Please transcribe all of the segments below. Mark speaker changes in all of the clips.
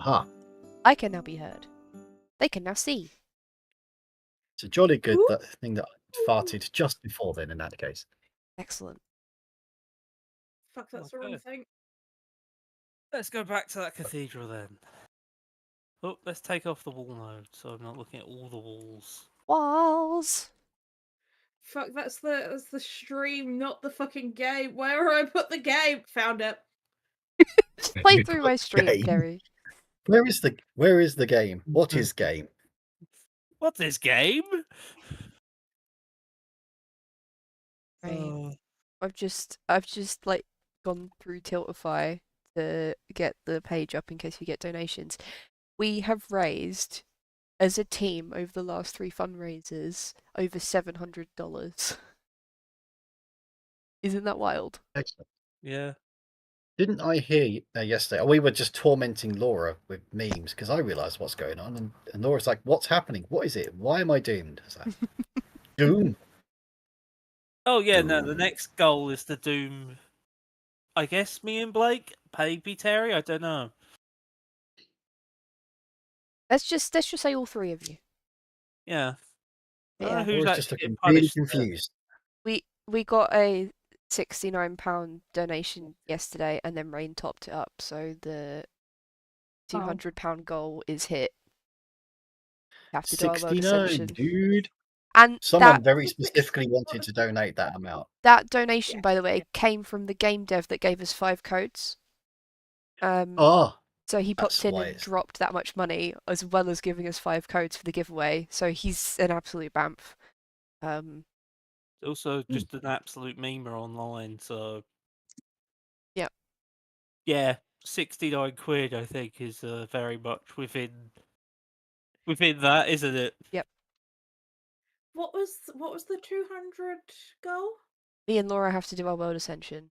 Speaker 1: Aha.
Speaker 2: I can now be heard. They can now see.
Speaker 1: It's a jolly good thing that I farted just before then, in that case.
Speaker 2: Excellent.
Speaker 3: Fuck, that's the wrong thing.
Speaker 4: Let's go back to that cathedral then. Oh, let's take off the wall node so I'm not looking at all the walls.
Speaker 2: Walls.
Speaker 3: Fuck, that's the stream, not the fucking game. Where I put the game? Found it.
Speaker 2: Just play through my stream,
Speaker 1: Game?
Speaker 2: Kerry.
Speaker 1: Where is the game? What is game?
Speaker 4: What's this game?
Speaker 2: Right. I've just like gone through Tiltify to get the page up in case we get donations. We have raised as a team over the last 3 fundraisers over $700. Isn't that wild?
Speaker 1: Excellent.
Speaker 4: Yeah.
Speaker 1: Didn't I hear yesterday? We were just tormenting Laura with memes because I realised what's going on, and Laura's like, "What's happening? What is it? Why am I doomed?" I was like, Doom.
Speaker 4: Oh yeah, no. The next goal is to doom. I guess me and Blake, maybe Terry. I don't know.
Speaker 2: Let's just say all 3 of you.
Speaker 4: Yeah.
Speaker 2: Yeah.
Speaker 4: Who's
Speaker 1: Laura's just
Speaker 4: actually
Speaker 1: looking
Speaker 4: getting
Speaker 1: really
Speaker 4: punished there?
Speaker 1: confused.
Speaker 2: We got a £69 donation yesterday, and then Rain topped it up, so the £200 goal is hit. You have to do our world
Speaker 1: 69,
Speaker 2: ascension.
Speaker 1: dude.
Speaker 2: And
Speaker 1: Someone very specifically wanted to donate that amount.
Speaker 2: that donation, by the way, came from the game dev that gave us 5 codes. So he popped in and dropped that much money, as well as giving us 5 codes for the giveaway. So he's an absolute bamf.
Speaker 4: Also, just an absolute memer online. So
Speaker 2: yeah,
Speaker 4: yeah, 69 quid. I think is very much within that, isn't it?
Speaker 2: Yep.
Speaker 3: What was the 200 goal?
Speaker 2: Me and Laura have to do our world ascension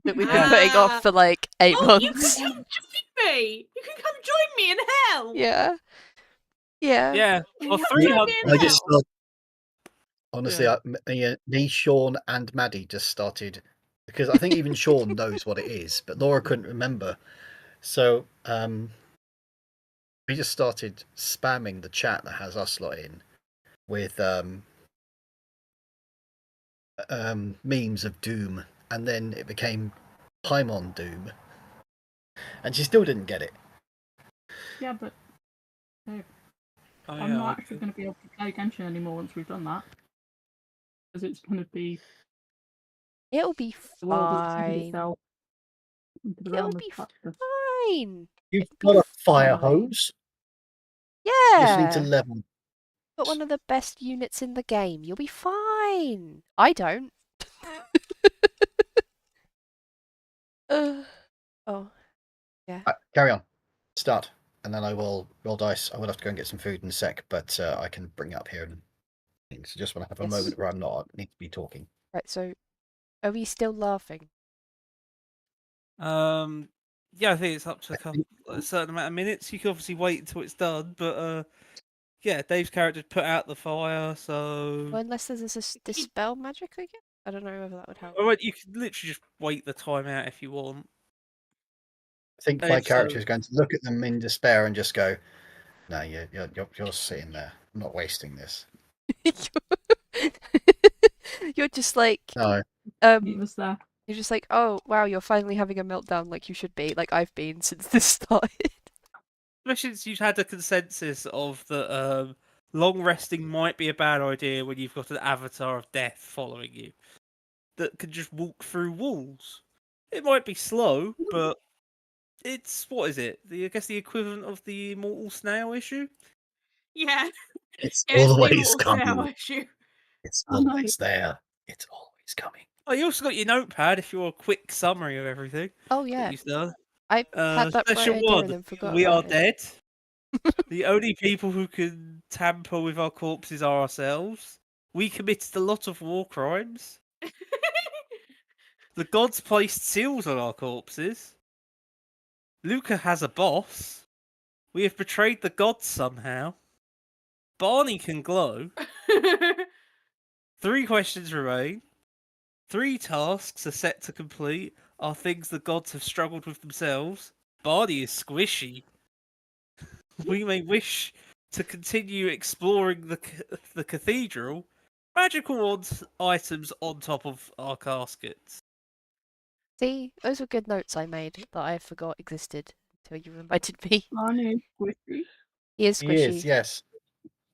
Speaker 2: that we've been putting off for like 8 months.
Speaker 3: You can come join me. You can come join me in hell.
Speaker 2: Yeah. Yeah.
Speaker 4: Yeah. Well,
Speaker 3: 300.
Speaker 1: I just honestly, me, Sean, and Maddie just started because I think even Sean knows what it is, but Laura couldn't remember. So we just started spamming the chat that has us lot in with memes of Doom, and then it became Paimon Doom, and she still didn't get it.
Speaker 5: Yeah, but I'm not actually going to be able to play Genshin anymore once we've done that, because it's going to be.
Speaker 2: It'll be fine. It'll be fine.
Speaker 1: You've got a fire hose.
Speaker 2: Yeah.
Speaker 1: You just need to level.
Speaker 2: Got one of the best units in the game. You'll be fine. I don't. Oh, yeah.
Speaker 1: Carry on. Start. And then I will roll dice. I will have to go and get some food in a sec, but I can bring it up here. So just want to have a moment where I'm not need to be talking.
Speaker 2: Right, so are we still laughing?
Speaker 4: Yeah, I think it's up to a certain amount of minutes. You can obviously wait until it's done, but yeah, Dave's character put out the fire, so.
Speaker 2: Well, unless there's this dispel magic again? I don't know whether that would help.
Speaker 4: Well, you can literally just wait the time out if you want.
Speaker 1: I think my character is going to look at them in despair and just go, "No, you're sitting there. I'm not wasting this."
Speaker 2: You're just like,
Speaker 1: no.
Speaker 5: He was there.
Speaker 2: You're just like, oh wow, you're finally having a meltdown like you should be, like I've been since this started.
Speaker 4: Especially since you've had a consensus of that long resting might be a bad idea when you've got an avatar of death following you that can just walk through walls. It might be slow, but it's what is it? I guess the equivalent of the immortal snail issue.
Speaker 3: Yeah,
Speaker 1: it's always
Speaker 3: coming.
Speaker 1: It's always there. It's always coming.
Speaker 4: Oh, you also got your notepad if you're a quick summary of everything.
Speaker 2: Oh yeah,
Speaker 4: you've done.
Speaker 2: I had that
Speaker 4: Special
Speaker 2: right idea
Speaker 4: one.
Speaker 2: and then forgot.
Speaker 4: We are dead. The only people who can tamper with our corpses are ourselves. We committed a lot of war crimes. The gods placed seals on our corpses. Luca has a boss. We have betrayed the gods somehow. Barney can glow. 3 questions remain. 3 tasks are set to complete. Are things the gods have struggled with themselves. Barney is squishy. we may wish to continue exploring the cathedral, magical items on top of our caskets.
Speaker 2: See, those were good notes I made that I forgot existed until you reminded me.
Speaker 5: Barney, squishy.
Speaker 2: He is
Speaker 1: He is,
Speaker 2: squishy
Speaker 1: yes.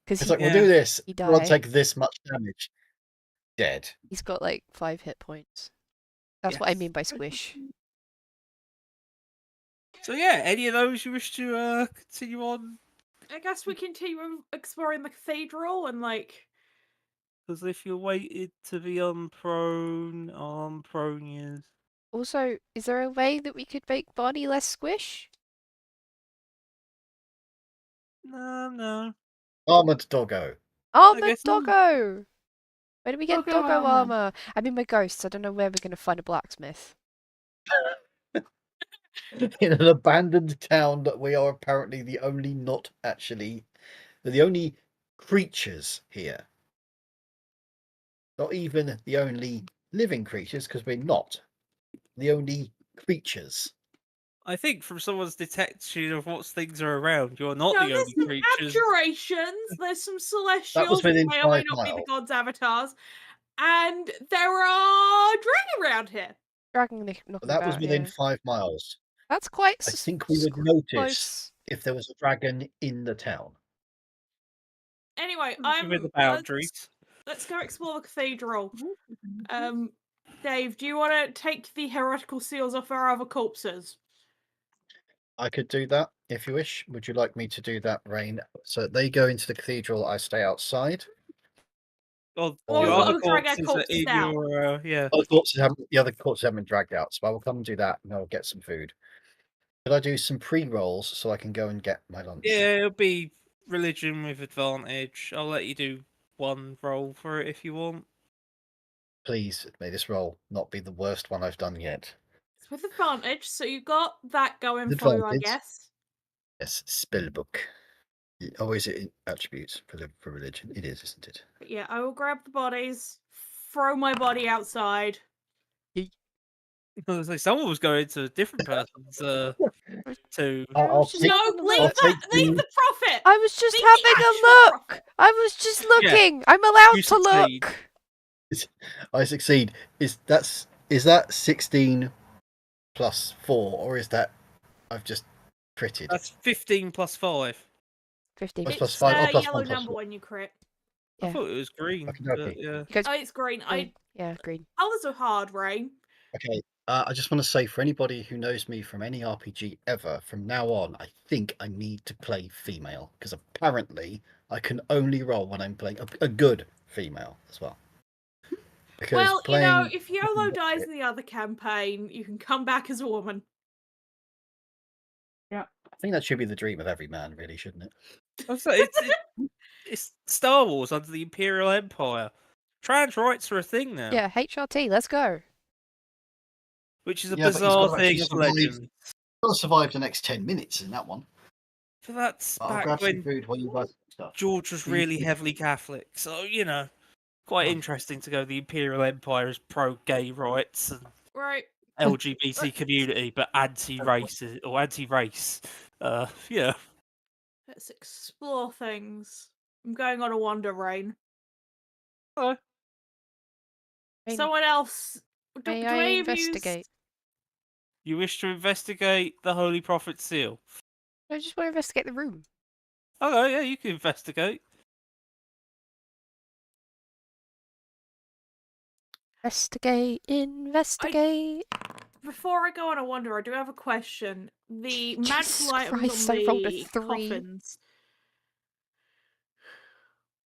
Speaker 2: because
Speaker 1: It's
Speaker 2: he
Speaker 1: like, we'll
Speaker 4: Yeah.
Speaker 1: do this.
Speaker 2: he
Speaker 1: We'll
Speaker 2: died.
Speaker 1: take this much damage. Dead.
Speaker 2: he's got like 5 hit points. That's what I
Speaker 4: Yes.
Speaker 2: mean by squish.
Speaker 4: So yeah, any of those you wish to continue on?
Speaker 3: I guess we continue exploring the cathedral and like.
Speaker 4: Because if you're waited to be on prone yes.
Speaker 2: Also, is there a way that we could make Barney less squish?
Speaker 4: No.
Speaker 1: Armored doggo.
Speaker 2: Armored
Speaker 4: guess not.
Speaker 2: doggo! Where do we get
Speaker 5: Doggo
Speaker 2: doggo
Speaker 5: armor.
Speaker 2: armor? I mean, my ghosts. I don't know where we're going to find a blacksmith.
Speaker 1: In an abandoned town that we are apparently the only the only creatures here. Not even the only living creatures, because we're not. The only creatures.
Speaker 4: I think from someone's detection of what things are around, you're not
Speaker 3: No,
Speaker 4: the
Speaker 3: there's
Speaker 4: only
Speaker 3: some
Speaker 4: creatures.
Speaker 3: abjurations. There's some celestials who
Speaker 1: within
Speaker 3: may or may
Speaker 1: 5
Speaker 3: not be the
Speaker 1: miles.
Speaker 3: gods' avatars, and there are dragon around here.
Speaker 2: Dragon knocking
Speaker 1: But that was
Speaker 2: about,
Speaker 1: within
Speaker 2: yeah.
Speaker 1: 5 miles.
Speaker 2: That's quite
Speaker 1: I think we would notice
Speaker 2: close.
Speaker 1: if there was a dragon in the town.
Speaker 3: Anyway,
Speaker 4: Within the boundaries.
Speaker 3: let's go explore the cathedral. Dave, do you want to take the heretical seals off our other corpses?
Speaker 1: I could do that if you wish. Would you like me to do that, Rain? So they go into the cathedral, I stay outside.
Speaker 4: Well,
Speaker 1: Well,
Speaker 4: your
Speaker 1: we've
Speaker 4: other
Speaker 3: got to drag our
Speaker 4: corpses are
Speaker 3: corpses
Speaker 4: in
Speaker 3: out.
Speaker 4: your yeah.
Speaker 1: The other corpses haven't been dragged out, so I will come and do that and I'll get some food. Could I do some pre-rolls so I can go and get my lunch?
Speaker 4: Yeah, it'll be religion with advantage. I'll let you do one roll for it if you want.
Speaker 1: Please, may this roll not be the worst one I've done yet.
Speaker 3: It's with advantage, so you got that going for you, I
Speaker 1: Advantage?
Speaker 3: guess.
Speaker 1: Yes, spellbook. Oh, is it in attributes for religion? It is, isn't it?
Speaker 3: But yeah, I will grab the bodies, throw my body outside.
Speaker 4: I was like, someone was going to a different person's to.
Speaker 1: I'll
Speaker 2: just
Speaker 1: take,
Speaker 3: No,
Speaker 2: having a
Speaker 3: leave
Speaker 2: look.
Speaker 1: take
Speaker 3: leave
Speaker 1: the-
Speaker 3: the prophet.
Speaker 2: I was just
Speaker 3: Leave the
Speaker 2: having a
Speaker 3: actual
Speaker 2: look!
Speaker 3: prophet.
Speaker 2: I was just
Speaker 4: Yeah.
Speaker 2: looking! I'm allowed
Speaker 4: You
Speaker 2: to
Speaker 4: succeed.
Speaker 2: look!
Speaker 1: I succeed. Is that 16 plus 4, or is that I've just critted?
Speaker 4: That's 15 plus 5.
Speaker 2: 15.
Speaker 1: Plus
Speaker 3: It's
Speaker 1: 5,
Speaker 3: a
Speaker 1: plus
Speaker 3: yellow
Speaker 1: 1 plus
Speaker 3: number
Speaker 1: 4.
Speaker 3: when you crit.
Speaker 4: I
Speaker 2: Yeah.
Speaker 4: thought it was green.
Speaker 1: Okay,
Speaker 4: But,
Speaker 1: okay.
Speaker 4: yeah.
Speaker 2: Because
Speaker 3: Oh, it's green.
Speaker 2: yeah, green.
Speaker 3: Colors are hard, Rain.
Speaker 1: Okay, I just want to say, for anybody who knows me from any RPG ever, from now on, I think I need to play female, because apparently I can only roll when I'm playing a good female as well. Because
Speaker 3: Well,
Speaker 1: playing,
Speaker 3: if YOLO dies in the other campaign, you can come back as a woman.
Speaker 1: I think that should be the dream of every man, really, shouldn't it?
Speaker 4: I was like, it's Star Wars under the Imperial Empire. Trans rights are a thing now.
Speaker 2: Yeah, HRT, let's go.
Speaker 4: Which is a
Speaker 1: Yeah, but he's
Speaker 4: bizarre
Speaker 1: gotta
Speaker 4: thing
Speaker 1: actually
Speaker 4: of
Speaker 1: survive.
Speaker 4: legend.
Speaker 1: Got to survive the next 10 minutes in that one.
Speaker 4: But that's
Speaker 1: I'll
Speaker 4: back
Speaker 1: grab some
Speaker 4: when
Speaker 1: food while you guys do stuff.
Speaker 4: George was really heavily Catholic. So, quite
Speaker 1: Oh.
Speaker 4: interesting to go the Imperial Empire as pro-gay rights and
Speaker 3: Right.
Speaker 4: LGBT community, but anti-race or anti-race. Yeah.
Speaker 3: Let's explore things. I'm going on a wander, Rain.
Speaker 4: Hello.
Speaker 2: Rain,
Speaker 3: Someone else. Do
Speaker 2: May
Speaker 3: do
Speaker 2: I
Speaker 3: any of
Speaker 2: investigate?
Speaker 4: You wish to investigate the Holy Prophet seal?
Speaker 2: I just want to investigate the room.
Speaker 4: Okay, yeah, you can investigate.
Speaker 2: Investigate.
Speaker 3: Before I go on a wander, I do have a question. The
Speaker 2: Jesus
Speaker 3: magical items
Speaker 2: Christ,
Speaker 3: on
Speaker 2: I rolled a
Speaker 3: the
Speaker 2: 3.
Speaker 3: coffins.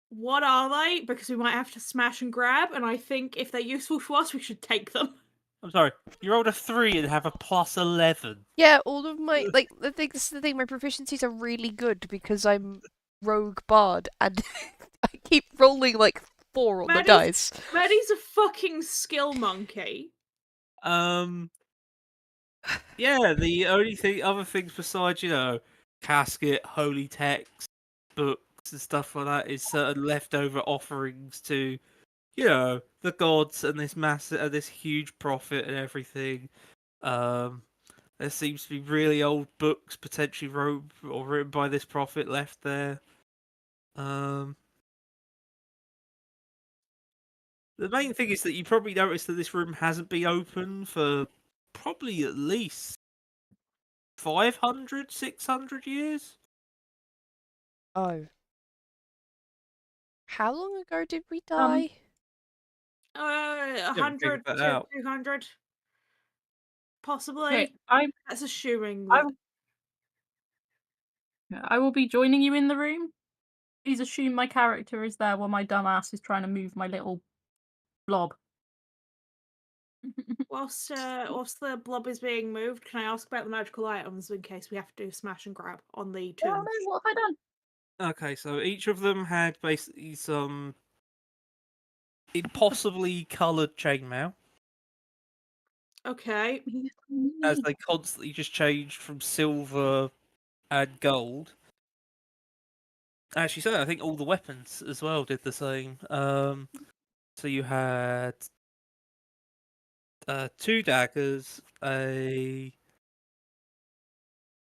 Speaker 3: What are they? Because we might have to smash and grab, and I think if they're useful to us, we should take them.
Speaker 4: I'm sorry, you rolled a 3 and have a plus 11.
Speaker 2: Yeah, all of my this is the thing. My proficiencies are really good because I'm rogue bard, and I keep rolling like 4 on the
Speaker 3: Maddie's-
Speaker 2: dice.
Speaker 3: Maddie's a fucking skill monkey.
Speaker 4: Yeah, the only other things besides, casket, holy text, books, and stuff like that is certain leftover offerings to, the gods and this huge prophet and everything. There seems to be really old books potentially wrote or written by this prophet left there. The main thing is that you probably noticed that this room hasn't been open for probably at least 500, 600 years.
Speaker 2: Oh. How long ago did we
Speaker 5: Um,
Speaker 2: die?
Speaker 3: 100
Speaker 4: that
Speaker 3: to
Speaker 4: out.
Speaker 3: 200, possibly.
Speaker 5: okay,
Speaker 3: That's assuming
Speaker 5: I-
Speaker 3: that.
Speaker 5: I will be joining you in the room. Please assume my character is there while my dumbass is trying to move my little blob.
Speaker 3: Whilst the blob is being moved, can I ask about the magical items in case we have to do smash and grab on the
Speaker 5: Oh
Speaker 3: tombs?
Speaker 5: no, what have I done?
Speaker 4: Okay, so each of them had basically some impossibly coloured chainmail,
Speaker 3: Okay.
Speaker 4: as they constantly just changed from silver and gold. Actually, so I think all the weapons as well did the same. So you had 2 daggers, a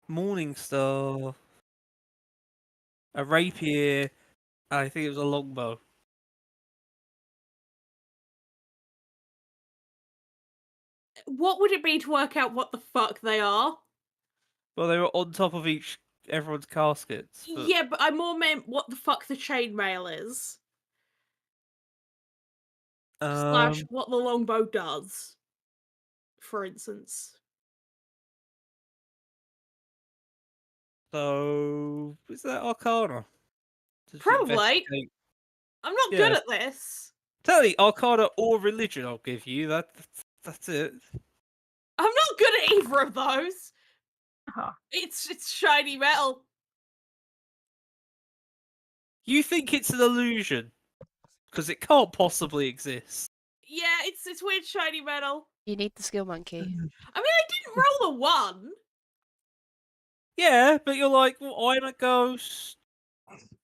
Speaker 4: morning star, a rapier, and I think it was a longbow.
Speaker 3: What would it be to work out what the fuck they are?
Speaker 4: Well, they were on top of everyone's caskets. But,
Speaker 3: Yeah, but I more meant what the fuck the chainmail is. Slash what the longbow does, for instance.
Speaker 4: So is that Arcana? To
Speaker 3: Probably.
Speaker 4: investigate?
Speaker 3: I'm not
Speaker 4: Yeah.
Speaker 3: good at this.
Speaker 4: Tell me, Arcana or religion, I'll give you. That's it.
Speaker 3: I'm not good at either of those.
Speaker 5: Ah,
Speaker 3: It's shiny metal.
Speaker 4: You think it's an illusion because it can't possibly exist.
Speaker 3: Yeah, it's weird shiny metal.
Speaker 2: You need the skill monkey.
Speaker 3: I mean, I didn't roll a 1.
Speaker 4: Yeah, but you're like, well, I'm a ghost.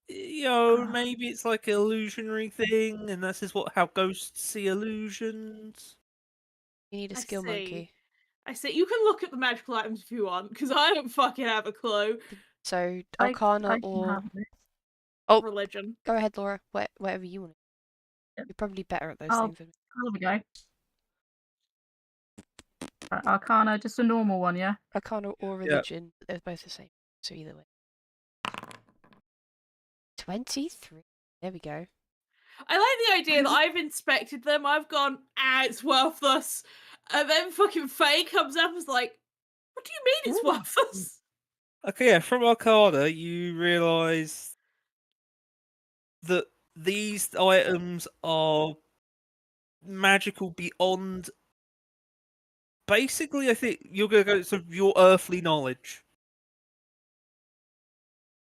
Speaker 4: You know, maybe it's like an illusionary thing, and this is how ghosts see illusions.
Speaker 2: You need a
Speaker 3: I
Speaker 2: skill
Speaker 3: see.
Speaker 2: monkey.
Speaker 3: I see. You can look at the magical items if you want, because I don't fucking have a clue.
Speaker 2: So
Speaker 5: I
Speaker 2: Arcana
Speaker 5: can
Speaker 2: or
Speaker 5: have this.
Speaker 2: Oh.
Speaker 3: Religion.
Speaker 2: go ahead, Laura. Whatever you want.
Speaker 5: Yep.
Speaker 2: You're probably better at those
Speaker 5: Oh.
Speaker 2: things than me.
Speaker 5: There we go. Arcana, just a normal one, yeah?
Speaker 2: Arcana or religion, they're both the same. So either way. 23. There we go.
Speaker 3: I like the idea that I've inspected them, I've gone, it's worthless. And then fucking Faye comes up and is like, what do you mean it's
Speaker 5: Ooh.
Speaker 3: worthless?
Speaker 4: Okay, yeah, from Arcana, you realise that these items are magical beyond. Basically, I think you're going to go to your earthly knowledge.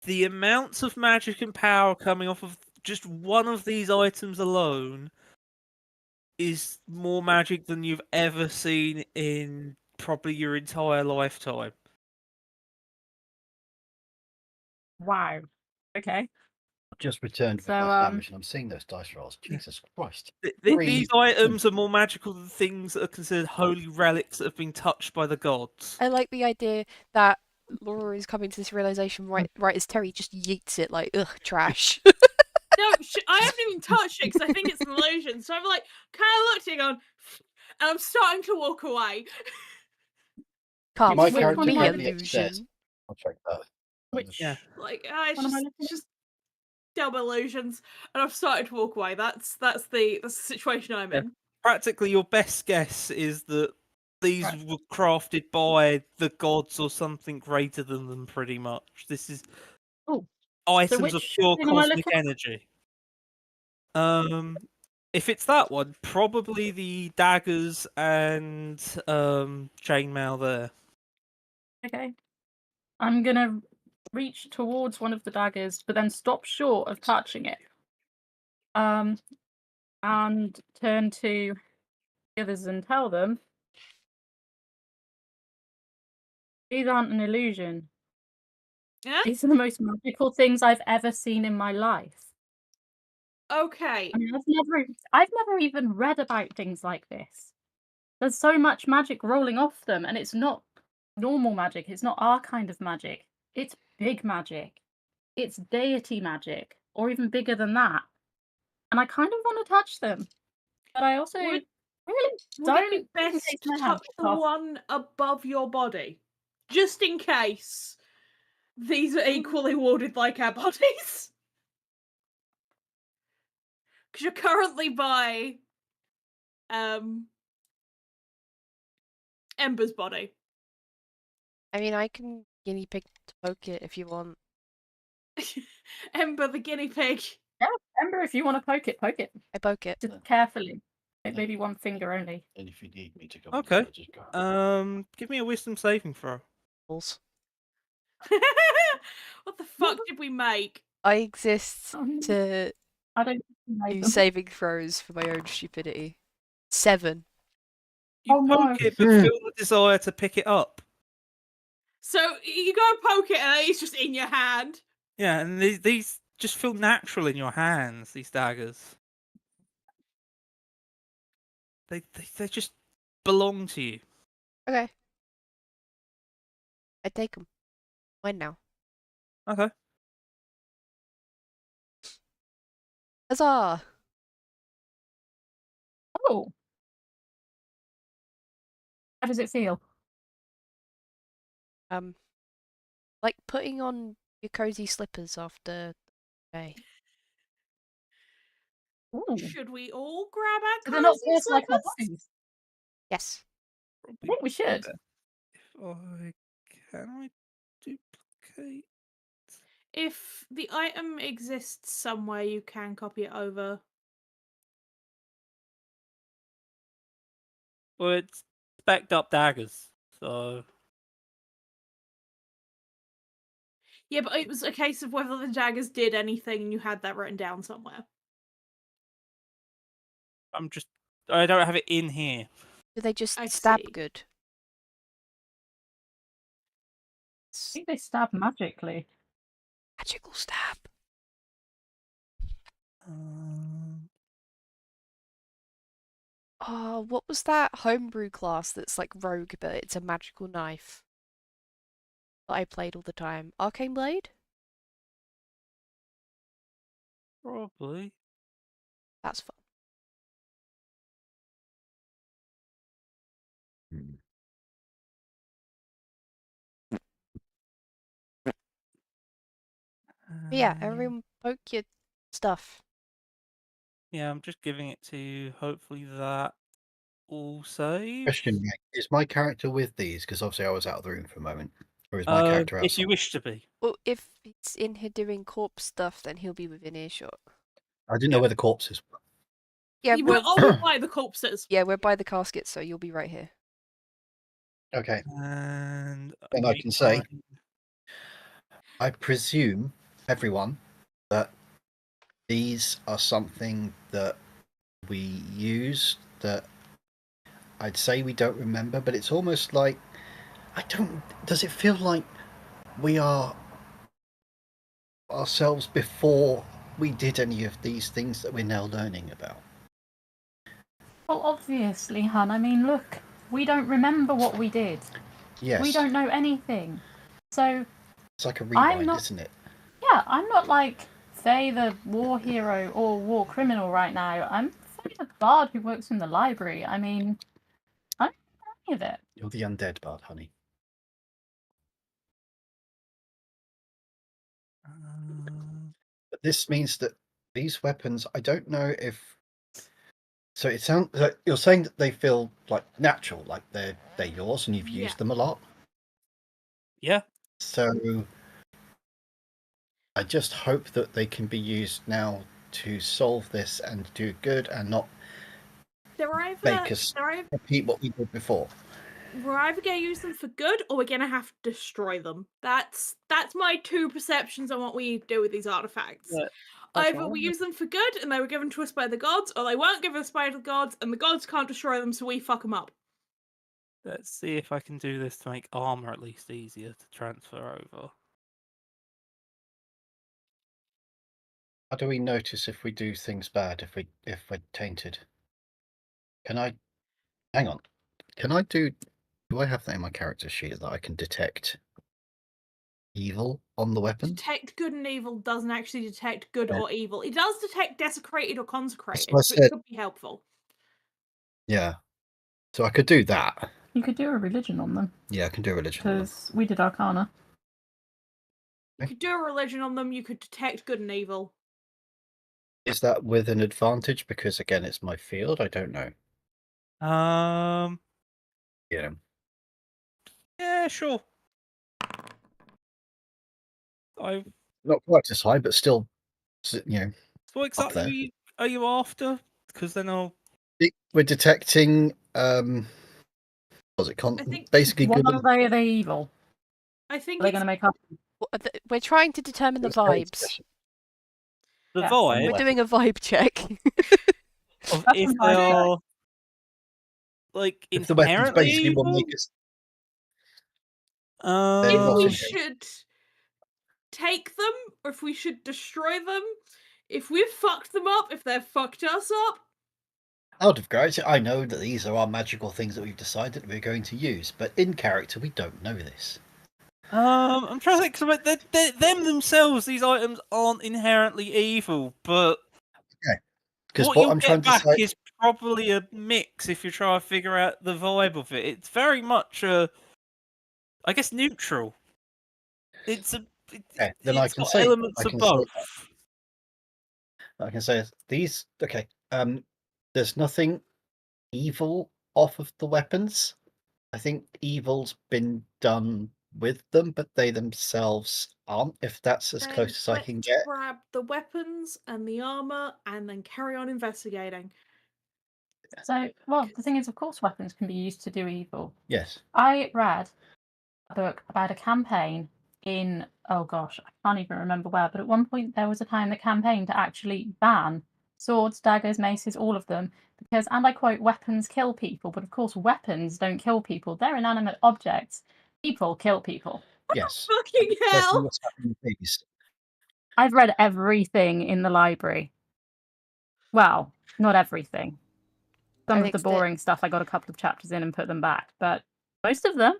Speaker 4: The amounts of magic and power coming off of just one of these items alone is more magic than you've ever seen in probably your entire lifetime.
Speaker 5: Wow. Okay.
Speaker 1: Just returned with
Speaker 5: So,
Speaker 1: that damage, and I'm seeing those dice rolls. Jesus Christ!
Speaker 4: These items are more magical than things that are considered holy relics that have been touched by the gods.
Speaker 2: I like the idea that Laura is coming to this realization right as Terry just yeets it like, ugh, trash.
Speaker 3: No, I haven't even touched it because I think it's an illusion. So I'm like, kind of looked at it going, and I'm starting to walk away.
Speaker 2: Can't
Speaker 1: My
Speaker 5: Which
Speaker 2: fool
Speaker 5: one
Speaker 1: character
Speaker 5: am
Speaker 2: me,
Speaker 5: I
Speaker 1: currently upstairs.
Speaker 2: illusion.
Speaker 1: I'll check that.
Speaker 5: Which?
Speaker 4: Yeah.
Speaker 3: Like,
Speaker 5: What am I looking
Speaker 3: it's
Speaker 5: at?
Speaker 3: just dumb illusions, and I've started to walk away. That's the situation I'm in.
Speaker 4: Practically, your best guess is that these
Speaker 5: Right.
Speaker 4: were crafted by the gods or something greater than them, pretty much. This is
Speaker 5: Oh.
Speaker 4: items of
Speaker 5: which
Speaker 4: pure
Speaker 5: thing am I
Speaker 4: cosmic
Speaker 5: looking at?
Speaker 4: energy. If it's that one, probably the daggers and chainmail there.
Speaker 5: Okay. I'm gonna reach towards one of the daggers, but then stop short of touching it. And turn to the others and tell them these aren't an illusion.
Speaker 3: Yeah.
Speaker 5: These are the most magical things I've ever seen in my life.
Speaker 3: Okay.
Speaker 5: I mean, I've never even read about things like this. There's so much magic rolling off them, and it's not normal magic. It's not our kind of magic. It's big magic. It's deity magic, or even bigger than that. And I kind of want to touch them, but I also
Speaker 3: Would-
Speaker 5: really
Speaker 3: Would
Speaker 5: don't
Speaker 3: it be
Speaker 5: in
Speaker 3: best
Speaker 5: case
Speaker 3: to
Speaker 5: my hand
Speaker 3: touch
Speaker 5: gets
Speaker 3: the
Speaker 5: off.
Speaker 3: one above your body? Just in case these are equally warded like our bodies. Because you're currently by Ember's body.
Speaker 2: I mean, I can guinea pig to poke it if you want.
Speaker 3: Ember the guinea pig.
Speaker 5: Yeah, Ember, if you want to poke it,
Speaker 2: I poke it.
Speaker 5: just carefully. Maybe one finger only.
Speaker 1: And if you need me to go,
Speaker 4: Okay.
Speaker 1: I'll just go.
Speaker 4: Give me a wisdom saving throw.
Speaker 2: Balls.
Speaker 3: What the fuck did we make?
Speaker 2: I exist
Speaker 5: Oh, no.
Speaker 2: to
Speaker 5: I don't know
Speaker 2: do
Speaker 5: them.
Speaker 2: saving throws for my own stupidity. 7.
Speaker 4: You
Speaker 5: Oh,
Speaker 4: poke
Speaker 5: no.
Speaker 4: it, but feel the desire to pick it up.
Speaker 3: So you go poke it and it's just in your hand.
Speaker 4: Yeah, and these just feel natural in your hands. These daggers. They just belong to you.
Speaker 2: Okay. I take them. Mine now.
Speaker 4: Okay.
Speaker 2: Huzzah!
Speaker 5: Oh. How does it feel?
Speaker 2: Like putting on your cozy slippers after the day.
Speaker 5: Ooh.
Speaker 3: Should we all grab our
Speaker 5: Do they not
Speaker 3: cozy
Speaker 5: pierce like our
Speaker 3: slippers?
Speaker 5: bodies?
Speaker 2: Yes.
Speaker 5: I think we should.
Speaker 4: Can I duplicate?
Speaker 3: If the item exists somewhere, you can copy it over.
Speaker 4: Well, it's specced up daggers, so
Speaker 3: Yeah, but it was a case of whether the daggers did anything and you had that written down somewhere.
Speaker 4: I don't have it in here.
Speaker 2: Do they just
Speaker 3: I
Speaker 2: stab
Speaker 3: see.
Speaker 2: good?
Speaker 5: I think they stab magically.
Speaker 2: Magical stab. Oh, what was that homebrew class that's like rogue, but it's a magical knife that I played all the time? Arcane Blade?
Speaker 4: Probably.
Speaker 2: That's fun. But yeah, everyone poke your stuff.
Speaker 4: Yeah, I'm just giving it to you. Hopefully that all saves.
Speaker 1: Question, Mike, is my character with these? Because obviously I was out of the room for a moment. Or is my character
Speaker 4: If you
Speaker 1: outside?
Speaker 4: wish to be.
Speaker 2: Well, if it's in here doing corpse stuff, then he'll be within earshot.
Speaker 1: I didn't know where the corpses were.
Speaker 2: Yeah,
Speaker 3: We're all by the corpses.
Speaker 2: yeah, we're by the casket, so you'll be right here.
Speaker 1: Okay.
Speaker 4: And
Speaker 1: Then I can say, I presume, everyone, that these are something that we use that I'd say we don't remember, but it's almost like, does it feel like we are ourselves before we did any of these things that we're now learning about?
Speaker 5: Well, obviously, hun. I mean, look, we don't remember what we did.
Speaker 1: Yes.
Speaker 5: We don't know anything. So,
Speaker 1: It's like a rewind,
Speaker 5: not-
Speaker 1: isn't it?
Speaker 5: yeah, I'm not like Faye the war hero or war criminal right now. I'm Faye the bard who works in the library. I mean, I don't know any of it.
Speaker 1: You're the undead bard, honey. But this means that these weapons, I don't know if. So it sounds like you're saying that they feel like natural, like they're yours, and you've
Speaker 3: Yeah.
Speaker 1: used them a lot.
Speaker 4: Yeah.
Speaker 1: So I just hope that they can be used now to solve this and do good, and not make us repeat what we did before.
Speaker 3: We're either going to use them for good or we're going to have to destroy them. That's my two perceptions on what we need to do with these artifacts.
Speaker 4: Yeah,
Speaker 3: Either we use them for good and they were given to us by the gods, or they weren't given us by the gods and the gods can't destroy them, so we fuck them up.
Speaker 4: Let's see if I can do this to make armor at least easier to transfer over.
Speaker 1: How do we notice if we do things bad, if we're tainted? Can I hang on? Can I do Do I have that in my character sheet that I can detect evil on the weapon?
Speaker 3: Detect good and evil doesn't actually detect good
Speaker 1: Yeah.
Speaker 3: or evil. It does detect desecrated or consecrated,
Speaker 1: what I
Speaker 3: so it
Speaker 1: said.
Speaker 3: could be helpful.
Speaker 1: Yeah. So I could do that.
Speaker 5: You could do a religion on them,
Speaker 1: Yeah, I can do a religion on them.
Speaker 5: because we did Arcana.
Speaker 3: You could do a religion on them, you could detect good and evil.
Speaker 1: Is that with an advantage? Because again, it's my field. I don't know. Yeah.
Speaker 4: Yeah, sure. I.
Speaker 1: Not quite as high, but still, you know,
Speaker 4: What exactly
Speaker 1: there.
Speaker 4: are you after? Because then I'll.
Speaker 1: We're detecting. Was it
Speaker 3: I think
Speaker 1: basically
Speaker 5: Why
Speaker 1: good?
Speaker 5: are they evil?
Speaker 3: I
Speaker 5: Are
Speaker 3: think
Speaker 5: they
Speaker 3: it's
Speaker 5: going to make up?
Speaker 2: We're trying to determine the
Speaker 1: It's very
Speaker 2: vibes.
Speaker 1: special.
Speaker 4: The
Speaker 5: Yeah,
Speaker 4: vibe
Speaker 2: We're doing a vibe check.
Speaker 4: of
Speaker 5: That's
Speaker 4: if
Speaker 5: a
Speaker 4: they
Speaker 5: vibe check.
Speaker 4: are like
Speaker 1: If the weapons
Speaker 4: inherently
Speaker 1: basically will
Speaker 4: evil.
Speaker 1: make us.
Speaker 3: if
Speaker 1: not
Speaker 3: we
Speaker 1: in-
Speaker 3: should take them or if we should destroy them. If we've fucked them up, if they've fucked us up.
Speaker 1: Out of character, I know that these are our magical things that we've decided that we're going to use, but in character, we don't know this.
Speaker 4: I'm trying to think. Cause them themselves, these items aren't inherently evil, but
Speaker 1: Because
Speaker 4: what
Speaker 1: what
Speaker 4: you'll
Speaker 1: I'm trying
Speaker 4: get
Speaker 1: to
Speaker 4: back
Speaker 1: say,
Speaker 4: is probably a mix if you try to figure out the vibe of it. It's very much I guess neutral. It's
Speaker 1: then I
Speaker 4: it's
Speaker 1: can
Speaker 4: got
Speaker 1: say,
Speaker 4: elements of both.
Speaker 1: I can say these. Okay, there's nothing evil off of the weapons. I think evil's been done with them, but they themselves aren't. If that's as
Speaker 3: Then
Speaker 1: close as I can
Speaker 3: let's
Speaker 1: get.
Speaker 3: grab the weapons and the armor and then carry on investigating.
Speaker 5: So, well, the thing is, of course, weapons can be used to do evil.
Speaker 1: Yes.
Speaker 5: I read a book about a campaign in, oh gosh, I can't even remember where, but at one point there was a time in the campaign to actually ban swords, daggers, maces, all of them, because, and I quote, weapons kill people, but of course weapons don't kill people. They're inanimate objects. People kill people.
Speaker 1: Yes.
Speaker 3: Fucking
Speaker 1: Exactly
Speaker 3: hell!
Speaker 1: what's happening with these.
Speaker 5: I've read everything in the library. Well, not everything. Some of the
Speaker 2: Alex,
Speaker 5: boring stuff I got a couple of chapters in and put them back, but most of them.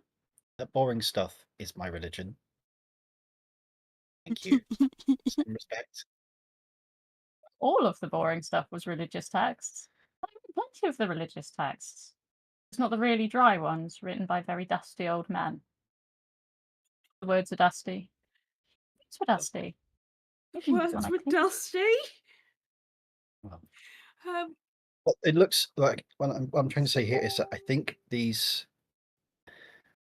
Speaker 1: That boring stuff is my religion. Thank you. Some respect.
Speaker 5: All of the boring stuff was religious texts. I read plenty of the religious texts. It's not the really dry ones written by very dusty old men. The words are dusty. Words were dusty. You can use one,
Speaker 3: Words
Speaker 5: I
Speaker 3: were
Speaker 5: think.
Speaker 3: dusty.
Speaker 1: Well,
Speaker 3: Um,
Speaker 1: What it looks like, what I'm trying to say here is that I think these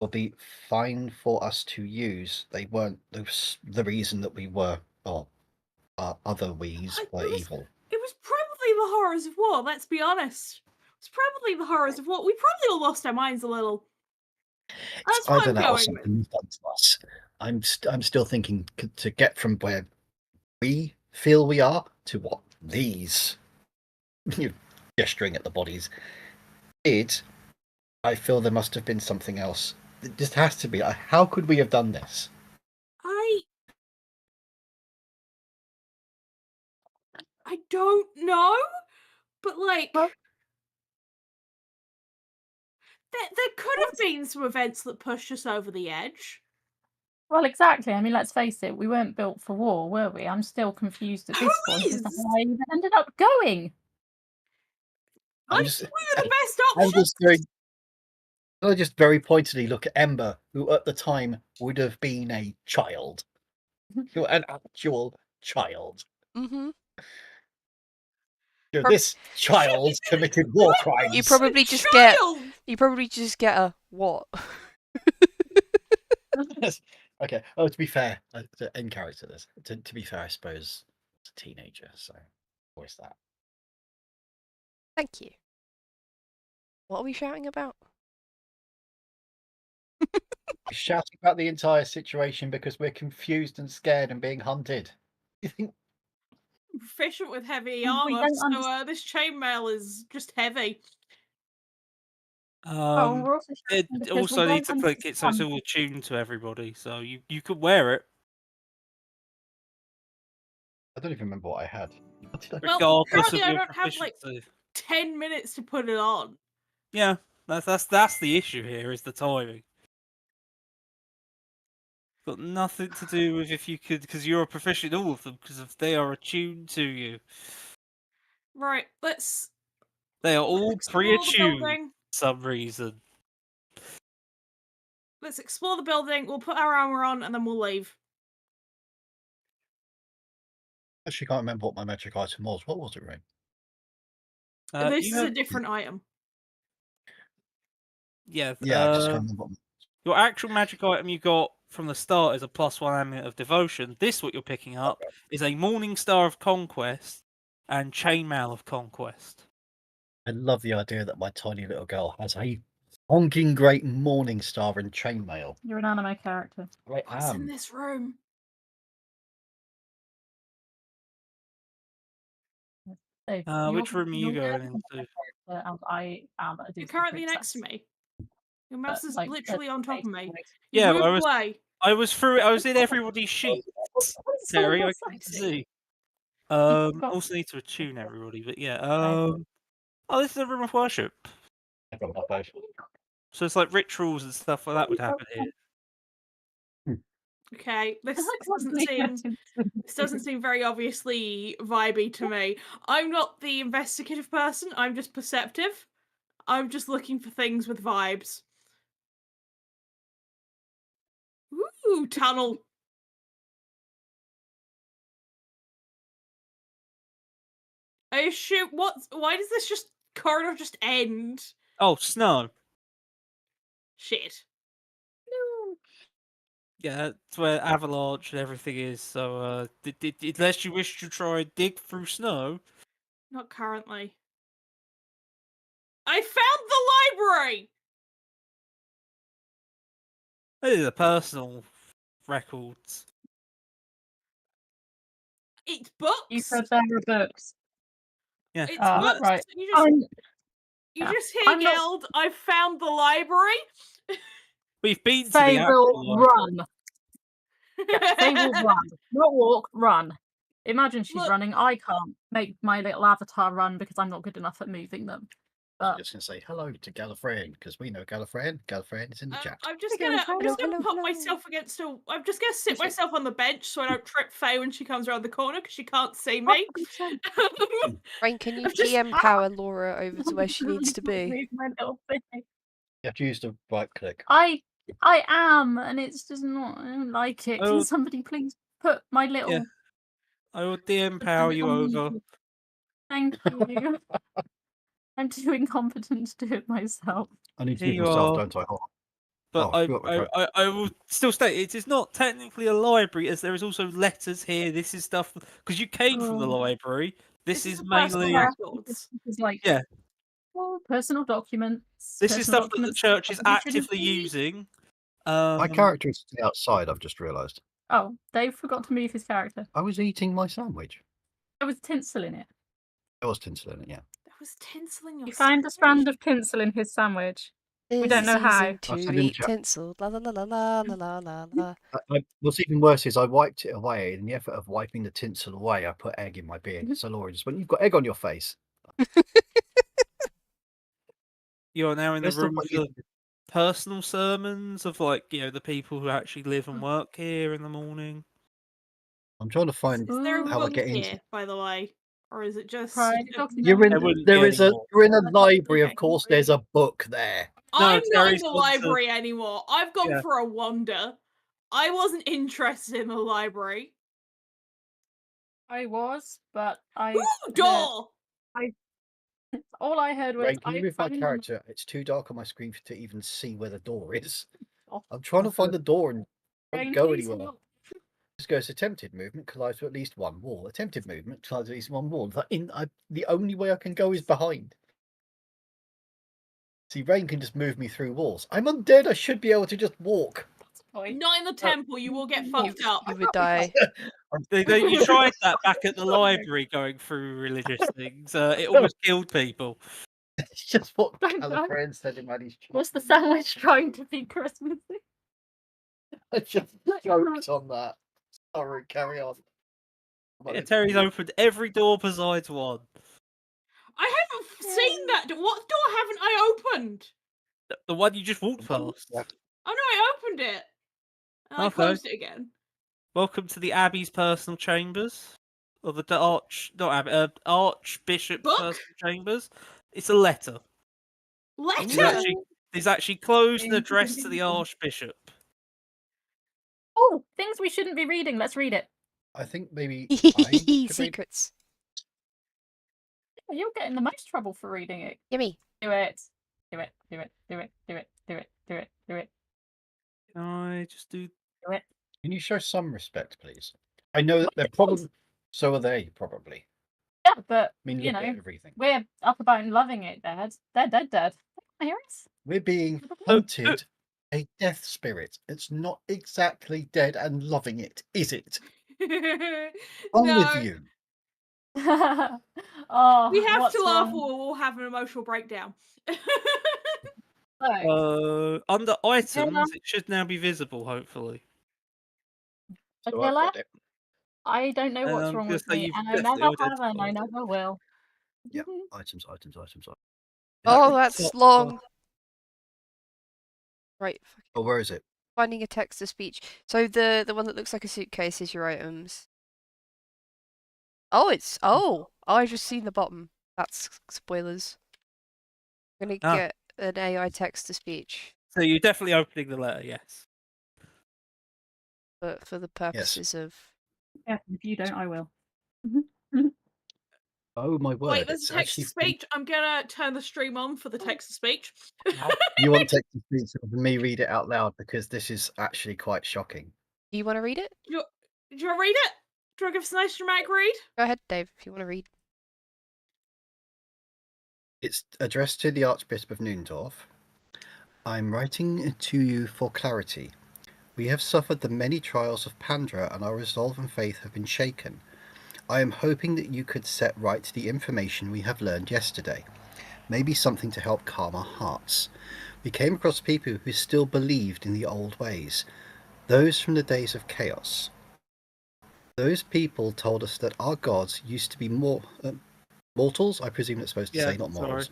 Speaker 1: will be fine for us to use. They weren't the reason that we were, or other we's
Speaker 3: It
Speaker 1: were
Speaker 3: was-
Speaker 1: evil.
Speaker 3: it was probably the horrors of war, let's be honest. It was probably the horrors of war. We probably all lost our minds a little. That's
Speaker 1: It's
Speaker 3: what
Speaker 1: either
Speaker 3: I'm
Speaker 1: that or
Speaker 3: going with.
Speaker 1: something you've done to us. I'm still thinking to get from where we feel we are to what these, gesturing at the bodies, did. I feel there must have been something else. It just has to be. How could we have done this?
Speaker 3: I don't know, but like
Speaker 5: Well-
Speaker 3: there could have been some events that pushed us over the edge.
Speaker 5: Well, exactly. I mean, let's face it, we weren't built for war, were we? I'm still confused at
Speaker 3: Who
Speaker 5: this point as to
Speaker 3: is?
Speaker 5: how I even ended up going.
Speaker 3: I
Speaker 1: I'm
Speaker 3: think
Speaker 1: just,
Speaker 3: we were the best
Speaker 1: I'm
Speaker 3: option.
Speaker 1: just very, I just very pointedly look at Ember, who at the time would have been a child, an actual child.
Speaker 2: Mm-hmm.
Speaker 1: This child committed war crimes.
Speaker 2: You probably just
Speaker 3: Child!
Speaker 2: get a what?
Speaker 1: Okay. Oh, to be fair, in character, this. To be fair, I suppose it's a teenager, so voice that.
Speaker 2: Thank you. What are we shouting about?
Speaker 1: Shouting about the entire situation because we're confused and scared and being hunted. You think
Speaker 3: Proficient with heavy
Speaker 5: We
Speaker 3: armor,
Speaker 5: don't
Speaker 3: so
Speaker 5: understand.
Speaker 3: this chainmail is just heavy.
Speaker 5: Oh, we're also
Speaker 4: It
Speaker 5: shouting because we
Speaker 4: also
Speaker 5: don't
Speaker 4: need to click it so it's
Speaker 5: understand.
Speaker 4: all attuned to everybody, so you could wear it
Speaker 1: I don't even remember what I had. What did I?
Speaker 3: Well,
Speaker 4: regardless
Speaker 3: apparently
Speaker 4: of
Speaker 3: I
Speaker 4: your
Speaker 3: don't have like
Speaker 4: proficiency.
Speaker 3: 10 minutes to put it on.
Speaker 4: Yeah, That's the issue here, is the timing. Got nothing to do with if you could, because you're proficient in all of them, because they are attuned to you.
Speaker 3: Right, let's
Speaker 4: They are all
Speaker 3: explore the
Speaker 4: pre-attuned
Speaker 3: building.
Speaker 4: for some reason.
Speaker 3: Let's explore the building. We'll put our armor on and then we'll leave.
Speaker 1: Actually, can't remember what my magic item was. What was it, Ray?
Speaker 3: This
Speaker 4: You
Speaker 3: is
Speaker 4: have,
Speaker 3: a different item.
Speaker 4: yeah.
Speaker 1: Yeah, I just can't remember.
Speaker 4: Your actual magic item you got from the start is a +1 amulet of devotion. This, what you're picking up, is a Morning Star of Conquest and Chainmail of Conquest.
Speaker 1: I love the idea that my tiny little girl has a honking great morning star and chainmail.
Speaker 5: You're an anime character.
Speaker 1: I
Speaker 3: What's in
Speaker 1: am.
Speaker 3: this room?
Speaker 5: Dave,
Speaker 4: Which room are you
Speaker 5: you're
Speaker 4: going
Speaker 5: an anime
Speaker 4: into?
Speaker 5: character, and I am a
Speaker 3: You're
Speaker 5: Disney
Speaker 3: currently
Speaker 5: princess.
Speaker 3: next to me. Your mouse is
Speaker 5: Like,
Speaker 3: literally on top of me.
Speaker 4: Yeah,
Speaker 3: You
Speaker 4: I
Speaker 3: moved
Speaker 4: was
Speaker 3: away.
Speaker 4: I was in everybody's sheets, Terry. I can see. Also need to attune everybody, but yeah. Oh, this is a room of worship.
Speaker 1: I've got my both.
Speaker 4: So it's like rituals and stuff like that would happen here.
Speaker 3: Okay, this doesn't seem very obviously vibey to me. I'm not the investigative person. I'm just perceptive. I'm just looking for things with vibes. Ooh, tunnel. I assume why does this corridor just end?
Speaker 4: Oh, snow.
Speaker 3: Shit.
Speaker 4: Yeah, that's where avalanche and everything is. So, unless you wish to try and dig through snow.
Speaker 3: Not currently. I found the library!
Speaker 4: These are personal records.
Speaker 3: It's books.
Speaker 5: You said there were books.
Speaker 4: Yeah.
Speaker 3: It's
Speaker 5: Ah,
Speaker 3: books.
Speaker 5: right.
Speaker 3: You
Speaker 5: Yeah.
Speaker 3: just hear
Speaker 5: I'm not-
Speaker 3: yelled, I found the library.
Speaker 4: We've been to
Speaker 5: They
Speaker 4: the
Speaker 5: will
Speaker 4: actual
Speaker 5: run. Yeah, they will run. Not walk, run. Imagine she's
Speaker 3: Look.
Speaker 5: running. I can't make my little avatar run because I'm not good enough at moving them.
Speaker 1: I'm
Speaker 5: But
Speaker 1: just going to say hello to Gallifreyan because we know Gallifreyan. Gallifreyan is in the chat.
Speaker 3: I'm just
Speaker 5: Hello,
Speaker 3: gonna put
Speaker 2: hello.
Speaker 3: myself against a. I'm just gonna sit
Speaker 5: Is it-
Speaker 3: myself on the bench so I don't trip Faye when she comes around the corner because she can't see me.
Speaker 5: 100%.
Speaker 2: Rain, can you
Speaker 3: I'm just-
Speaker 2: GM power Laura over to where she needs to be?
Speaker 5: Move my little thing.
Speaker 1: You have to use the right click.
Speaker 5: I am, and it's just not. I don't like it.
Speaker 4: Oh.
Speaker 5: Can somebody please put my little?
Speaker 4: Yeah. I will DM power you over.
Speaker 5: Thank you. I'm too incompetent to do it myself.
Speaker 1: I need to
Speaker 4: Here
Speaker 1: use
Speaker 4: you
Speaker 1: myself,
Speaker 4: are.
Speaker 1: don't I? Hold on.
Speaker 4: But
Speaker 1: Oh, I forgot my phone.
Speaker 4: I will still state it is not technically a library, as there is also letters here. This is stuff because you came from the
Speaker 5: Oh.
Speaker 4: library. This is
Speaker 3: is the personal
Speaker 4: mainly
Speaker 3: records.
Speaker 5: It's like
Speaker 4: Yeah.
Speaker 5: personal documents.
Speaker 4: This is
Speaker 5: personal
Speaker 4: stuff that the
Speaker 5: documents
Speaker 4: church is
Speaker 5: probably shouldn't
Speaker 4: actively
Speaker 5: be.
Speaker 4: using.
Speaker 1: My character is outside, I've just realised.
Speaker 5: Oh, Dave forgot to move his character.
Speaker 1: I was eating my sandwich.
Speaker 5: There was tinsel in it.
Speaker 1: There was tinsel in it, yeah.
Speaker 3: There was tinsel in your
Speaker 5: You found a
Speaker 3: sandwich.
Speaker 5: strand of tinsel in his sandwich.
Speaker 2: We
Speaker 5: don't know how.
Speaker 1: I've
Speaker 2: To
Speaker 1: sent in the
Speaker 2: eat
Speaker 1: chat.
Speaker 2: tinsel. La la la la la la la la.
Speaker 1: What's even worse is I wiped it away. In the effort of wiping the tinsel away, I put egg in my beard. So Laura just went, "You've got egg on your face."
Speaker 4: You are now in the
Speaker 1: Where's the
Speaker 4: room of
Speaker 1: way-
Speaker 4: the personal sermons of the people who actually live and work here in the morning.
Speaker 1: I'm trying to find
Speaker 3: Is there a
Speaker 1: how I
Speaker 3: book
Speaker 1: get
Speaker 3: here,
Speaker 1: into.
Speaker 3: by the way, or is it just?
Speaker 5: Private document.
Speaker 1: You're in.
Speaker 4: There wouldn't
Speaker 1: There
Speaker 4: be
Speaker 1: is a.
Speaker 4: anymore.
Speaker 1: You're in a library,
Speaker 3: Okay.
Speaker 1: of course. There's a book there.
Speaker 3: I'm not in
Speaker 4: Terry's
Speaker 3: the
Speaker 4: gone to-
Speaker 3: library anymore. I've gone
Speaker 4: Yeah.
Speaker 3: for a wander. I wasn't interested in the library.
Speaker 5: I was, but
Speaker 3: Ooh, door!
Speaker 5: all I heard was
Speaker 1: Ray, can you move my
Speaker 5: found-
Speaker 1: character? It's too dark on my screen to even see where the door is.
Speaker 5: Oh,
Speaker 1: I'm trying to find the door and
Speaker 5: Rain,
Speaker 1: don't go
Speaker 5: please
Speaker 1: anywhere.
Speaker 5: look.
Speaker 1: Just goes attempted movement collides with at least one wall. Attempted movement collides with at least one wall. The only way I can go is behind. See, Rain can just move me through walls. I'm undead. I should be able to just walk.
Speaker 5: That's fine.
Speaker 3: Not in the temple, you will get fucked up.
Speaker 2: You would die.
Speaker 4: You tried that back at the library going through religious things. It almost killed people.
Speaker 1: It's just what
Speaker 5: Don't die.
Speaker 1: Gallifreyan said in Maddie's chat.
Speaker 5: Was the sandwich trying to be Christmassy?
Speaker 1: I just joked on that. Sorry, carry on.
Speaker 4: Yeah, Terry's opened every door besides one.
Speaker 3: I haven't seen that. What door haven't I opened?
Speaker 4: The one you just walked past.
Speaker 1: Yeah.
Speaker 3: Oh no, I opened it. And I
Speaker 4: Okay.
Speaker 3: closed it again.
Speaker 4: Welcome to the Abbey's personal chambers. Or the Archbishop's
Speaker 3: Book?
Speaker 4: personal chambers. It's a letter.
Speaker 3: Letter?
Speaker 4: There's actually closed and addressed to the Archbishop.
Speaker 5: Oh, things we shouldn't be reading. Let's read it.
Speaker 1: I think maybe I should read.
Speaker 2: Secrets.
Speaker 5: You're getting the most trouble for reading it.
Speaker 2: Gimme.
Speaker 5: Do it. Do it. Do it. Do it. Do it. Do it. Do it. Do it.
Speaker 4: Can I just do...
Speaker 5: Do it.
Speaker 1: Can you show some respect, please? I know that they're
Speaker 5: Of course.
Speaker 1: probably. So are they, probably.
Speaker 5: Yeah, but
Speaker 1: I mean,
Speaker 5: you
Speaker 1: look
Speaker 5: know,
Speaker 1: at everything.
Speaker 5: we're up about and loving it, Dad. They're dead. They can't hear us.
Speaker 1: We're being
Speaker 4: Oh,
Speaker 1: hunted. A death spirit. It's not exactly dead and loving it, is it? On
Speaker 3: No.
Speaker 1: with you.
Speaker 5: Oh,
Speaker 3: We have
Speaker 5: what's
Speaker 3: to laugh
Speaker 5: wrong?
Speaker 3: or we'll have an emotional breakdown.
Speaker 5: So,
Speaker 4: under items, it should now be visible, hopefully.
Speaker 1: So I've
Speaker 5: Attila,
Speaker 1: read it.
Speaker 5: I don't know what's
Speaker 4: I'm
Speaker 5: wrong
Speaker 4: gonna
Speaker 5: with
Speaker 4: say
Speaker 5: me,
Speaker 4: you've
Speaker 5: and I
Speaker 4: definitely
Speaker 5: never have, and I
Speaker 4: identified it.
Speaker 5: never will.
Speaker 1: Yeah. Items.
Speaker 2: Oh, that's long. Right.
Speaker 1: Oh, where is it?
Speaker 2: Finding a text to speech. So the one that looks like a suitcase is your items. Oh, it's I've just seen the bottom. That's spoilers. I'm gonna
Speaker 4: Ah.
Speaker 2: get an AI text to speech,
Speaker 4: So you're definitely opening the letter, yes.
Speaker 2: but for the purposes of
Speaker 5: Yeah, if you don't, I will.
Speaker 1: Oh my word!
Speaker 3: Wait, there's
Speaker 1: it's
Speaker 3: a text to
Speaker 1: actually
Speaker 3: speech. I'm gonna turn the stream on for the text to speech.
Speaker 1: You want text to speech and me read it out loud because this is actually quite shocking.
Speaker 2: do you want to read it?
Speaker 3: Do you want to read it? Do you want to give us a nice dramatic read?
Speaker 2: Go ahead, Dave, if you want to read.
Speaker 1: It's addressed to the Archbishop of Nündorf. I'm writing to you for clarity. We have suffered the many trials of Pandra, and our resolve and faith have been shaken. I am hoping that you could set right the information we have learned yesterday. Maybe something to help calm our hearts. We came across people who still believed in the old ways, those from the days of chaos. Those people told us that our gods used to be mortals, I presume it's supposed to say, not mortals,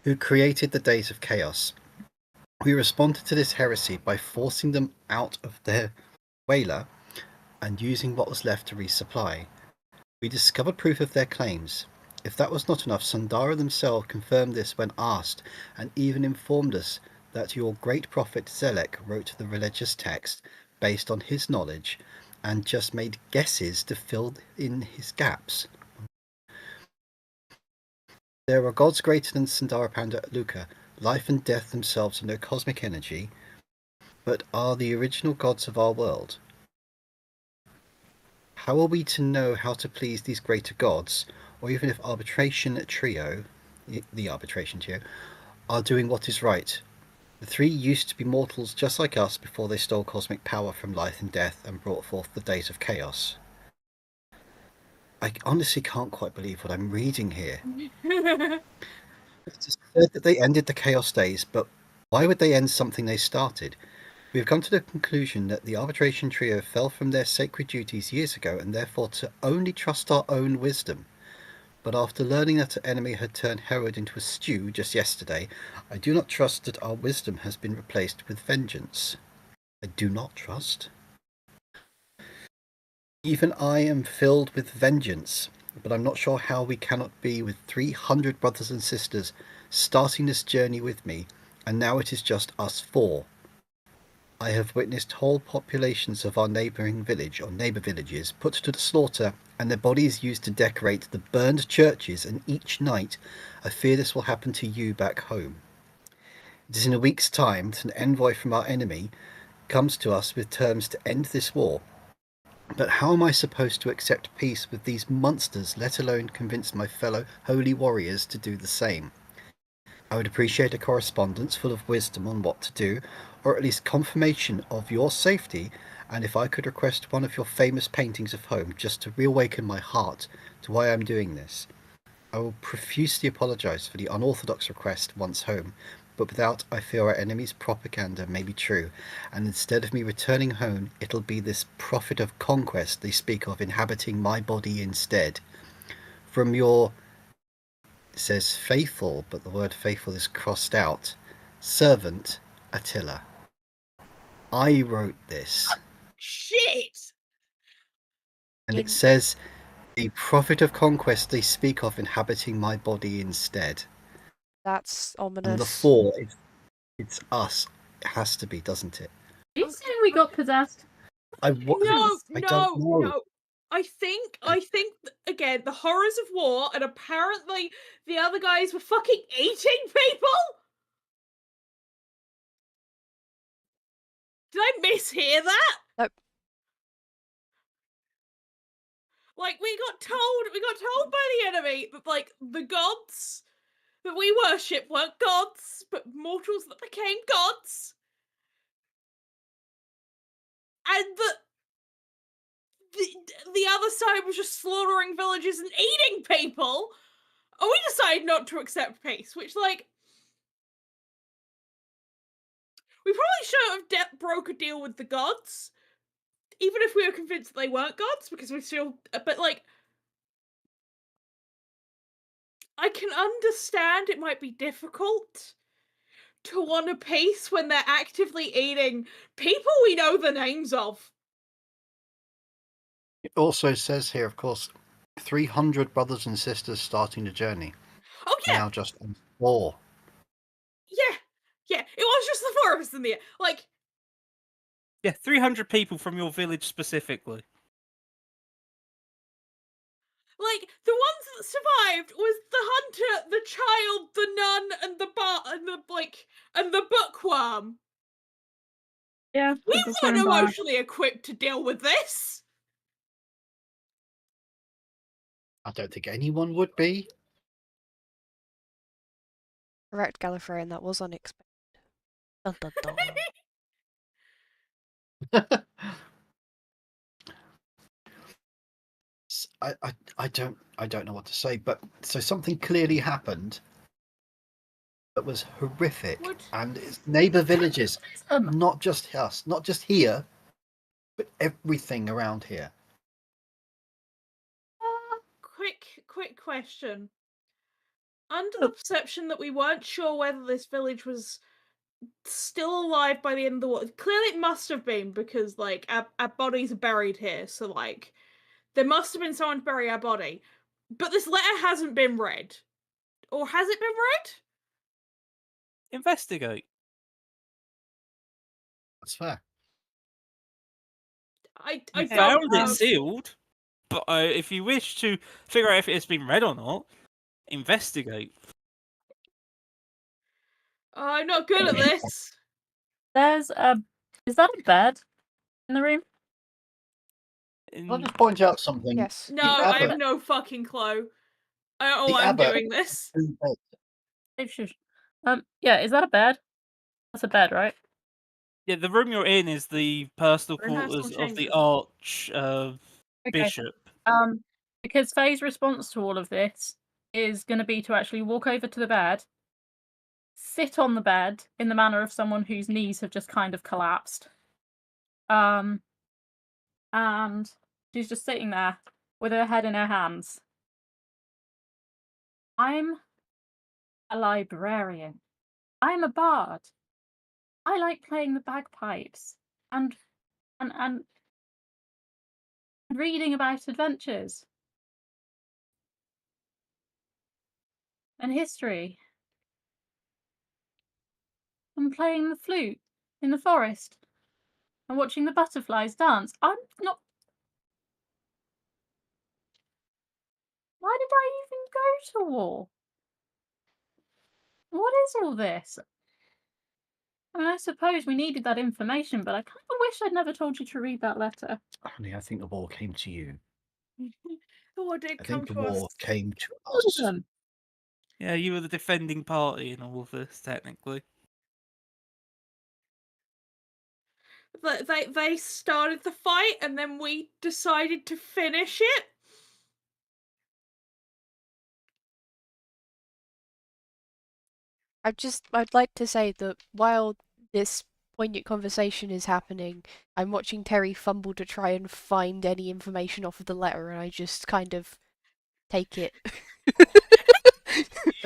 Speaker 1: who created the days of chaos. We responded to this heresy by forcing them out of their whaler and using what was left to resupply. We discovered proof of their claims. If that was not enough, Sundara themselves confirmed this when asked, and even informed us that your great prophet Zelek wrote the religious text based on his knowledge and just made guesses to fill in his gaps. There are gods greater than Sundara Panda Luca. Life and death themselves are no cosmic energy, but are the original gods of our world. How are we to know how to please these greater gods, or even if the arbitration trio, are doing what is right? The three used to be mortals just like us before they stole cosmic power from life and death and brought forth the days of chaos. I honestly can't quite believe what I'm reading here. It's said that they ended the Chaos Days, but why would they end something they started? We have come to the conclusion that the arbitration trio fell from their sacred duties years ago and therefore to only trust our own wisdom. But after learning that an enemy had turned Herod into a stew just yesterday, I do not trust that our wisdom has been replaced with vengeance. I do not trust. Even I am filled with vengeance, but I'm not sure how we cannot be with 300 brothers and sisters starting this journey with me, and now it is just us four. I have witnessed whole populations of our neighbouring village or neighbour villages put to the slaughter and their bodies used to decorate the burned churches, and each night I fear this will happen to you back home. It is in a week's time that an envoy from our enemy comes to us with terms to end this war. But how am I supposed to accept peace with these monsters, let alone convince my fellow holy warriors to do the same? I would appreciate a correspondence full of wisdom on what to do, or at least confirmation of your safety, and if I could request one of your famous paintings of home just to reawaken my heart to why I'm doing this. I will profusely apologise for the unorthodox request once home, but without I fear our enemy's propaganda may be true, and instead of me returning home, it'll be this prophet of conquest they speak of inhabiting my body instead. From your... it says faithful, but the word faithful is crossed out. Servant Attila. I wrote this,
Speaker 3: Shit!
Speaker 1: and it says, "The prophet of conquest they speak of inhabiting my body instead."
Speaker 2: That's
Speaker 1: And the
Speaker 2: ominous.
Speaker 1: 4, it's us. It has to be, doesn't it?
Speaker 5: Are you saying we got possessed?
Speaker 1: I don't know.
Speaker 3: No. I think again the horrors of war, and apparently the other guys were fucking eating people. Did I mishear that?
Speaker 2: Nope.
Speaker 3: Like we got told by the enemy that like the gods that we worship weren't gods, but mortals that became gods, and the other side was just slaughtering villages and eating people. And we decided not to accept peace, which like. We probably should have broke a deal with the gods, even if we were convinced that they weren't gods, because we still. But like, I can understand it might be difficult to want a peace when they're actively eating people we know the names of.
Speaker 1: It also says here, of course, 300 brothers and sisters starting the journey.
Speaker 3: Oh yeah,
Speaker 1: Now just on 4.
Speaker 3: yeah. It was just the 4 of us in the like.
Speaker 4: Yeah, 300 people from your village specifically.
Speaker 3: Like the ones that survived was the hunter, the child, the nun, and and the bookworm.
Speaker 5: Yeah.
Speaker 3: We weren't emotionally equipped to deal with this.
Speaker 1: I don't think anyone would be.
Speaker 2: Correct, Gallifreyan, that was unexpected. Dun, dun, dun.
Speaker 1: I don't know what to say, but so something clearly happened that was horrific, and it's neighbour villages, not just us, not just here, but everything around here.
Speaker 3: Quick question. Under the perception that we weren't sure whether this village was still alive by the end of the war, clearly it must have been, because like our bodies are buried here, so like there must have been someone to bury our body. But this letter hasn't been read. Or has it been read?
Speaker 4: Investigate.
Speaker 1: That's fair.
Speaker 3: I
Speaker 4: You
Speaker 3: don't
Speaker 4: found
Speaker 3: know.
Speaker 4: it sealed, but if you wish to figure out if it has been read or not, investigate.
Speaker 3: I'm not good at this.
Speaker 5: There's a. Is that a bed in the room?
Speaker 1: I'll just point out something.
Speaker 2: Yes.
Speaker 3: No,
Speaker 1: The
Speaker 3: I have
Speaker 1: abbot-
Speaker 3: no fucking clue. I don't know
Speaker 1: the
Speaker 3: why I'm
Speaker 1: abbot-
Speaker 3: doing this.
Speaker 5: Yeah, is that a bed? That's a bed, right?
Speaker 4: Yeah, the room you're in is the personal
Speaker 3: We're in personal
Speaker 4: quarters of the
Speaker 3: chambers.
Speaker 4: Bishop.
Speaker 5: Because Faye's response to all of this is going to be to actually walk over to the bed, sit on the bed in the manner of someone whose knees have just kind of collapsed. And she's just sitting there with her head in her hands. I'm a librarian. I'm a bard. I like playing the bagpipes and reading about adventures and history and playing the flute in the forest and watching the butterflies dance. I'm not. Why did I even go to war? What is all this? I mean, I suppose we needed that information, but I kind of wish I'd never told you to read that letter.
Speaker 1: Honey, I think the war came to you.
Speaker 3: The war did
Speaker 1: I
Speaker 3: come
Speaker 1: think the
Speaker 3: to
Speaker 1: war
Speaker 3: us.
Speaker 1: came to us.
Speaker 4: Yeah, you were the defending party in all of this, technically.
Speaker 3: They started the fight, and then we decided to finish it.
Speaker 2: I'd like to say that while this poignant conversation is happening, I'm watching Terry fumble to try and find any information off of the letter, and I just kind of take it.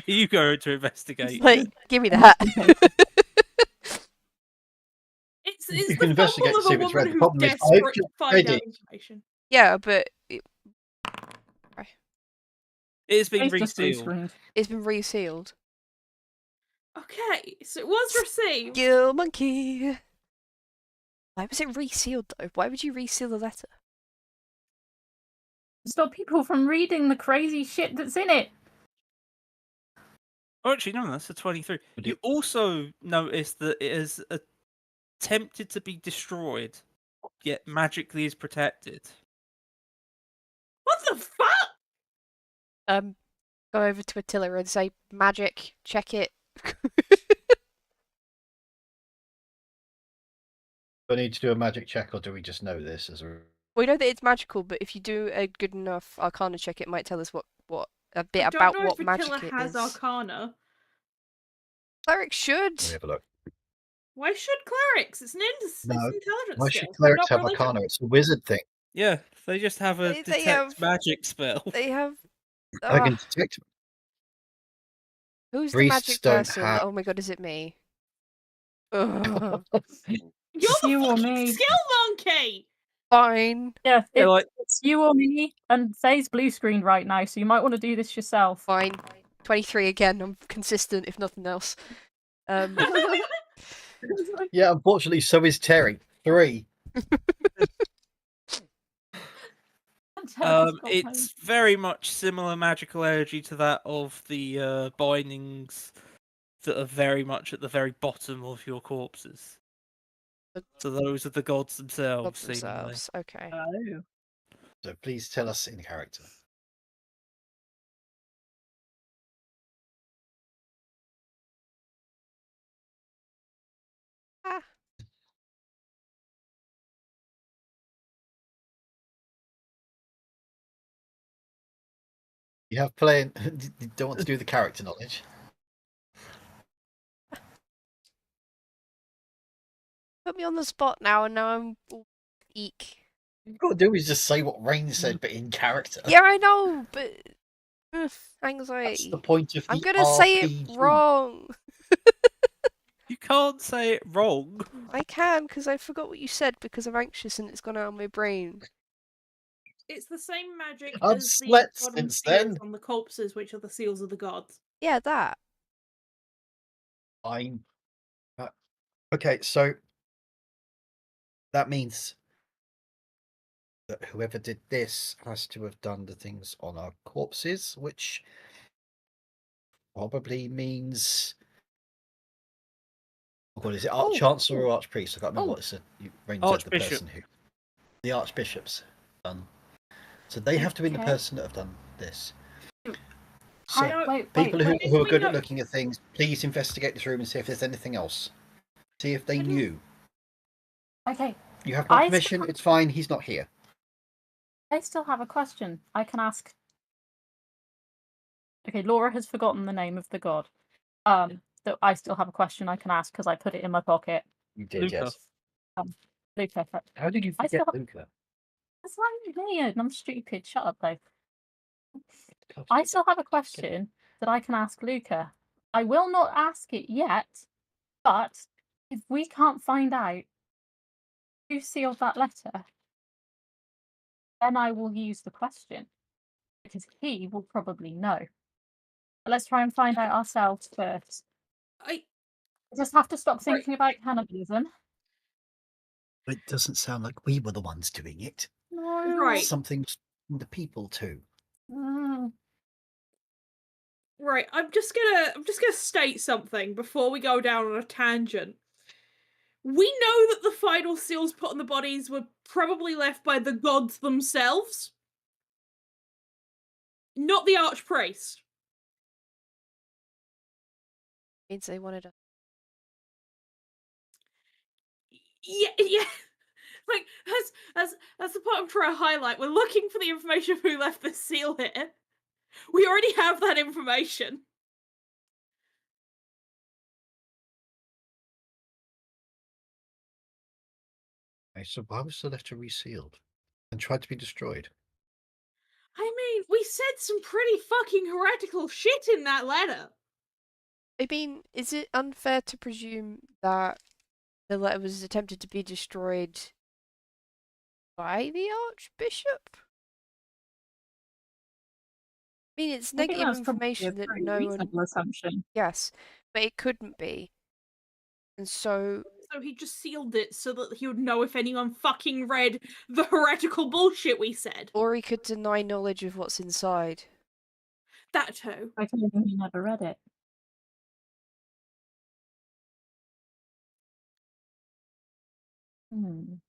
Speaker 4: You go to investigate.
Speaker 2: Like, give me that.
Speaker 3: It's
Speaker 1: You
Speaker 3: the
Speaker 1: can investigate
Speaker 3: fumble
Speaker 1: to
Speaker 3: of
Speaker 1: see
Speaker 3: a
Speaker 1: if it's
Speaker 3: woman
Speaker 1: red. The
Speaker 3: who's
Speaker 1: problem is, I've
Speaker 3: desperate
Speaker 1: just
Speaker 3: to find
Speaker 1: read
Speaker 3: out
Speaker 1: it.
Speaker 3: information.
Speaker 2: Yeah, but
Speaker 4: It's been
Speaker 5: It's just blue
Speaker 4: resealed.
Speaker 5: screened.
Speaker 2: it's been resealed.
Speaker 3: Okay, so it was received.
Speaker 2: Gill monkey. Why was it resealed though? Why would you reseal the letter?
Speaker 5: Stop people from reading the crazy shit that's in it.
Speaker 4: Oh, actually, no, that's a 23. You also notice that it is attempted to be destroyed, yet magically is protected.
Speaker 3: What the fuck?
Speaker 2: Go over to Attila and say, magic, check it.
Speaker 1: Do I need to do a magic check, or do we just know this as a?
Speaker 2: We know that it's magical, but if you do a good enough Arcana check, it might tell us what a bit
Speaker 3: I don't
Speaker 2: about
Speaker 3: know
Speaker 2: what
Speaker 3: if
Speaker 2: magic
Speaker 3: Attila
Speaker 2: it
Speaker 3: has
Speaker 2: is.
Speaker 3: Arcana.
Speaker 2: Cleric should.
Speaker 1: Let me have a look.
Speaker 3: Why should clerics? It's an
Speaker 1: No,
Speaker 3: intelligence
Speaker 1: why
Speaker 3: skill.
Speaker 1: should clerics
Speaker 3: not
Speaker 1: have
Speaker 3: religion.
Speaker 1: Arcana? It's a wizard thing.
Speaker 4: Yeah, they just have a
Speaker 2: They
Speaker 4: detect
Speaker 2: have-
Speaker 4: magic spell.
Speaker 2: They have.
Speaker 1: I can detect.
Speaker 2: Who's the
Speaker 1: Priests
Speaker 2: magic
Speaker 1: don't
Speaker 2: person?
Speaker 1: have-
Speaker 2: Oh my god, is it me? Ugh.
Speaker 3: You're the
Speaker 5: You or
Speaker 3: fucking
Speaker 5: me.
Speaker 3: skill monkey!
Speaker 2: Fine.
Speaker 5: Yeah,
Speaker 4: Yeah, like-
Speaker 5: it's you or me, and Faye's blue screened right now, so you might want to do this yourself.
Speaker 2: Fine. 23 again. I'm consistent, if nothing else.
Speaker 1: Yeah, unfortunately, so is Terry. 3.
Speaker 4: It's very much similar magical energy to that of the bindings that are very much at the very bottom of your corpses. So those are the gods themselves,
Speaker 2: Gods
Speaker 4: seemingly.
Speaker 2: themselves. Okay.
Speaker 5: Oh.
Speaker 1: So please tell us in character.
Speaker 2: Ah.
Speaker 1: You have playing. You don't want to do the character knowledge.
Speaker 2: Put me on the spot now, and now I'm all eek.
Speaker 1: All you've got to do is just say what Rain said, but in character.
Speaker 2: Yeah, I know, but
Speaker 1: That's
Speaker 2: anxiety.
Speaker 1: the point of the
Speaker 2: I'm gonna say it
Speaker 1: RPG.
Speaker 2: wrong.
Speaker 4: You can't say it wrong.
Speaker 2: I can, because I forgot what you said because I'm anxious and it's gone out of my brain.
Speaker 3: It's the same magic
Speaker 1: I've
Speaker 3: as the
Speaker 1: slept
Speaker 3: bottom
Speaker 1: since
Speaker 3: seals
Speaker 1: then.
Speaker 3: on the corpses, which are the seals of the gods.
Speaker 2: Yeah, that.
Speaker 1: I'm. Okay, so that means that whoever did this has to have done the things on our corpses, which probably means. What is it? Archchancellor or Archpriest? I can't remember what it said. Rain said the
Speaker 4: Archbishop.
Speaker 1: person who. The Archbishops done. So they have to be the
Speaker 5: Okay.
Speaker 1: person that have done this. So
Speaker 5: Wait,
Speaker 1: people
Speaker 3: wait.
Speaker 1: who are
Speaker 3: We
Speaker 1: good
Speaker 3: know-
Speaker 1: at looking at things, please investigate this room and see if there's anything else. See if they
Speaker 3: Couldn't-
Speaker 1: knew.
Speaker 5: Okay,
Speaker 1: You have my
Speaker 5: I
Speaker 1: permission.
Speaker 5: still-
Speaker 1: It's fine. He's not here.
Speaker 5: I still have a question. I can ask. Okay, Laura has forgotten the name of the god. That I still have a question I can ask because I put it in my pocket.
Speaker 1: You did,
Speaker 4: Luca.
Speaker 1: yes.
Speaker 5: Luca,
Speaker 1: How did you
Speaker 5: I
Speaker 1: forget
Speaker 5: still-
Speaker 1: Luca?
Speaker 5: that's like weird. I'm stupid. Shut up, though. I still have a question that I can ask Luca. I will not ask it yet, but if we can't find out who sealed that letter, then I will use the question because he will probably know. But let's try and find out ourselves first.
Speaker 3: I
Speaker 5: I just have to stop
Speaker 3: Right.
Speaker 5: thinking about cannibalism.
Speaker 1: It doesn't sound like we were the ones doing it.
Speaker 5: No.
Speaker 3: Right.
Speaker 1: Something's from the people too.
Speaker 5: Mm.
Speaker 3: Right, I'm just gonna state something before we go down on a tangent. We know that the final seals put on the bodies were probably left by the gods themselves, not the archpriest.
Speaker 2: Means they wanted a.
Speaker 3: Yeah. Like that's the part I'm trying to highlight. We're looking for the information of who left the seal here. We already have that information.
Speaker 1: Okay, so why was the letter resealed and tried to be destroyed?
Speaker 3: I mean, we said some pretty fucking heretical shit in that letter.
Speaker 2: I mean, is it unfair to presume that The letter was attempted to be destroyed by the Archbishop? I mean, it's
Speaker 5: I think
Speaker 2: negative
Speaker 5: that's probably a
Speaker 2: information that
Speaker 5: pretty
Speaker 2: no one.
Speaker 5: reasonable assumption.
Speaker 2: Yes, but it couldn't be. And so.
Speaker 3: So he just sealed it so that he would know if anyone fucking read the heretical bullshit we said.
Speaker 2: Or he could deny knowledge of what's inside.
Speaker 3: That too.
Speaker 5: I told him he never read it. Hmm.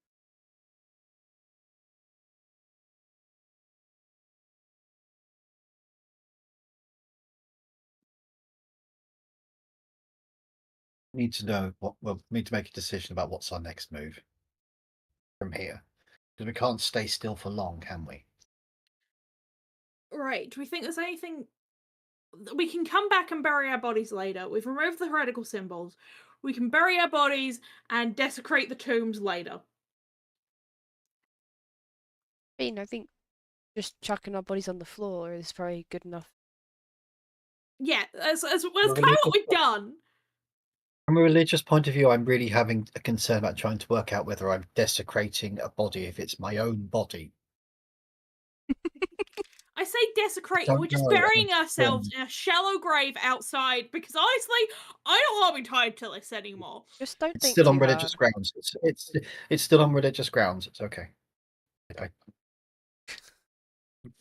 Speaker 1: Need to know what. Well, we need to make a decision about what's our next move from here, because we can't stay still for long, can we?
Speaker 3: Right. Do we think there's anything? We can come back and bury our bodies later. We've removed the heretical symbols. We can bury our bodies and desecrate the tombs later.
Speaker 2: I think just chucking our bodies on the floor is very good enough.
Speaker 3: Yeah, that's kind of what we've done.
Speaker 1: From a religious point of view, I'm really having a concern about trying to work out whether I'm desecrating a body if it's my own body.
Speaker 3: I say desecrate.
Speaker 1: Don't
Speaker 3: We're just
Speaker 1: know,
Speaker 3: burying
Speaker 1: I'm
Speaker 3: ourselves in a shallow grave outside because honestly, I don't want to be tied to this anymore.
Speaker 2: Just don't
Speaker 1: It's
Speaker 2: think
Speaker 1: still
Speaker 2: too
Speaker 1: on religious
Speaker 2: hard.
Speaker 1: grounds. It's still on religious grounds. It's okay.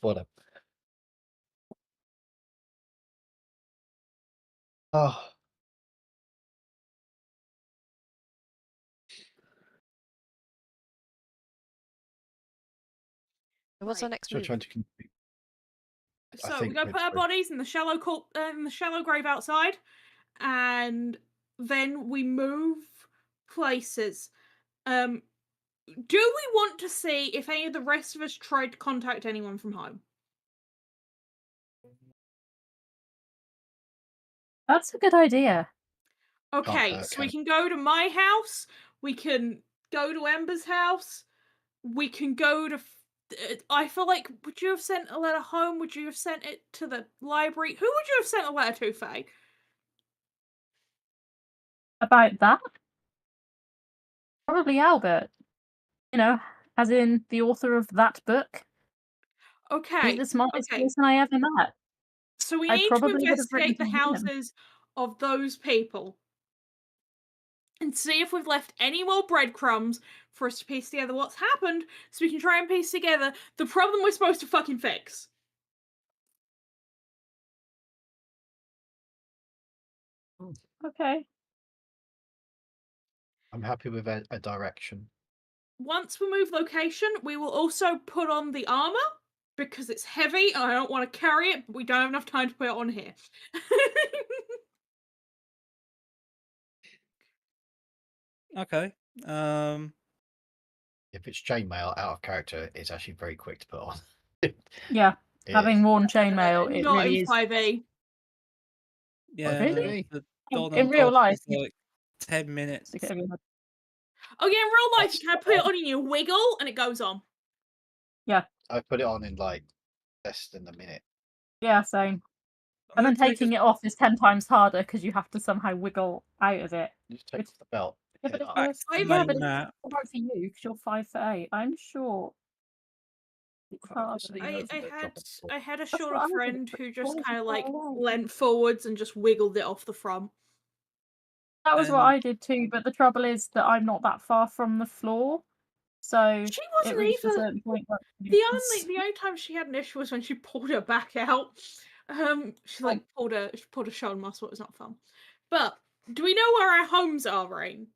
Speaker 1: Whatever. Oh,
Speaker 2: What's our
Speaker 3: Right.
Speaker 2: next
Speaker 1: still
Speaker 2: move?
Speaker 1: trying to compete. I
Speaker 3: So we
Speaker 1: think
Speaker 3: go put our bodies in the shallow grave outside, and then we move places. Do we want to see if any of the rest of us tried to contact anyone from home?
Speaker 5: That's a good idea.
Speaker 3: Okay,
Speaker 1: hurt,
Speaker 3: so
Speaker 1: can
Speaker 3: we
Speaker 1: it?
Speaker 3: can go to my house. We can go to Ember's house. We can go to. I feel like, would you have sent a letter home? Would you have sent it to the library? Who would you have sent a letter to, Faye?
Speaker 5: About that? Probably Albert. You know, as in the author of that book.
Speaker 3: Okay.
Speaker 5: He's the smartest
Speaker 3: Okay.
Speaker 5: person I ever met.
Speaker 3: So we
Speaker 5: I
Speaker 3: need to
Speaker 5: probably would have written
Speaker 3: investigate
Speaker 5: to
Speaker 3: the
Speaker 5: him.
Speaker 3: houses of those people and see if we've left any more breadcrumbs for us to piece together what's happened so we can try and piece together the problem we're supposed to fucking fix.
Speaker 5: Okay.
Speaker 1: I'm happy with a direction.
Speaker 3: Once we move location, we will also put on the armor because it's heavy and I don't want to carry it, but we don't have enough time to put it on here.
Speaker 4: Okay.
Speaker 1: If it's chainmail out of character, it's actually very quick to put on.
Speaker 5: Yeah. Having worn chainmail, it
Speaker 3: not
Speaker 5: really
Speaker 3: in
Speaker 5: is.
Speaker 3: 5e.
Speaker 4: Yeah,
Speaker 5: Really?
Speaker 4: the Don
Speaker 5: In
Speaker 4: and
Speaker 5: real
Speaker 4: off
Speaker 5: life,
Speaker 4: is like 10 minutes.
Speaker 5: stick it over your head.
Speaker 3: Oh yeah, in real life, you
Speaker 1: That's
Speaker 3: kind of put it on and you wiggle and it goes on.
Speaker 1: I put it on in like less than a minute.
Speaker 5: Yeah, same.
Speaker 4: I'm
Speaker 5: And then
Speaker 4: gonna take
Speaker 5: taking it off is 10 times harder because you have to somehow wiggle out of it.
Speaker 1: You just take
Speaker 5: Which-
Speaker 1: off the belt.
Speaker 5: Yeah,
Speaker 1: pin
Speaker 5: but
Speaker 1: it
Speaker 5: it
Speaker 1: up.
Speaker 4: back
Speaker 5: goes.
Speaker 4: to the
Speaker 3: I've
Speaker 5: Yeah,
Speaker 4: main
Speaker 5: but
Speaker 4: map.
Speaker 5: it's hard for you because you're 5'8". I'm short. It's hard.
Speaker 1: Obviously, you know, from the drop of the
Speaker 3: I had a
Speaker 5: That's
Speaker 3: shorter
Speaker 5: what I did,
Speaker 3: friend
Speaker 5: but
Speaker 3: who just
Speaker 5: yours
Speaker 3: kind
Speaker 5: is
Speaker 3: of
Speaker 5: far
Speaker 3: like
Speaker 5: away.
Speaker 3: leant forwards and just wiggled it off the front.
Speaker 5: That was what
Speaker 4: And
Speaker 5: I did too, but the trouble is that I'm not that far from the floor, so
Speaker 3: She
Speaker 5: it
Speaker 3: wasn't
Speaker 5: reached a
Speaker 3: either.
Speaker 5: certain point where
Speaker 3: The only time she had an issue was when she pulled her back out. She like pulled a shoulder muscle. It was not fun. But do we know where our homes are, Rain?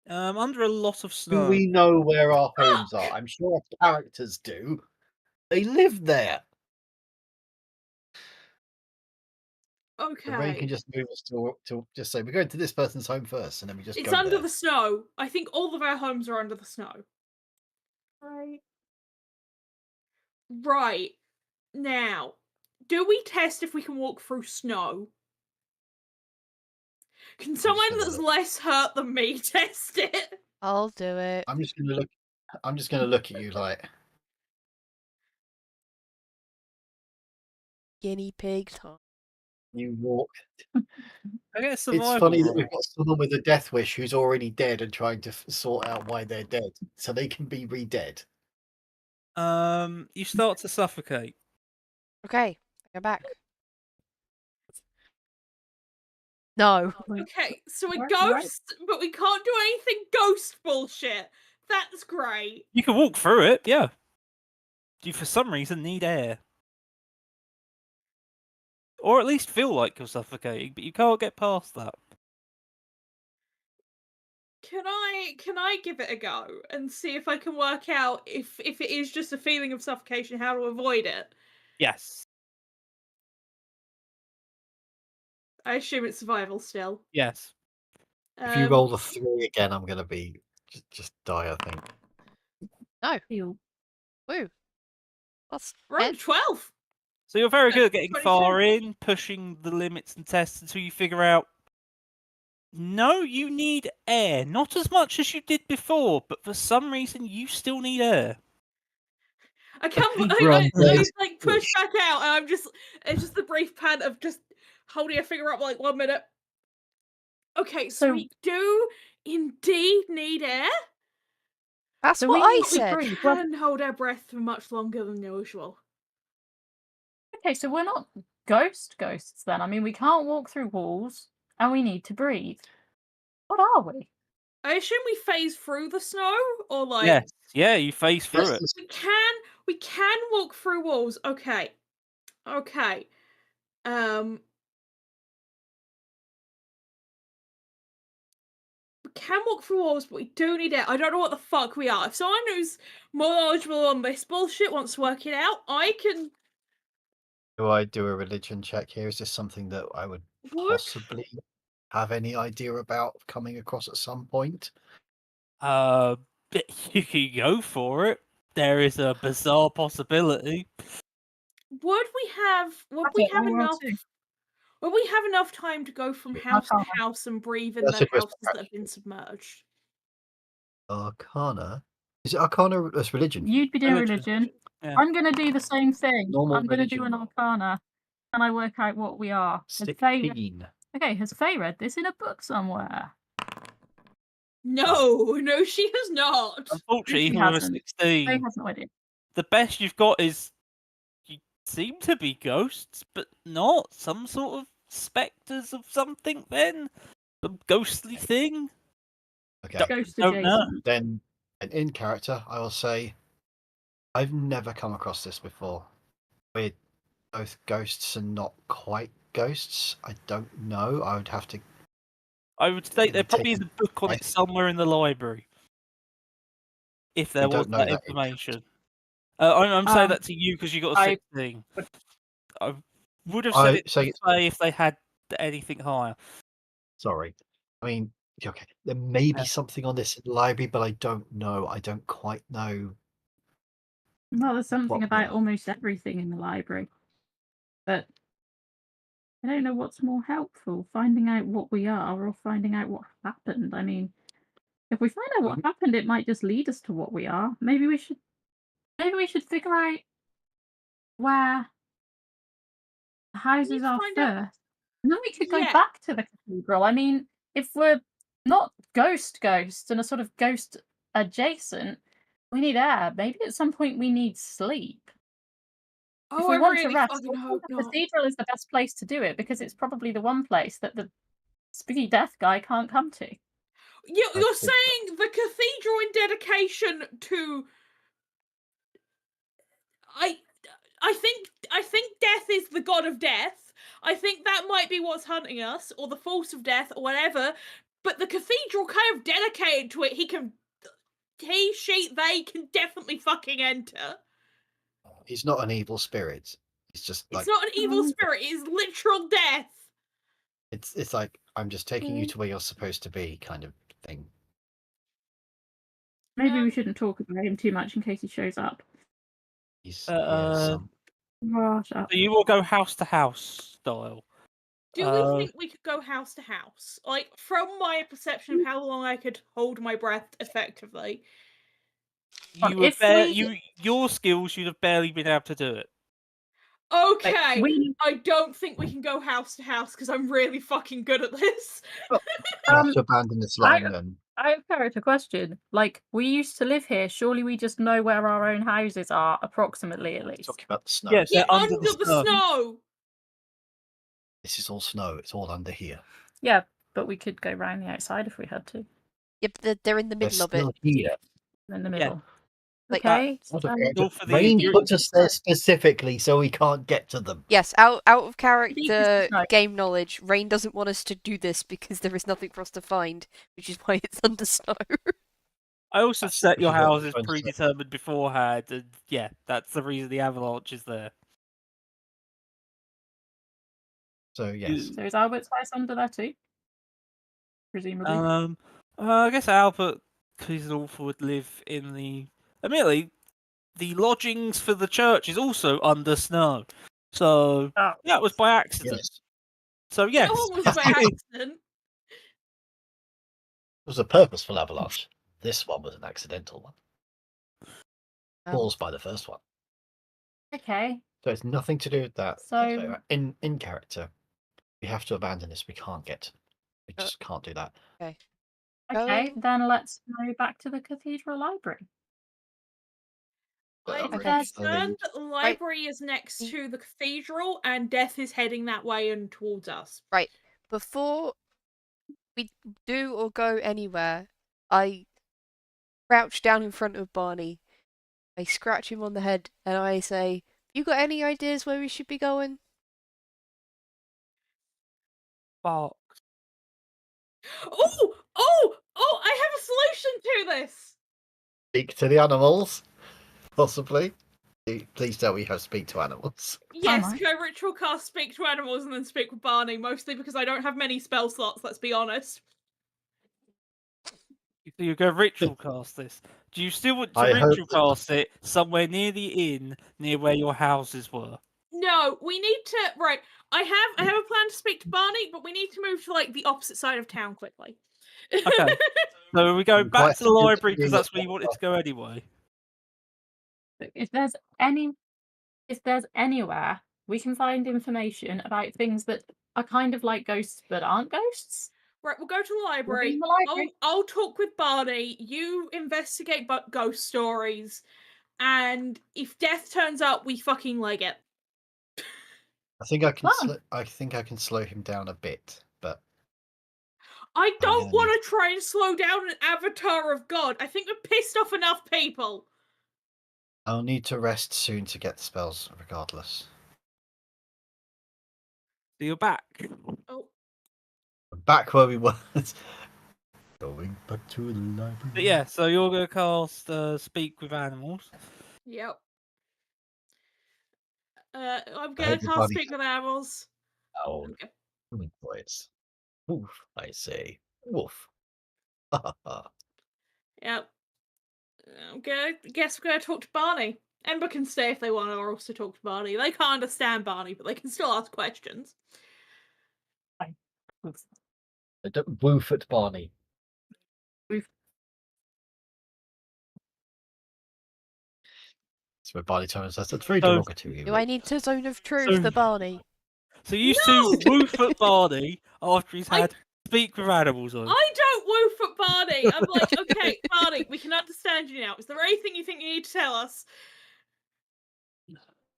Speaker 4: under a lot of
Speaker 1: Do
Speaker 4: snow.
Speaker 1: we know where our homes are? I'm sure our characters do. They live there. The Ray can
Speaker 3: Okay.
Speaker 1: just move us to just say we're going to this person's home first, and then we just
Speaker 3: It's
Speaker 1: go
Speaker 3: under
Speaker 1: there.
Speaker 3: the snow. I think all of our homes are under the snow.
Speaker 5: Right.
Speaker 3: Right. Now, do we test if we can walk through snow? Can someone
Speaker 1: gonna
Speaker 3: that's
Speaker 1: look.
Speaker 3: less hurt than me test it?
Speaker 2: I'll do it.
Speaker 1: I'm just gonna look. I'm just gonna look at you like
Speaker 2: Guinea pig time.
Speaker 1: You walk.
Speaker 4: I get a
Speaker 1: It's
Speaker 4: survival
Speaker 1: funny that
Speaker 4: roll.
Speaker 1: we've got someone with a death wish who's already dead and trying to sort out why they're dead, so they can be re-dead.
Speaker 4: You start to suffocate.
Speaker 2: Okay, I go back. No.
Speaker 3: Okay, so we're
Speaker 5: Right, right.
Speaker 3: ghosts, but we can't do anything ghost bullshit. That's great.
Speaker 4: You can walk through it, yeah. You, for some reason, need air. Or at least feel like you're suffocating, but you can't get past that.
Speaker 3: Can I give it a go and see if I can work out if it is just a feeling of suffocation, how to avoid it?
Speaker 4: Yes.
Speaker 3: I assume it's survival still.
Speaker 4: Yes.
Speaker 1: If you roll the 3 again, I'm gonna be just die. I think.
Speaker 2: No.
Speaker 5: Feel.
Speaker 2: Woo. That's
Speaker 3: Roll 12.
Speaker 4: So you're very good at
Speaker 3: That's
Speaker 4: getting
Speaker 3: 22.
Speaker 4: far in, pushing the limits and tests until you figure out. No, you need air. Not as much as you did before, but for some reason you still need air.
Speaker 3: I come.
Speaker 1: Keeper on
Speaker 3: I
Speaker 1: days.
Speaker 3: like push back out, and it's just the brief pad of just holding a finger up like 1 minute. Okay, so
Speaker 5: So-
Speaker 3: we do indeed need air.
Speaker 2: That's
Speaker 5: So
Speaker 2: what
Speaker 5: we
Speaker 2: I
Speaker 5: need to
Speaker 2: said.
Speaker 5: breathe. Well,
Speaker 3: Can hold our breath for much longer than usual.
Speaker 5: okay, so we're not ghosts then. I mean, we can't walk through walls, and we need to breathe. What are we?
Speaker 3: I assume we phase through the snow, or like
Speaker 4: Yes. Yeah, you phase through it.
Speaker 3: we can walk through walls. Okay. We can walk through walls, but we do need it. I don't know what the fuck we are. If someone who's more knowledgeable on this bullshit wants to work it out, I can.
Speaker 1: Do I do a religion check here? Is this something that I would possibly have any idea about coming across at some point?
Speaker 4: But you can go for it. There is a bizarre possibility.
Speaker 3: Would we have enough? Will we have enough time to go from
Speaker 1: Yeah,
Speaker 3: house to
Speaker 5: Arcana.
Speaker 3: house and breathe in
Speaker 1: That's
Speaker 3: the
Speaker 1: a good
Speaker 3: houses that have been submerged?
Speaker 1: Arcana? Is it Arcana? That's religion.
Speaker 5: You'd be doing
Speaker 4: Religion.
Speaker 5: religion.
Speaker 4: Yeah.
Speaker 5: I'm going to do the same thing.
Speaker 1: Normal
Speaker 5: I'm going to do
Speaker 1: religion.
Speaker 5: an arcana. Can I work out what we are? Has Faye...
Speaker 1: 16.
Speaker 5: Okay, has Faye read this in a book somewhere?
Speaker 3: No, she has not.
Speaker 4: Unfortunately,
Speaker 5: She
Speaker 4: even with a
Speaker 5: hasn't.
Speaker 4: 16,
Speaker 5: Faye hasn't read it.
Speaker 4: the best you've got is you seem to be ghosts, but not some sort of spectres of something. Then some ghostly thing.
Speaker 1: Okay.
Speaker 5: Ghost
Speaker 4: Don't know.
Speaker 5: adjacent.
Speaker 1: Then, in character, I will say, I've never come across this before. We're both ghosts and not quite ghosts. I don't know. I would have to.
Speaker 4: I would say there
Speaker 1: Take
Speaker 4: probably is a book on it
Speaker 1: guess.
Speaker 4: somewhere in the library. If there
Speaker 1: We
Speaker 4: was
Speaker 1: don't know
Speaker 4: that
Speaker 1: that
Speaker 4: information. I'm saying
Speaker 5: Um,
Speaker 4: that to you because you got a
Speaker 5: I-
Speaker 4: 16. I would have said it to
Speaker 1: say
Speaker 4: Faye if they had anything higher.
Speaker 1: sorry. I mean, okay. There may be something on this in the library, but I don't know. I don't quite know.
Speaker 5: Well, there's something
Speaker 1: What
Speaker 5: about
Speaker 1: we-
Speaker 5: almost everything in the library. But I don't know what's more helpful, finding out what we are or finding out what happened. I mean, if we find out what happened, it might just lead us to what we are. Maybe we should figure out where the houses are
Speaker 3: find out-
Speaker 5: first. And then we could go
Speaker 3: Yeah.
Speaker 5: back to the cathedral. I mean, if we're not ghosts and are sort of ghost adjacent, we need air. Maybe at some point we need sleep. If
Speaker 3: Oh,
Speaker 5: we
Speaker 3: I
Speaker 5: want
Speaker 3: really
Speaker 5: to rest,
Speaker 3: fucking
Speaker 5: I think
Speaker 3: hope
Speaker 5: the
Speaker 3: not.
Speaker 5: cathedral is the best place to do it because it's probably the one place that the spooky death guy can't come to.
Speaker 3: You're
Speaker 1: think
Speaker 3: saying the cathedral in dedication to. I think death is the god of death. I think that might be what's hunting us, or the force of death, or whatever. But the cathedral kind of dedicated to it. They can definitely fucking enter.
Speaker 1: He's not an evil spirit. He's just like
Speaker 3: It's not an evil spirit. It is literal death.
Speaker 1: it's like I'm just taking you to where you're supposed to be, kind of thing.
Speaker 5: Maybe we shouldn't talk about him too much in case he shows up.
Speaker 1: He's
Speaker 4: So you will go house to house style.
Speaker 3: Do we think we could go house to house? Like, from my perception of how long I could hold my breath effectively.
Speaker 5: Your skills,
Speaker 4: You'd have barely been able to do it.
Speaker 3: Okay,
Speaker 5: we
Speaker 3: I don't think we can go house to house because I'm really fucking good at this.
Speaker 1: We have to abandon this line then.
Speaker 5: I have a question. Like, we used to live here. Surely we just know where our own houses are, approximately at least.
Speaker 1: Talking about the snow.
Speaker 4: Yes,
Speaker 3: Yeah,
Speaker 4: they're
Speaker 3: under the snow.
Speaker 1: This is all snow. It's all under here.
Speaker 5: Yeah, but we could go round the outside if we had to.
Speaker 2: Yep, they're in the
Speaker 1: They're
Speaker 2: middle of it.
Speaker 1: still here.
Speaker 5: In the middle.
Speaker 2: Like-
Speaker 5: Okay.
Speaker 1: Out
Speaker 5: so-
Speaker 1: of character.
Speaker 4: All for the-
Speaker 1: Rain
Speaker 4: you're-
Speaker 1: put us there specifically so we can't get to them.
Speaker 2: Yes, out of
Speaker 5: Deepest
Speaker 2: character
Speaker 5: snow.
Speaker 2: game knowledge, Rain doesn't want us to do this because there is nothing for us to find, which is why it's under snow.
Speaker 4: I also
Speaker 1: That's
Speaker 4: set your
Speaker 1: which is what we're
Speaker 4: houses
Speaker 1: trying to say.
Speaker 4: predetermined beforehand, and yeah, that's the reason the avalanche is there.
Speaker 1: So yes.
Speaker 5: So is Albert's house under there too? Presumably.
Speaker 4: I guess Albert, because he's an awful, would live in the. Admittedly, the lodgings for the church is also under snow. So
Speaker 5: Oh.
Speaker 4: yeah, it was by accident.
Speaker 1: Yes.
Speaker 4: So yes,
Speaker 3: That one was by accident.
Speaker 1: It was a purposeful avalanche. This one was an accidental one. Caused by the first one.
Speaker 5: Okay.
Speaker 1: So it's nothing to do with that.
Speaker 5: So-
Speaker 1: in character, we have to abandon this. We can't get. We just can't do that.
Speaker 5: Okay,
Speaker 2: Go.
Speaker 5: then let's go back to the cathedral library.
Speaker 1: But
Speaker 3: I'm
Speaker 1: I'm
Speaker 5: Okay.
Speaker 3: concerned that the library is next to the cathedral and Death is heading that way and towards us.
Speaker 2: Right. Before we do or go anywhere, I crouch down in front of Barney. I scratch him on the head and I say, "You got any ideas where we should be going?"
Speaker 4: Bark.
Speaker 3: Oh! I have a solution to this.
Speaker 1: Speak to the animals, possibly. Please tell me how to speak to animals.
Speaker 3: Yes,
Speaker 5: Alright.
Speaker 3: can I ritual cast speak to animals and then speak with Barney? Mostly because I don't have many spell slots. Let's be honest.
Speaker 4: So you go ritual cast this. Do you still want to
Speaker 1: I hope
Speaker 4: ritual
Speaker 1: that-
Speaker 4: cast it somewhere near the inn, near where your houses were?
Speaker 3: No, we need to. Right, I have a plan to speak to Barney, but we need to move to like the opposite side of town quickly.
Speaker 4: Okay. So we go
Speaker 1: I'm
Speaker 4: back
Speaker 1: quite
Speaker 4: to the
Speaker 1: happy
Speaker 4: library because
Speaker 1: being
Speaker 4: that's
Speaker 1: at
Speaker 4: where you wanted to go anyway.
Speaker 5: If there's anywhere we can find information about things that are kind of like ghosts but aren't ghosts.
Speaker 3: Right, we'll go to the
Speaker 5: We'll be
Speaker 3: library.
Speaker 5: in the library.
Speaker 3: I'll talk with Barney. You investigate ghost stories, and if Death turns up, we fucking leg it.
Speaker 1: I think I can.
Speaker 5: Fun.
Speaker 1: I think I can slow him down a bit, but
Speaker 3: I don't
Speaker 1: gonna
Speaker 3: want to try and slow down an avatar of God. I think we've pissed off enough people.
Speaker 1: I'll need to rest soon to get the spells, regardless.
Speaker 4: So you're back.
Speaker 3: Oh,
Speaker 1: Back where we were. Going back to the library.
Speaker 4: But yeah, so you're going to cast Speak with Animals.
Speaker 3: yep. I'm
Speaker 1: hope
Speaker 3: gonna
Speaker 1: the
Speaker 3: cast
Speaker 1: body-
Speaker 3: speak with animals.
Speaker 1: Oh,
Speaker 3: Okay.
Speaker 1: boys. Woof, I say. Woof. Ha ha.
Speaker 3: Yep. Guess we're gonna talk to Barney. Ember can stay if they want, or also talk to Barney. They can't understand Barney, but they can still ask questions.
Speaker 1: I don't woof at Barney. It's where Barney turns us. That's very
Speaker 4: So-
Speaker 1: derogatory.
Speaker 2: Do I need to zone of truth
Speaker 4: So-
Speaker 2: the Barney?
Speaker 4: So you
Speaker 3: No!
Speaker 4: two woof at Barney after he's
Speaker 3: I-
Speaker 4: had Speak with Animals on.
Speaker 3: I don't woof at Barney. I'm like, okay, Barney, we can understand you now. Is there anything you think you need to tell us?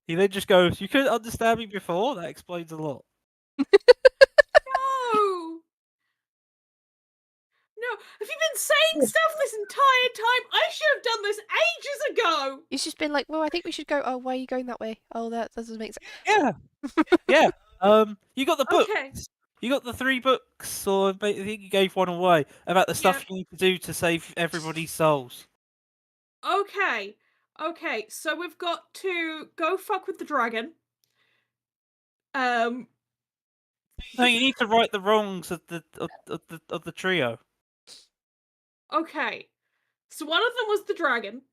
Speaker 4: He then just goes, "You couldn't understand me before." That explains a lot.
Speaker 3: No. No. Have you been saying stuff this entire time? I should have done this ages ago.
Speaker 2: It's just been like, well, I think we should go. Oh, why are you going that way? Oh, that doesn't make sense.
Speaker 4: Yeah, yeah. You got the books.
Speaker 3: Okay.
Speaker 4: You got the 3 books, or I think you gave one away about the stuff
Speaker 3: Yep.
Speaker 4: you need to do to save everybody's souls.
Speaker 3: Okay. Okay. So we've got to go fuck with the dragon.
Speaker 4: No, you need to right the wrongs of the trio.
Speaker 3: Okay. So one of them was the dragon.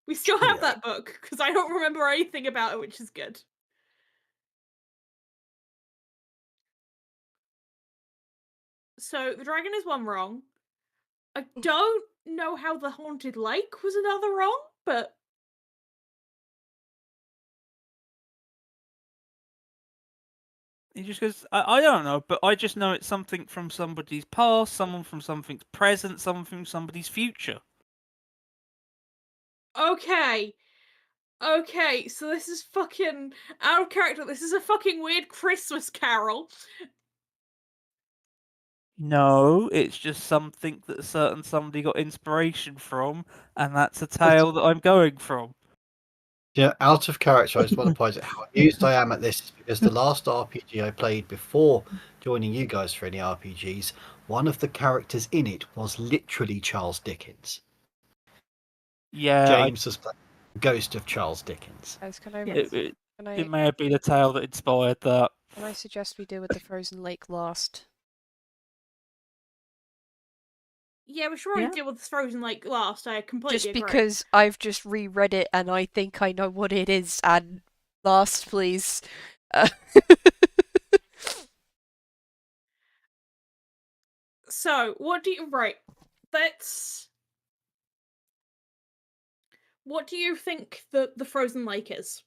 Speaker 3: We still have
Speaker 1: Trio.
Speaker 3: that book because I don't remember anything about it, which is good. So the dragon is one wrong. I don't know how the haunted lake was another wrong, but
Speaker 4: He just goes, I don't know, but I just know it's something from somebody's past, someone from something's present, someone from somebody's future.
Speaker 3: Okay. Okay, so this is fucking out of character. This is a fucking weird Christmas carol.
Speaker 4: No, it's just something that a certain somebody got inspiration from, and that's a tale that I'm going from.
Speaker 1: Yeah, out of character, I just want to point out how amused I am at this because the last RPG I played before joining you guys for any RPGs, one of the characters in it was literally Charles Dickens.
Speaker 4: Yeah,
Speaker 1: James was playing the ghost of Charles Dickens.
Speaker 2: Guys, can I
Speaker 5: Yes.
Speaker 4: it
Speaker 2: can I
Speaker 4: may have been a tale that inspired that.
Speaker 2: can I suggest we deal with the frozen lake last?
Speaker 3: Yeah, we should probably
Speaker 5: Yeah.
Speaker 3: deal with this Frozen Lake last. I completely
Speaker 2: Just
Speaker 3: agree.
Speaker 2: because I've just reread it and I think I know what it is. And last, please. Uh,
Speaker 3: So, what do you That's what do you think the Frozen Lake is?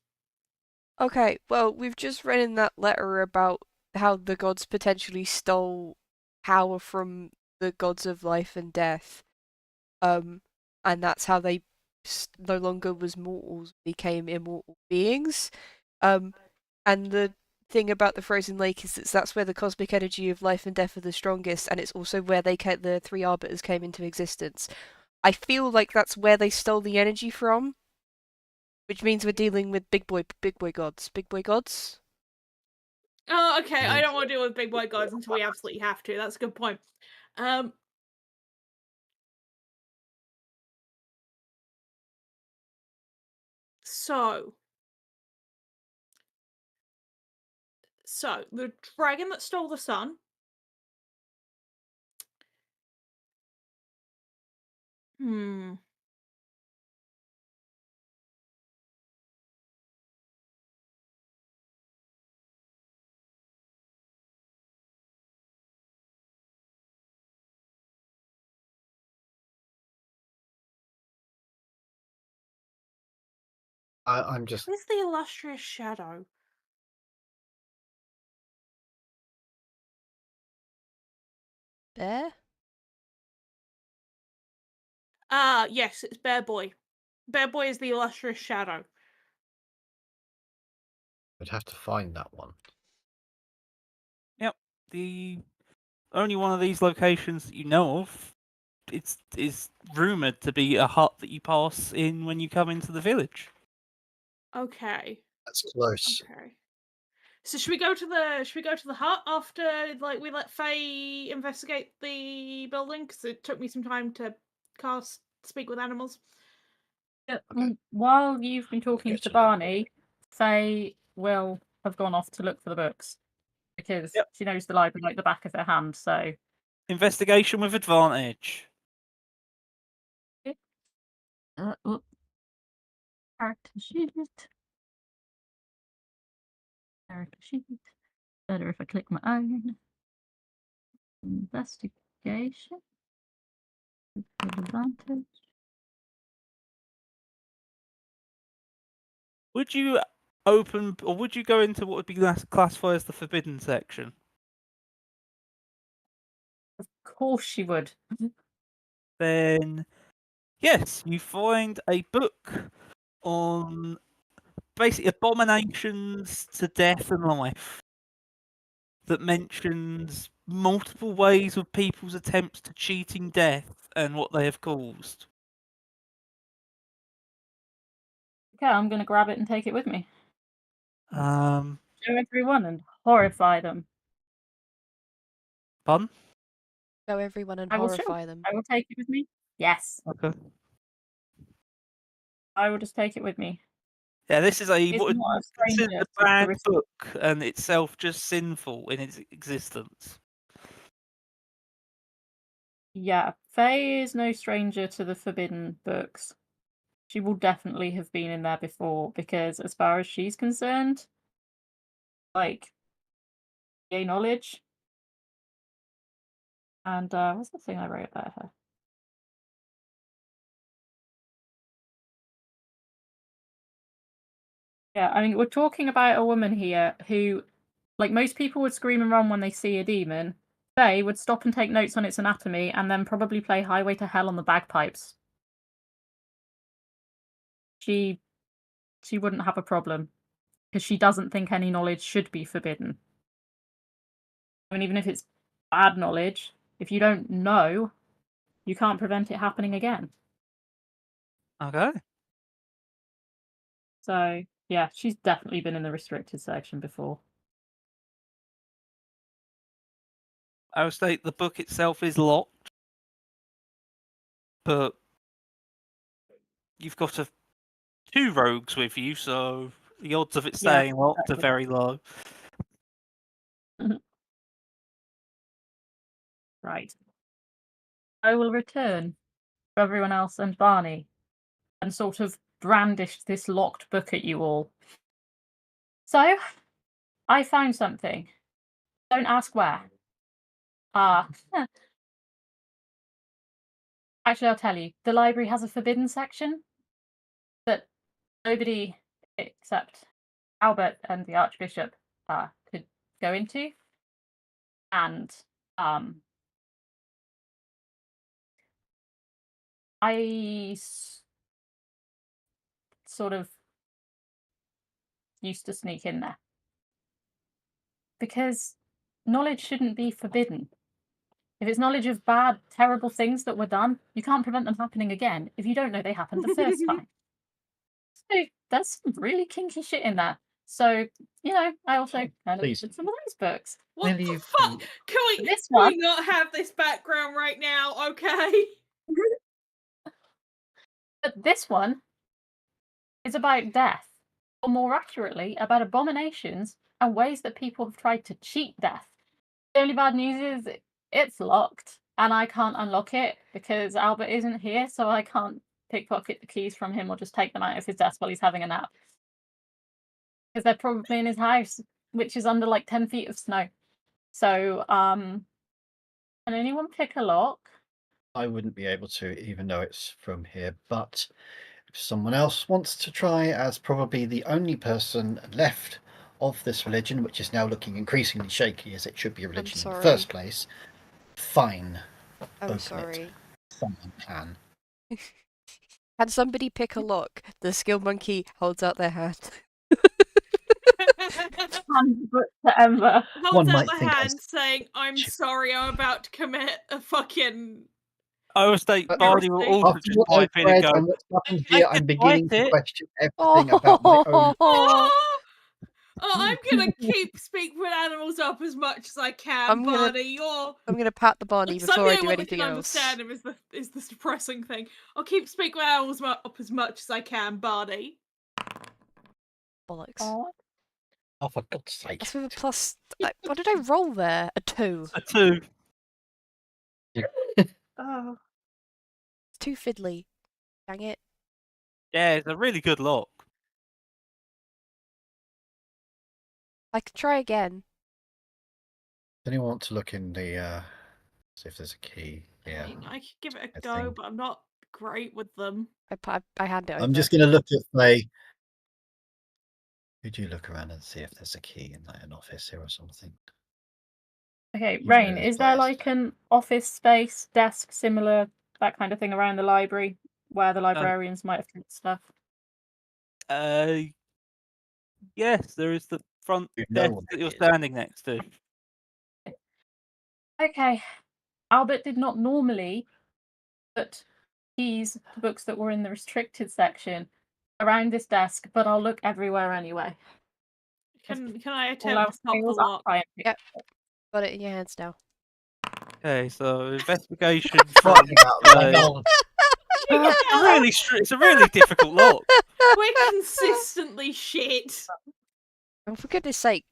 Speaker 2: Okay, well, we've just read in that letter about how the gods potentially stole power from the gods of life and death. And that's how they no longer was mortals, became immortal beings. And the thing about the frozen lake is that that's where the cosmic energy of life and death are the strongest, and it's also where the three arbiters came into existence. I feel like that's where they stole the energy from, which means we're dealing with big boy gods. Big boy gods?
Speaker 3: Oh, okay. I don't want to deal with big white gods until we absolutely have to. That's a good point. Um. So the dragon that stole the sun. Hmm.
Speaker 1: I'm just
Speaker 3: Who's the illustrious shadow?
Speaker 2: Bear?
Speaker 3: Yes, it's Bear Boy. Bear Boy is the illustrious shadow.
Speaker 1: I'd have to find that one.
Speaker 4: Yep, the only one of these locations that you know of is rumored to be a hut that you pass in when you come into the village.
Speaker 3: Okay.
Speaker 1: That's close.
Speaker 3: Okay. So should we go to the hut after we let Faye investigate the building? Because it took me some time to cast speak with animals.
Speaker 5: Yeah,
Speaker 1: Okay.
Speaker 5: while you've been talking
Speaker 1: Get
Speaker 5: to
Speaker 1: to that.
Speaker 5: Barney, Faye will have gone off to look for the books because
Speaker 4: Yep.
Speaker 5: she knows the library like the back of her hand. So
Speaker 4: Investigation with advantage.
Speaker 5: oop. Character sheet. Character sheet. Better if I click my own. Investigation. With advantage.
Speaker 4: Would you open, or would you go into what would be classified as the forbidden section?
Speaker 5: Of course she would.
Speaker 4: Then, yes, you find a book on basically abominations to death and life that mentions multiple ways of people's attempts to cheating death and what they have caused.
Speaker 5: Okay, I'm going to grab it and take it with me.
Speaker 4: Um,
Speaker 5: Show everyone and horrify them.
Speaker 4: Pardon?
Speaker 2: Show everyone and
Speaker 5: I will show.
Speaker 2: horrify them.
Speaker 5: I will take it with me. Yes,
Speaker 4: Okay.
Speaker 5: I will just take it with me.
Speaker 4: Yeah, this is a
Speaker 5: It's
Speaker 4: what
Speaker 5: not a
Speaker 4: is considered
Speaker 5: stranger
Speaker 4: a
Speaker 5: to the
Speaker 4: bad
Speaker 5: risk.
Speaker 4: book and itself just sinful in its existence.
Speaker 5: Yeah, Faye is no stranger to the forbidden books. She will definitely have been in there before because, as far as she's concerned, like, gay knowledge. And what's the thing I wrote about her? Yeah, I mean, we're talking about a woman here who Like, most people would scream and run when they see a demon. Faye would stop and take notes on its anatomy and then probably play Highway to Hell on the bagpipes. She wouldn't have a problem because she doesn't think any knowledge should be forbidden. I mean, even if it's bad knowledge, if you don't know, you can't prevent it happening again.
Speaker 4: Okay.
Speaker 5: So, yeah, she's definitely been in the restricted section before.
Speaker 4: I would state the book itself is locked, but you've got 2 rogues with you, so the odds of it
Speaker 5: Yeah,
Speaker 4: staying locked are
Speaker 5: exactly.
Speaker 4: very low.
Speaker 5: Right. I will return to everyone else and Barney and sort of brandish this locked book at you all. So, I found something. Don't ask where. Actually, I'll tell you. The library has a forbidden section that nobody except Albert and the Archbishop could go into. And I sort of used to sneak in there. Because knowledge shouldn't be forbidden. If it's knowledge of bad, terrible things that were done, you can't prevent them happening again if you don't know they happened the first time. So there's some really kinky shit in there. So, I also kind of
Speaker 1: Please.
Speaker 5: did some of those books.
Speaker 3: What
Speaker 1: Will
Speaker 3: the
Speaker 1: you
Speaker 3: fuck?
Speaker 1: please-
Speaker 3: Can
Speaker 5: This
Speaker 3: we
Speaker 5: one,
Speaker 3: not have this background right now? Okay.
Speaker 5: but this one is about death, or more accurately, about abominations and ways that people have tried to cheat death. The only bad news is it's locked, and I can't unlock it because Albert isn't here, so I can't pickpocket the keys from him or just take them out of his desk while he's having a nap. Because they're probably in his house, which is under like 10 feet of snow. So, can anyone pick a lock?
Speaker 1: I wouldn't be able to, even though it's from here. But if someone else wants to try, as probably the only person left of this religion, which is now looking increasingly shaky as it should be a religion in the
Speaker 2: sorry.
Speaker 1: first place, fine.
Speaker 2: I'm
Speaker 1: Open
Speaker 2: sorry.
Speaker 1: it. Someone can.
Speaker 2: Can somebody pick a lock? The skill monkey holds out their hand.
Speaker 5: To Ember.
Speaker 3: Holds
Speaker 1: One
Speaker 3: out
Speaker 1: might
Speaker 3: the
Speaker 1: think I
Speaker 3: hand saying, I'm sorry, I'm about to commit a fucking...
Speaker 4: I would state Barney will
Speaker 3: Heresy.
Speaker 4: also
Speaker 1: After
Speaker 4: just
Speaker 1: what I've
Speaker 4: pipe in and
Speaker 1: read
Speaker 4: go,
Speaker 1: and what's happened
Speaker 4: I
Speaker 1: here,
Speaker 4: can
Speaker 1: I'm beginning
Speaker 4: fight
Speaker 1: to
Speaker 4: it.
Speaker 1: question everything about my own.
Speaker 3: Oh, I'm gonna keep speaking with animals up as much as I can,
Speaker 2: I'm gonna-
Speaker 3: Barney. You're...
Speaker 2: I'm gonna pat the Barney
Speaker 3: Some
Speaker 2: before I
Speaker 3: the
Speaker 2: do
Speaker 3: only one that
Speaker 2: anything
Speaker 3: can
Speaker 2: else.
Speaker 3: understand him is this depressing thing. I'll keep speaking with animals up as much as I can, Barney.
Speaker 2: Bollocks.
Speaker 1: Oh, for God's sake.
Speaker 2: That's with a plus. What did I roll there? A 2.
Speaker 4: A 2.
Speaker 5: Oh.
Speaker 2: It's too fiddly. Dang it.
Speaker 4: Yeah, it's a really good lock.
Speaker 2: I could try again.
Speaker 1: Does anyone want to look in the see if there's a key here?
Speaker 3: I could give it a
Speaker 1: I
Speaker 3: go,
Speaker 1: think.
Speaker 3: but I'm not great with them.
Speaker 2: I hand it over.
Speaker 1: I'm just gonna look at Faye. Could you look around and see if there's a key in like an office here or something?
Speaker 5: Okay,
Speaker 1: You
Speaker 5: Rain,
Speaker 1: know
Speaker 5: is
Speaker 1: this
Speaker 5: there
Speaker 1: place.
Speaker 5: like an office space, desk, similar, that kind of thing around the library where the librarians might have kept stuff?
Speaker 4: Yes, there is the front
Speaker 1: You know
Speaker 4: desk
Speaker 1: what
Speaker 4: that
Speaker 1: it
Speaker 4: you're
Speaker 1: is.
Speaker 4: standing next to.
Speaker 5: Okay. Albert did not normally put keys to books that were in the restricted section around this desk, but I'll look everywhere anyway.
Speaker 3: Can I
Speaker 5: All
Speaker 3: attempt
Speaker 5: else
Speaker 3: to pop the
Speaker 5: fails, I'll
Speaker 3: lock?
Speaker 5: try and pick
Speaker 2: Yep. Got it in your hands now.
Speaker 4: Okay, so investigation
Speaker 1: Fucking
Speaker 4: from
Speaker 1: out of my
Speaker 4: Faye.
Speaker 1: knowledge.
Speaker 4: It's a really difficult lock.
Speaker 3: We're consistently shit.
Speaker 2: Oh, for goodness sake.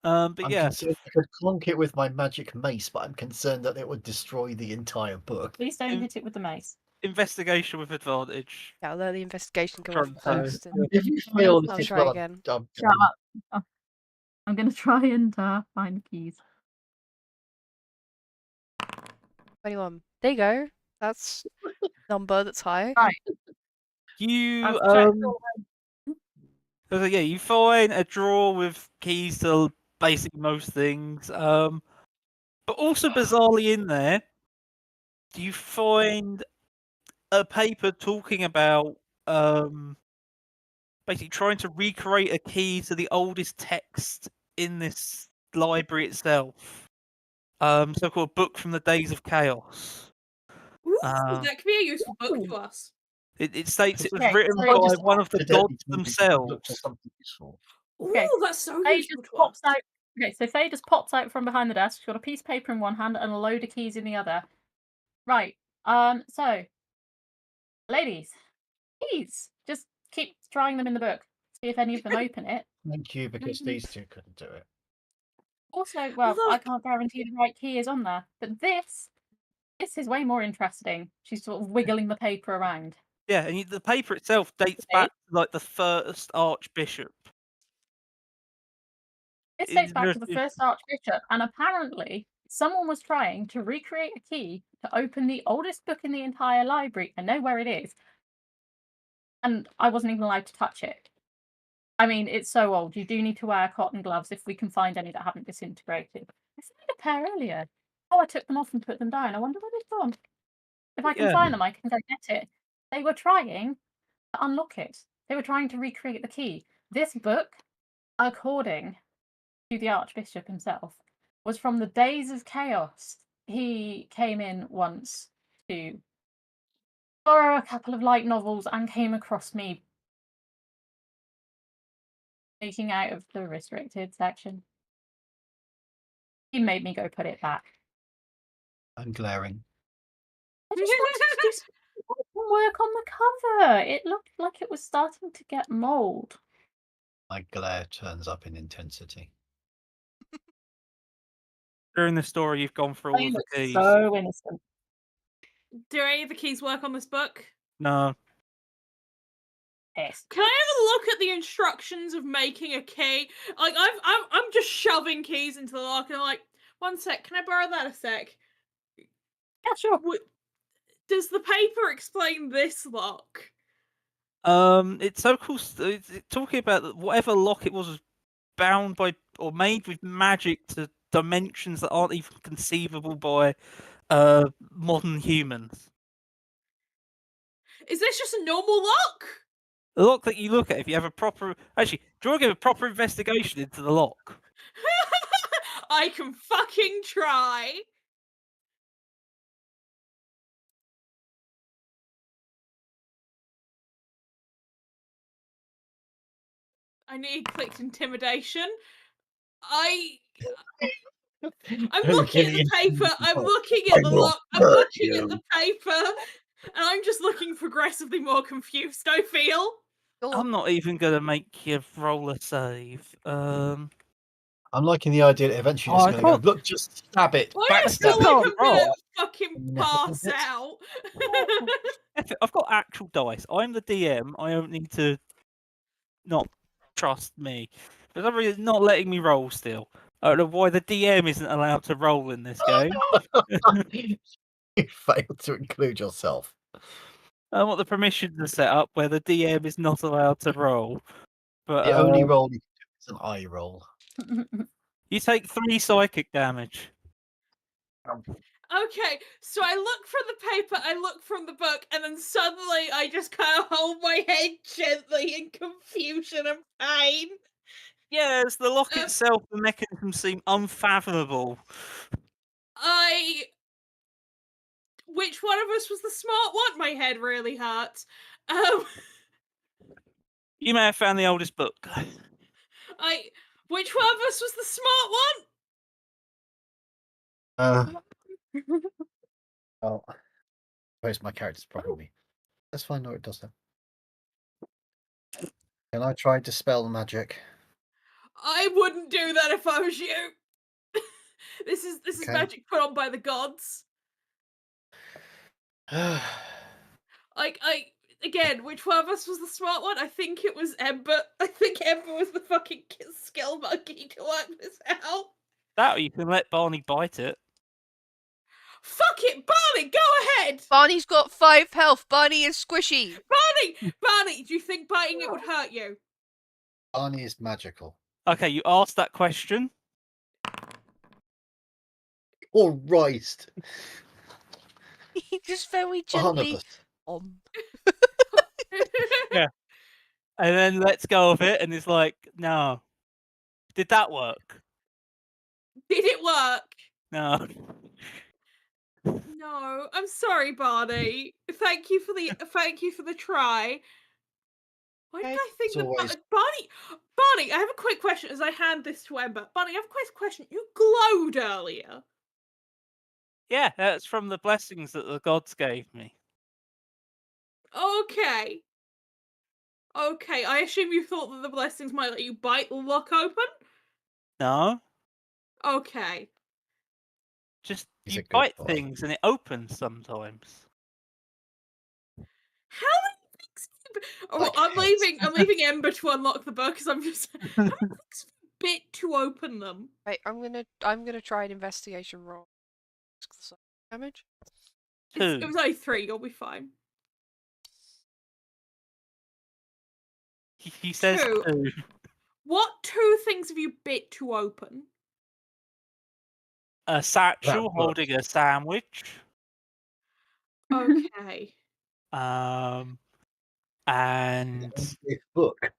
Speaker 4: But
Speaker 1: I'm
Speaker 4: yes,
Speaker 1: concerned I could clonk it with my magic mace, but I'm concerned that it would destroy the entire book.
Speaker 5: Please don't hit it with the mace.
Speaker 4: investigation with advantage.
Speaker 2: Yeah, I'll let the investigation go off
Speaker 4: From
Speaker 2: first. And
Speaker 1: If you fail,
Speaker 2: I'll
Speaker 1: this is
Speaker 2: try
Speaker 1: not
Speaker 2: again.
Speaker 5: Shut up. I'm going to try and find the keys.
Speaker 2: 21. There you go. That's number that's high.
Speaker 5: Right.
Speaker 4: You
Speaker 5: I've checked all
Speaker 4: So yeah, you find a drawer with keys to basically most things. But also bizarrely in there, you find a paper talking about basically trying to recreate a key to the oldest text in this library itself. So-called book from the days of chaos.
Speaker 3: Ooh,
Speaker 4: Uh,
Speaker 3: that could be a useful book
Speaker 5: Ooh.
Speaker 3: to us.
Speaker 4: It states it was
Speaker 5: Okay,
Speaker 4: written
Speaker 5: so
Speaker 4: by
Speaker 5: just
Speaker 4: one of the
Speaker 1: Accidentally
Speaker 4: gods
Speaker 1: told you to look for
Speaker 4: themselves.
Speaker 1: something useful.
Speaker 3: Ooh,
Speaker 5: Okay,
Speaker 3: that's so
Speaker 5: Faye
Speaker 3: useful
Speaker 5: just
Speaker 3: to
Speaker 5: pops
Speaker 3: us.
Speaker 5: out. Okay, so Faye just pops out from behind the desk. She's got a piece of paper in one hand and a load of keys in the other. Right. So, ladies, please just keep trying them in the book. See if any of them open it.
Speaker 1: Thank you, because these two couldn't do it.
Speaker 5: Also, well, I
Speaker 3: Look.
Speaker 5: can't guarantee the right key is on there, but this is way more interesting. She's sort of wiggling the paper around.
Speaker 4: Yeah, and the paper itself dates
Speaker 5: Okay.
Speaker 4: back to like the first archbishop.
Speaker 5: This
Speaker 4: It's
Speaker 5: dates back to the
Speaker 4: very-
Speaker 5: first archbishop, and apparently someone was trying to recreate a key to open the oldest book in the entire library. I know where it is, and I wasn't even allowed to touch it. I mean, it's so old. You do need to wear cotton gloves if we can find any that haven't disintegrated. I found a pair earlier. Oh, I took them off and put them down. I wonder where they've gone. If I can
Speaker 4: Yeah.
Speaker 5: find them, I can go get it. They were trying to unlock it. They were trying to recreate the key. This book, according to the Archbishop himself, was from the days of chaos. He came in once to borrow a couple of light novels and came across me sneaking out of the restricted section. He made me go put it back.
Speaker 1: I'm glaring.
Speaker 5: I just wanted to do some work on the cover. It looked like it was starting to get mold.
Speaker 1: My glare turns up in intensity.
Speaker 4: During the story, you've gone through all
Speaker 5: They
Speaker 4: of the
Speaker 5: look
Speaker 4: keys.
Speaker 5: so innocent.
Speaker 3: Do any of the keys work on this book?
Speaker 4: No.
Speaker 5: Yes.
Speaker 3: Can I have a look at the instructions of making a key? Like I'm just shoving keys into the lock, and I'm like, 1 sec, can I borrow that a sec?
Speaker 5: Yeah, sure.
Speaker 3: Does the paper explain this lock?
Speaker 4: It's so cool. It's talking about whatever lock it was bound by or made with magic to dimensions that aren't even conceivable by modern humans.
Speaker 3: Is this just a normal lock?
Speaker 4: The lock that you look at, if you have a proper... Actually, do you want to give a proper investigation into the lock?
Speaker 3: I can fucking try. I nearly clicked intimidation. I'm looking at the paper. I'm looking at the lock. I'm looking at the paper. And I'm just looking progressively more confused, I feel.
Speaker 2: Go
Speaker 4: I'm
Speaker 2: on.
Speaker 4: not even going to make you roll a save.
Speaker 1: I'm liking the idea that eventually
Speaker 4: Oh,
Speaker 1: you're
Speaker 4: I
Speaker 1: just going to
Speaker 4: can't-
Speaker 1: go, look, just stab it.
Speaker 3: Why do I
Speaker 1: Backstab
Speaker 3: feel
Speaker 1: it.
Speaker 3: like
Speaker 4: can't
Speaker 3: I'm gonna
Speaker 4: roll.
Speaker 3: fucking
Speaker 1: No.
Speaker 3: pass out?
Speaker 4: I've got actual dice. I'm the DM. I don't need to not trust me. For some reason, it's not letting me roll still. I don't know why the DM isn't allowed to roll in this game.
Speaker 1: You failed to include yourself.
Speaker 4: I want the permissions are set up where the DM is not allowed to roll. But
Speaker 1: The only roll you can do is an eye roll.
Speaker 4: you take 3 psychic damage.
Speaker 3: Okay, so I look from the paper, I look from the book, and then suddenly I just kind of hold my head gently in confusion and pain.
Speaker 4: Yes, the lock
Speaker 3: Um,
Speaker 4: itself, the mechanism seem unfathomable.
Speaker 3: Which one of us was the smart one? My head really hurts.
Speaker 4: You may have found the oldest book.
Speaker 3: Which one of us was the smart one?
Speaker 1: Well, I suppose my character's probably. That's fine, no, it does that. Can I try dispel magic?
Speaker 3: I wouldn't do that if I was you. This is
Speaker 1: Okay.
Speaker 3: magic put on by the gods. Again, which one of us was the smart one? I think it was Ember. I think Ember was the fucking skill monkey to work this out.
Speaker 4: That or you can let Barney bite it.
Speaker 3: Fuck it, Barney, go ahead!
Speaker 2: Barney's got 5 health. Barney is squishy.
Speaker 3: Barney, do you think biting it would hurt you?
Speaker 1: Barney is magical.
Speaker 4: Okay, you asked that question.
Speaker 1: All right.
Speaker 2: He just very gently.
Speaker 1: Barnabas.
Speaker 4: Yeah. And then let's go of it, and it's like, no. Did that work?
Speaker 3: Did it work?
Speaker 4: No.
Speaker 3: No, I'm sorry, Barney. Thank you for the try. Why did
Speaker 2: Okay.
Speaker 3: I think
Speaker 1: It's
Speaker 3: that
Speaker 1: always-
Speaker 3: Barney, I have a quick question as I hand this to Ember. Barney, I have a quick question. You glowed earlier.
Speaker 4: Yeah, that's from the blessings that the gods gave me.
Speaker 3: Okay. Okay, I assume you thought that the blessings might let you bite the lock open?
Speaker 4: No.
Speaker 3: Okay.
Speaker 4: Just
Speaker 1: He's
Speaker 4: you
Speaker 1: a good
Speaker 4: bite
Speaker 1: boy.
Speaker 4: things and it opens sometimes.
Speaker 3: How many things have you oh,
Speaker 1: Like
Speaker 3: I'm
Speaker 1: heads.
Speaker 3: leaving Ember to unlock the book because I'm just how many things have you bit to open them?
Speaker 2: Right, I'm gonna try an investigation roll. Damage.
Speaker 4: Two.
Speaker 3: It was only 3, you'll be fine.
Speaker 4: He says
Speaker 3: Two.
Speaker 4: two.
Speaker 3: What 2 things have you bit to open?
Speaker 4: A satchel
Speaker 1: book.
Speaker 4: holding a sandwich.
Speaker 3: Okay.
Speaker 4: And
Speaker 1: This book.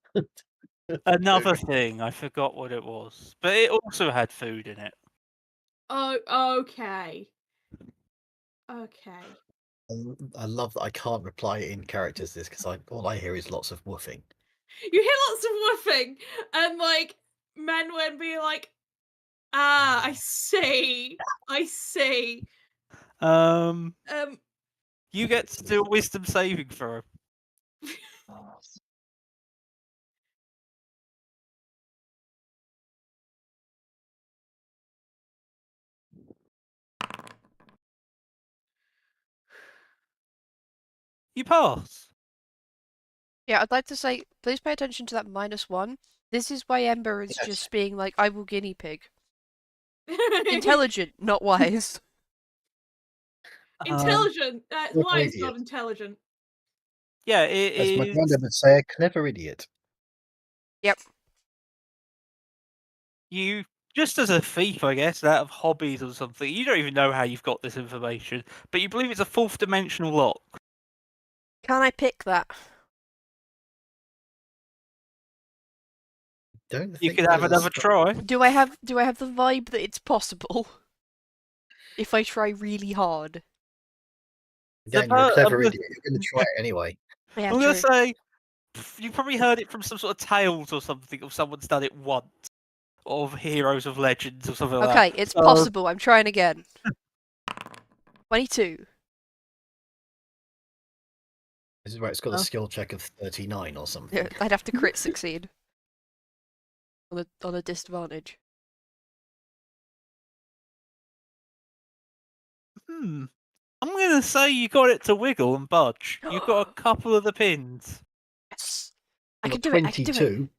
Speaker 4: another thing, I forgot what it was, but it also had food in it.
Speaker 3: Oh, okay. Okay.
Speaker 1: I love that I can't reply in characters this because all I hear is lots of woofing.
Speaker 3: You hear lots of woofing and like Menwen being like, ah, I see. I see.
Speaker 4: You get to do a wisdom saving throw. You pass.
Speaker 2: Yeah, I'd like to say, please pay attention to that -1. This is why Ember is
Speaker 1: Yes.
Speaker 2: just being like, I will guinea pig. Intelligent, not wise.
Speaker 3: Intelligent.
Speaker 1: Clever
Speaker 3: Why is
Speaker 1: idiot.
Speaker 3: not intelligent?
Speaker 4: Yeah, it
Speaker 1: As my
Speaker 4: is.
Speaker 1: granddad would say, a clever idiot.
Speaker 2: Yep.
Speaker 4: You, just as a thief, I guess, out of hobbies or something, you don't even know how you've got this information, but you believe it's a fourth dimensional lock.
Speaker 2: Can I pick that?
Speaker 1: Don't
Speaker 4: You
Speaker 1: think
Speaker 4: could have
Speaker 1: there's a
Speaker 4: another try.
Speaker 2: Do I have the vibe that it's possible? If I try really hard.
Speaker 1: Again, you're a
Speaker 4: I'm
Speaker 1: clever
Speaker 4: gonna-
Speaker 1: idiot. You're going to try it anyway.
Speaker 2: Yeah,
Speaker 4: I'm gonna
Speaker 2: true.
Speaker 4: say you probably heard it from some sort of tales or something, of someone's done it once, or of heroes of legends or something like that.
Speaker 2: Okay, it's possible. I'm trying again. 22.
Speaker 1: This is where it's got a
Speaker 4: Oh.
Speaker 1: skill check of 39 or something.
Speaker 2: Yeah, I'd have to crit succeed. On a disadvantage.
Speaker 4: I'm gonna say you got it to wiggle and budge. You got a couple of the pins.
Speaker 2: Yes! I
Speaker 1: On
Speaker 2: can
Speaker 1: a
Speaker 2: do it, I can do it.
Speaker 1: 22.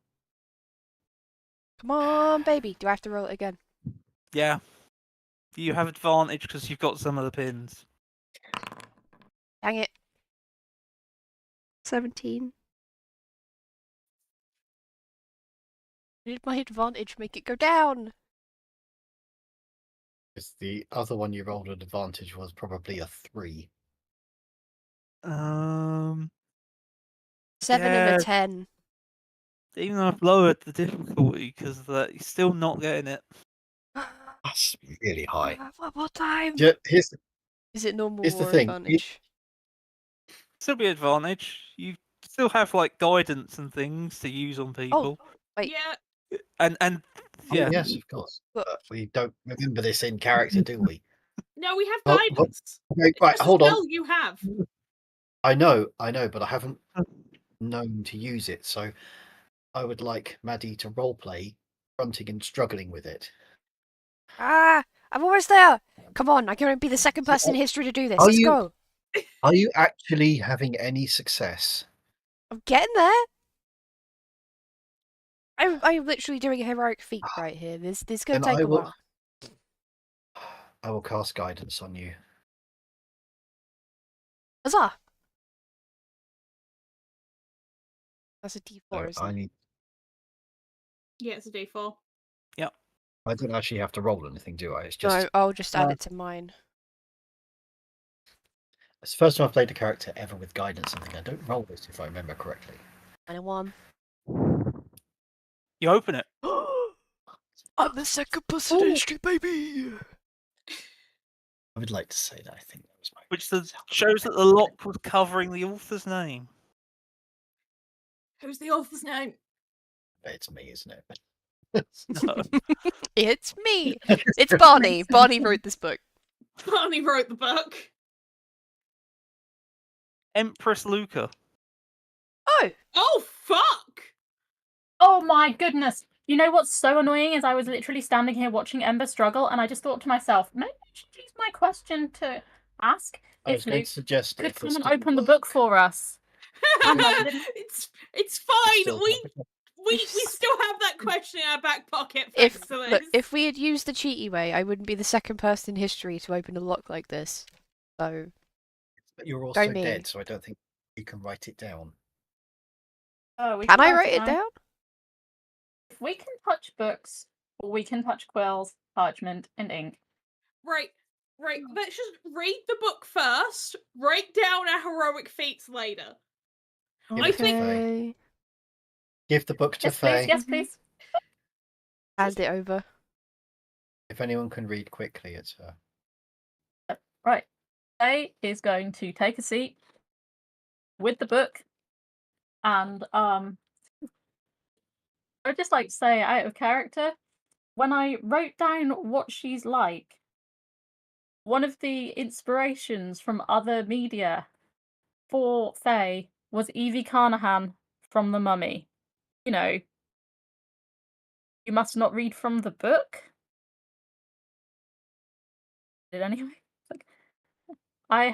Speaker 2: Come on, baby. Do I have to roll it again?
Speaker 4: Yeah. You have advantage because you've got some of the pins.
Speaker 2: Dang it. 17. Did my advantage make it go down?
Speaker 1: Because the other one you rolled at advantage was probably a 3.
Speaker 2: 7 and
Speaker 4: Yeah.
Speaker 2: a 10.
Speaker 4: Even though I've lowered the difficulty because you're still not getting it.
Speaker 1: That's really high.
Speaker 2: What time?
Speaker 1: Here's
Speaker 2: Is it normal
Speaker 1: here's the
Speaker 2: or
Speaker 1: thing,
Speaker 2: advantage?
Speaker 4: Still be advantage. You still have like guidance and things to use on people.
Speaker 2: Wait.
Speaker 3: Yeah.
Speaker 4: And yeah.
Speaker 1: yes, of course.
Speaker 2: Look.
Speaker 1: But we don't remember this in character, do we?
Speaker 3: No, we have
Speaker 1: Oh,
Speaker 3: guidance.
Speaker 1: Okay,
Speaker 3: It's
Speaker 1: right,
Speaker 3: just a
Speaker 1: hold on.
Speaker 3: spell you have.
Speaker 1: I know, but I haven't known to use it, so I would like Maddie to roleplay fronting and struggling with it.
Speaker 2: Ah! I'm almost there! Come on, I can be the second person in history to do this.
Speaker 1: Are
Speaker 2: Let's
Speaker 1: you-
Speaker 2: go!
Speaker 1: Are you actually having any success?
Speaker 2: I'm getting there! I'm literally doing a heroic feat right here. This gonna
Speaker 1: Then
Speaker 2: take a while.
Speaker 1: I will cast guidance on you.
Speaker 2: Huzzah! That's a
Speaker 1: So
Speaker 2: D4, isn't
Speaker 1: I
Speaker 2: it?
Speaker 1: need
Speaker 3: Yeah, it's a D4.
Speaker 1: I don't actually have to roll anything, do I? It's
Speaker 2: No,
Speaker 1: just
Speaker 2: I'll just add
Speaker 1: Uh,
Speaker 2: it to mine.
Speaker 1: it's the first time I've played a character ever with guidance. I think I don't roll this if I remember correctly.
Speaker 2: And a 1.
Speaker 4: You open it.
Speaker 2: I'm the second person in history, baby!
Speaker 1: I would like to say that I think that was my.
Speaker 4: Which shows that the lock was covering the author's name.
Speaker 3: Who's the author's name?
Speaker 1: It's me, isn't it?
Speaker 4: No.
Speaker 2: It's me! It's Barney!
Speaker 5: Makes
Speaker 2: Barney
Speaker 5: sense.
Speaker 2: wrote this book.
Speaker 3: Barney wrote the book.
Speaker 4: Empress Luca.
Speaker 2: Oh!
Speaker 3: Oh, fuck!
Speaker 5: Oh my goodness. You know what's so annoying is I was literally standing here watching Ember struggle, and I just thought to myself, maybe I should use my question to ask
Speaker 1: I was
Speaker 5: if
Speaker 1: going
Speaker 5: Luke
Speaker 1: to suggest
Speaker 5: could
Speaker 1: if
Speaker 5: come
Speaker 1: this
Speaker 5: and
Speaker 1: didn't
Speaker 5: open the
Speaker 1: work,
Speaker 5: book for us. And I didn't.
Speaker 3: it's fine.
Speaker 1: still
Speaker 3: We
Speaker 1: have a-
Speaker 3: we
Speaker 2: If-
Speaker 3: still have that question in our back pocket.
Speaker 2: If
Speaker 3: Thanks to
Speaker 2: look,
Speaker 3: this.
Speaker 2: if we had used the cheaty way, I wouldn't be the second person in history to open a lock like this. So,
Speaker 1: But you're
Speaker 2: Go
Speaker 1: also
Speaker 2: me.
Speaker 1: dead, so I don't think you can write it down.
Speaker 5: Oh, we
Speaker 2: can I
Speaker 5: write
Speaker 2: write it
Speaker 5: down.
Speaker 2: down?
Speaker 5: If we can touch books, we can touch quills, parchment, and ink.
Speaker 3: Right. Let's just read the book first. Write down our heroic feats later.
Speaker 1: Give
Speaker 3: I
Speaker 1: it to
Speaker 3: think-
Speaker 1: Faye.
Speaker 2: Okay.
Speaker 1: Give the book to
Speaker 5: Yes, please.
Speaker 1: Faye.
Speaker 5: Yes,
Speaker 2: Mhm.
Speaker 5: please.
Speaker 2: Hand it over.
Speaker 1: If anyone can read quickly, it's her.
Speaker 5: Right. Faye is going to take a seat with the book, and I'd just like to say, out of character, when I wrote down what she's like, one of the inspirations from other media for Faye was Evie Carnahan from The Mummy. You know, you must not read from the book. Did anyway? I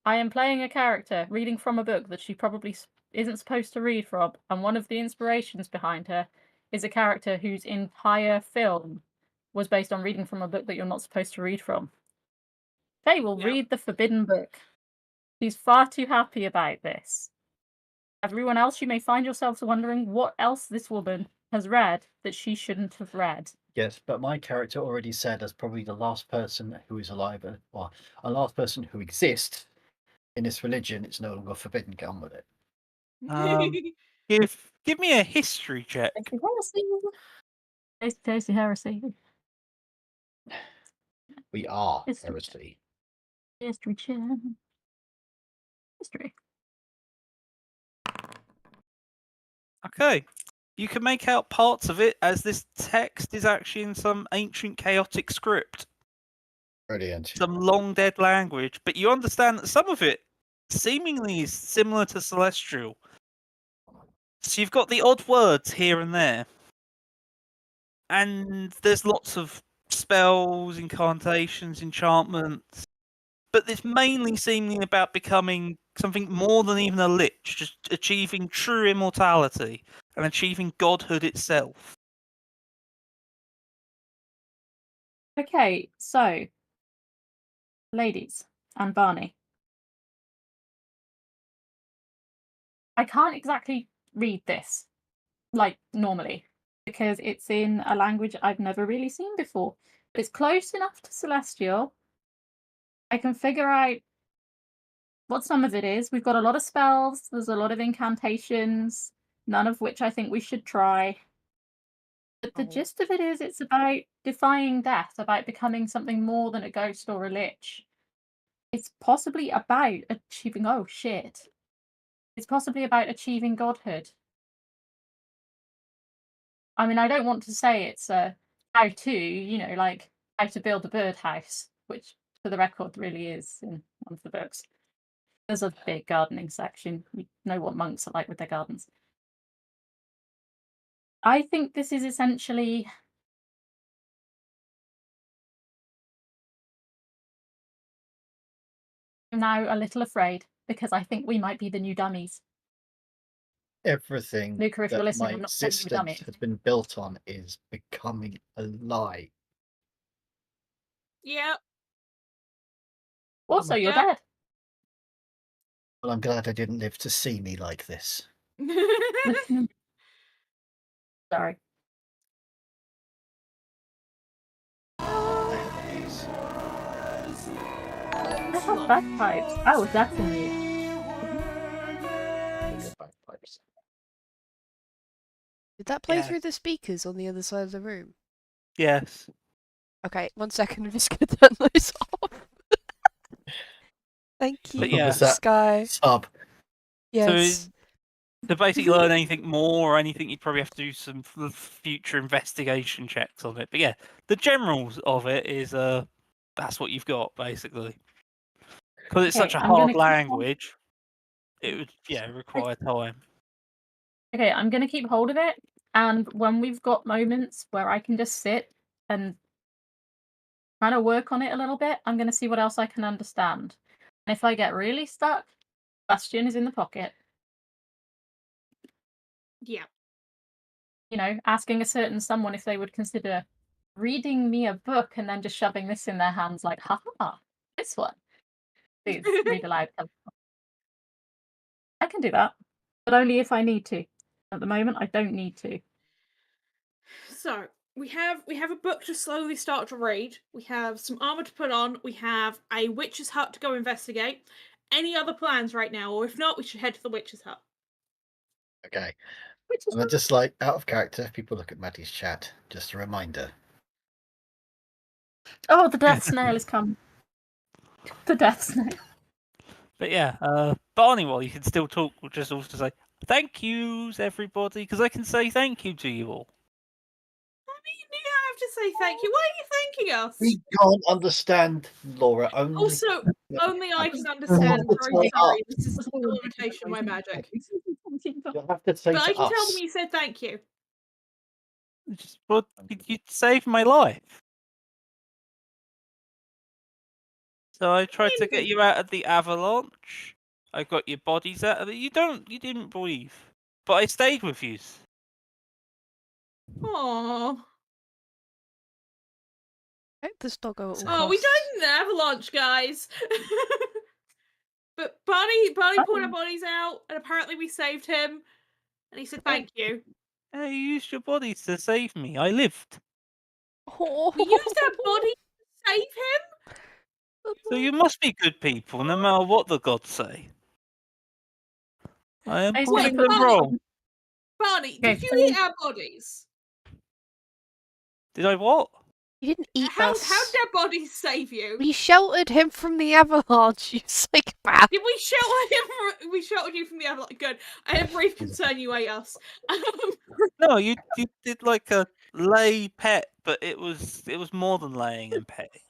Speaker 5: am playing a character reading from a book that she probably isn't supposed to read from, and one of the inspirations behind her is a character whose entire film was based on reading from a book that you're not supposed to read from. Faye will
Speaker 3: Yep.
Speaker 5: read the forbidden book. She's far too happy about this. Everyone else, you may find yourselves wondering what else this woman has read that she shouldn't have read.
Speaker 1: Yes, but my character already said as probably the last person who is alive, or a last person who exists in this religion, it's no longer forbidden. Get on with it.
Speaker 4: Give me a history check.
Speaker 5: Tasty heresy.
Speaker 1: We are
Speaker 5: History.
Speaker 1: heresy.
Speaker 5: History check. History.
Speaker 4: Okay. You can make out parts of it as this text is actually in some ancient chaotic script,
Speaker 1: Brilliant.
Speaker 4: some long dead language, but you understand that some of it seemingly is similar to Celestial. So you've got the odd words here and there. And there's lots of spells, incantations, enchantments. But it's mainly seemingly about becoming something more than even a lich, just achieving true immortality and achieving godhood itself.
Speaker 5: Okay, so, ladies and Barney. I can't exactly read this, like, normally, because it's in a language I've never really seen before. But it's close enough to Celestial. I can figure out what some of it is. We've got a lot of spells, there's a lot of incantations, none of which I think we should try. But the
Speaker 2: Oh.
Speaker 5: gist of it is it's about defying death, about becoming something more than a ghost or a lich. It's possibly about achieving oh shit. It's possibly about achieving godhood. I mean, I don't want to say it's a how to, you know, like how to build a birdhouse, which for the record really is in one of the books. There's a big gardening section. You know what monks are like with their gardens. I think this is essentially I'm now a little afraid because I think we might be the new dummies.
Speaker 1: Everything
Speaker 5: Luca, if you're
Speaker 1: that
Speaker 5: listening,
Speaker 1: my
Speaker 5: I'm not saying you're a dummy.
Speaker 1: existence has been built on is becoming a lie.
Speaker 3: Yeah.
Speaker 5: Also, you're
Speaker 3: Yeah.
Speaker 5: dead.
Speaker 1: Well, I'm glad I didn't live to see me like this.
Speaker 5: Sorry.
Speaker 1: I have these.
Speaker 5: I have bagpipes. I will definitely.
Speaker 1: Good bagpipes.
Speaker 2: Did that play
Speaker 4: Yeah.
Speaker 2: through the speakers on the other side of the room?
Speaker 4: Yes.
Speaker 2: Okay, 1 second. I'm just gonna turn those off. Thank you,
Speaker 4: But yeah.
Speaker 1: Was that
Speaker 2: Sky.
Speaker 1: sub?
Speaker 2: Yes.
Speaker 4: To basically learn anything more or anything, you'd probably have to do some future investigation checks on it. But yeah, the generals of it is that's what you've got basically. Because it's
Speaker 5: Okay,
Speaker 4: such a
Speaker 5: I'm gonna
Speaker 4: hard
Speaker 5: keep on-
Speaker 4: language, it would require time.
Speaker 5: Okay, I'm gonna keep hold of it, and when we've got moments where I can just sit and kind of work on it a little bit, I'm gonna see what else I can understand. And if I get really stuck, Bastion is in the pocket.
Speaker 3: Yeah.
Speaker 5: You know, asking a certain someone if they would consider reading me a book and then just shoving this in their hands, like, haha, this one. Please read aloud. I can do that, but only if I need to. At the moment, I don't need to.
Speaker 3: So we have a book to slowly start to read. We have some armor to put on. We have a witch's hut to go investigate. Any other plans right now, or if not, we should head to the witch's hut.
Speaker 1: Okay.
Speaker 5: Which is
Speaker 1: And then just like out of character, if people look at Maddie's chat, just a reminder.
Speaker 5: oh, the death snail is coming. The death snail.
Speaker 4: But yeah, Barney, while you can still talk, will just also say thank yous, everybody, because I can say thank you to you all.
Speaker 3: I mean, you don't have to say thank you. Why are you thanking us?
Speaker 1: We can't understand Laura. Only
Speaker 3: Also, only I can understand. Very sorry. This is a limitation of my magic.
Speaker 1: you'll have to say
Speaker 3: But I
Speaker 1: to
Speaker 3: can tell
Speaker 1: us.
Speaker 3: them you said thank you.
Speaker 4: Well, you saved my life. So I tried to get you out of the avalanche. I got your bodies out of it. You didn't breathe. But I stayed with you.
Speaker 3: Aww.
Speaker 2: I hope this doggo at all
Speaker 3: Oh, we
Speaker 2: costs.
Speaker 3: died in an avalanche, guys. But Barney pulled our bodies out, and apparently we saved him. And he said thank you.
Speaker 4: You used your bodies to save me. I lived.
Speaker 2: Oh.
Speaker 3: We used our body to save him.
Speaker 4: So you must be good people, no matter what the gods say. I am
Speaker 5: He's
Speaker 4: proving
Speaker 5: gonna
Speaker 4: them
Speaker 3: put-
Speaker 4: wrong.
Speaker 3: Barney,
Speaker 5: Okay,
Speaker 3: did you
Speaker 5: so-
Speaker 3: eat our bodies?
Speaker 4: Did I what?
Speaker 2: You didn't eat
Speaker 3: How
Speaker 2: us.
Speaker 3: did our bodies save you?
Speaker 2: We sheltered him from the avalanche, you psychopath.
Speaker 3: Did we shelter him? We sheltered you from the avalanche. Good. I have brief concern you ate us.
Speaker 4: No, you did like a lay pet, but it was more than laying and petting.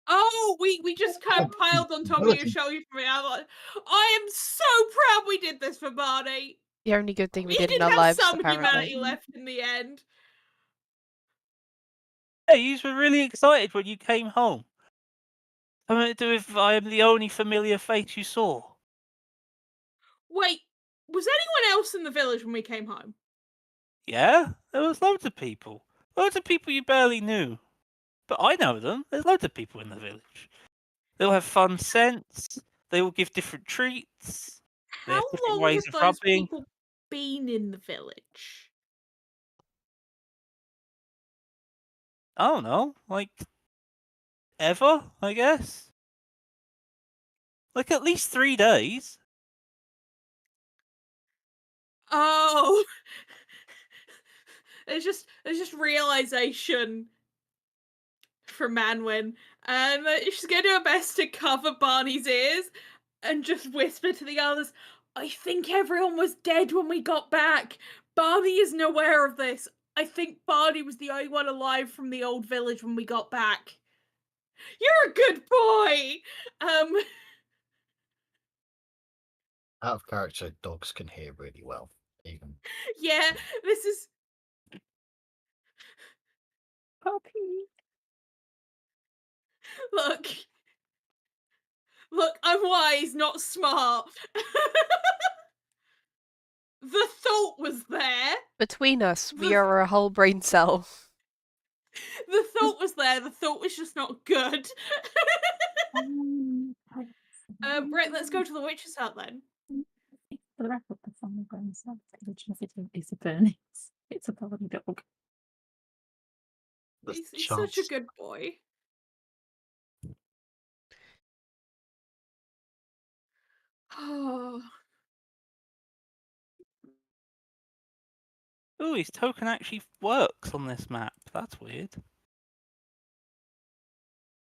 Speaker 3: Oh, we just kind of piled on top of you, show you from the avalanche. I am so proud we did this for Barney.
Speaker 2: The only good thing we
Speaker 3: We
Speaker 2: did
Speaker 3: did
Speaker 2: in our
Speaker 3: have
Speaker 2: lives,
Speaker 3: some
Speaker 2: apparently.
Speaker 3: humanity left in the end.
Speaker 4: Hey, you were really excited when you came home. Something to do with I am the only familiar face you saw.
Speaker 3: Wait, was anyone else in the village when we came home?
Speaker 4: Yeah, there was loads of people. Loads of people you barely knew. But I know them. There's loads of people in the village. They'll have fun scents. They will give different treats. They
Speaker 3: How
Speaker 4: have different
Speaker 3: long
Speaker 4: ways
Speaker 3: have
Speaker 4: of
Speaker 3: those
Speaker 4: rubbing.
Speaker 3: people been in the village?
Speaker 4: I don't know, like ever, I guess. Like at least 3 days.
Speaker 3: Oh, there's just realization from Manwyn, and she's gonna do her best to cover Barney's ears and just whisper to the others, I think everyone was dead when we got back. Barney isn't aware of this. I think Barney was the only one alive from the old village when we got back. You're a good boy!
Speaker 1: Out of character, dogs can hear really well. Even
Speaker 3: Yeah, this is...
Speaker 5: Puppy.
Speaker 3: Look, I'm wise, not smart. The thought was there.
Speaker 2: Between us, we are a whole brain cell.
Speaker 3: The thought was there. The thought was just not good. Right, let's go to the witch's hut then.
Speaker 5: For the record, the family brain cells original video is a burning. It's a bloody dog.
Speaker 1: The
Speaker 3: He's such a
Speaker 1: chance.
Speaker 3: good boy. Oh,
Speaker 4: Oh, his token actually works on this map. That's weird.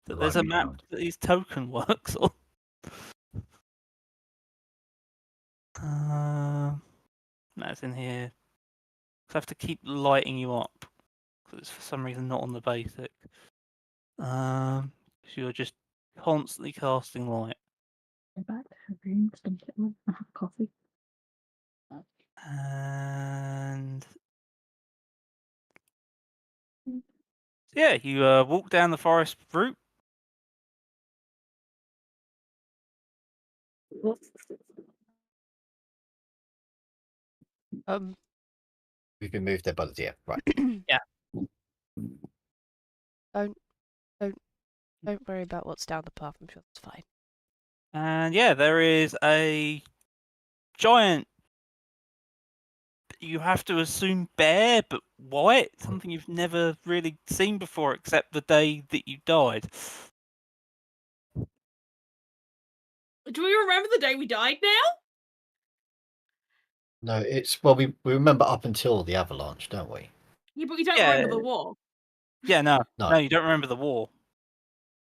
Speaker 4: That there's a
Speaker 1: Lightning
Speaker 4: map
Speaker 1: round.
Speaker 4: that his token works on. That's in here. I have to keep lighting you up because it's for some reason not on the basic. So you're just constantly casting light.
Speaker 5: Go back to her room, sink it with have coffee.
Speaker 4: And
Speaker 5: Mm.
Speaker 4: yeah, you walk down the forest route.
Speaker 1: We've been moved there, but yeah, right.
Speaker 4: Yeah.
Speaker 2: Don't worry about what's down the path. I'm sure it's fine.
Speaker 4: And yeah, there is a giant, you have to assume bear, but white. Something you've never really seen before except the day that you died.
Speaker 3: do we remember the day we died now?
Speaker 1: No, it's well, we remember up until the avalanche, don't we?
Speaker 3: Yeah, but we don't
Speaker 4: Yeah.
Speaker 3: remember the war.
Speaker 4: Yeah, no,
Speaker 1: No.
Speaker 4: you don't remember the war.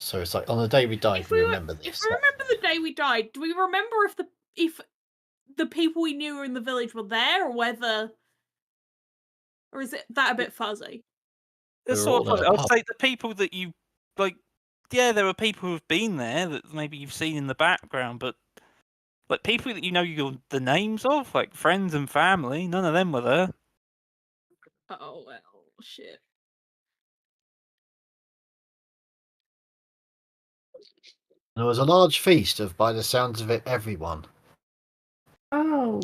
Speaker 1: So it's like on the day we died,
Speaker 3: If
Speaker 1: we
Speaker 3: we
Speaker 1: remember
Speaker 3: if
Speaker 1: this.
Speaker 3: we remember the day we died, do we remember if the people we knew in the village were there, or whether, or is it that a bit fuzzy?
Speaker 4: It's
Speaker 1: were
Speaker 4: sort
Speaker 1: all
Speaker 4: of,
Speaker 1: in a
Speaker 4: I would
Speaker 1: pub.
Speaker 4: say the people that you like. Yeah, there were people who've been there that maybe you've seen in the background, but like people that you know the names of, like friends and family, none of them were there.
Speaker 3: Oh well, shit.
Speaker 1: There was a large feast of, by the sounds of it, everyone.
Speaker 5: Oh,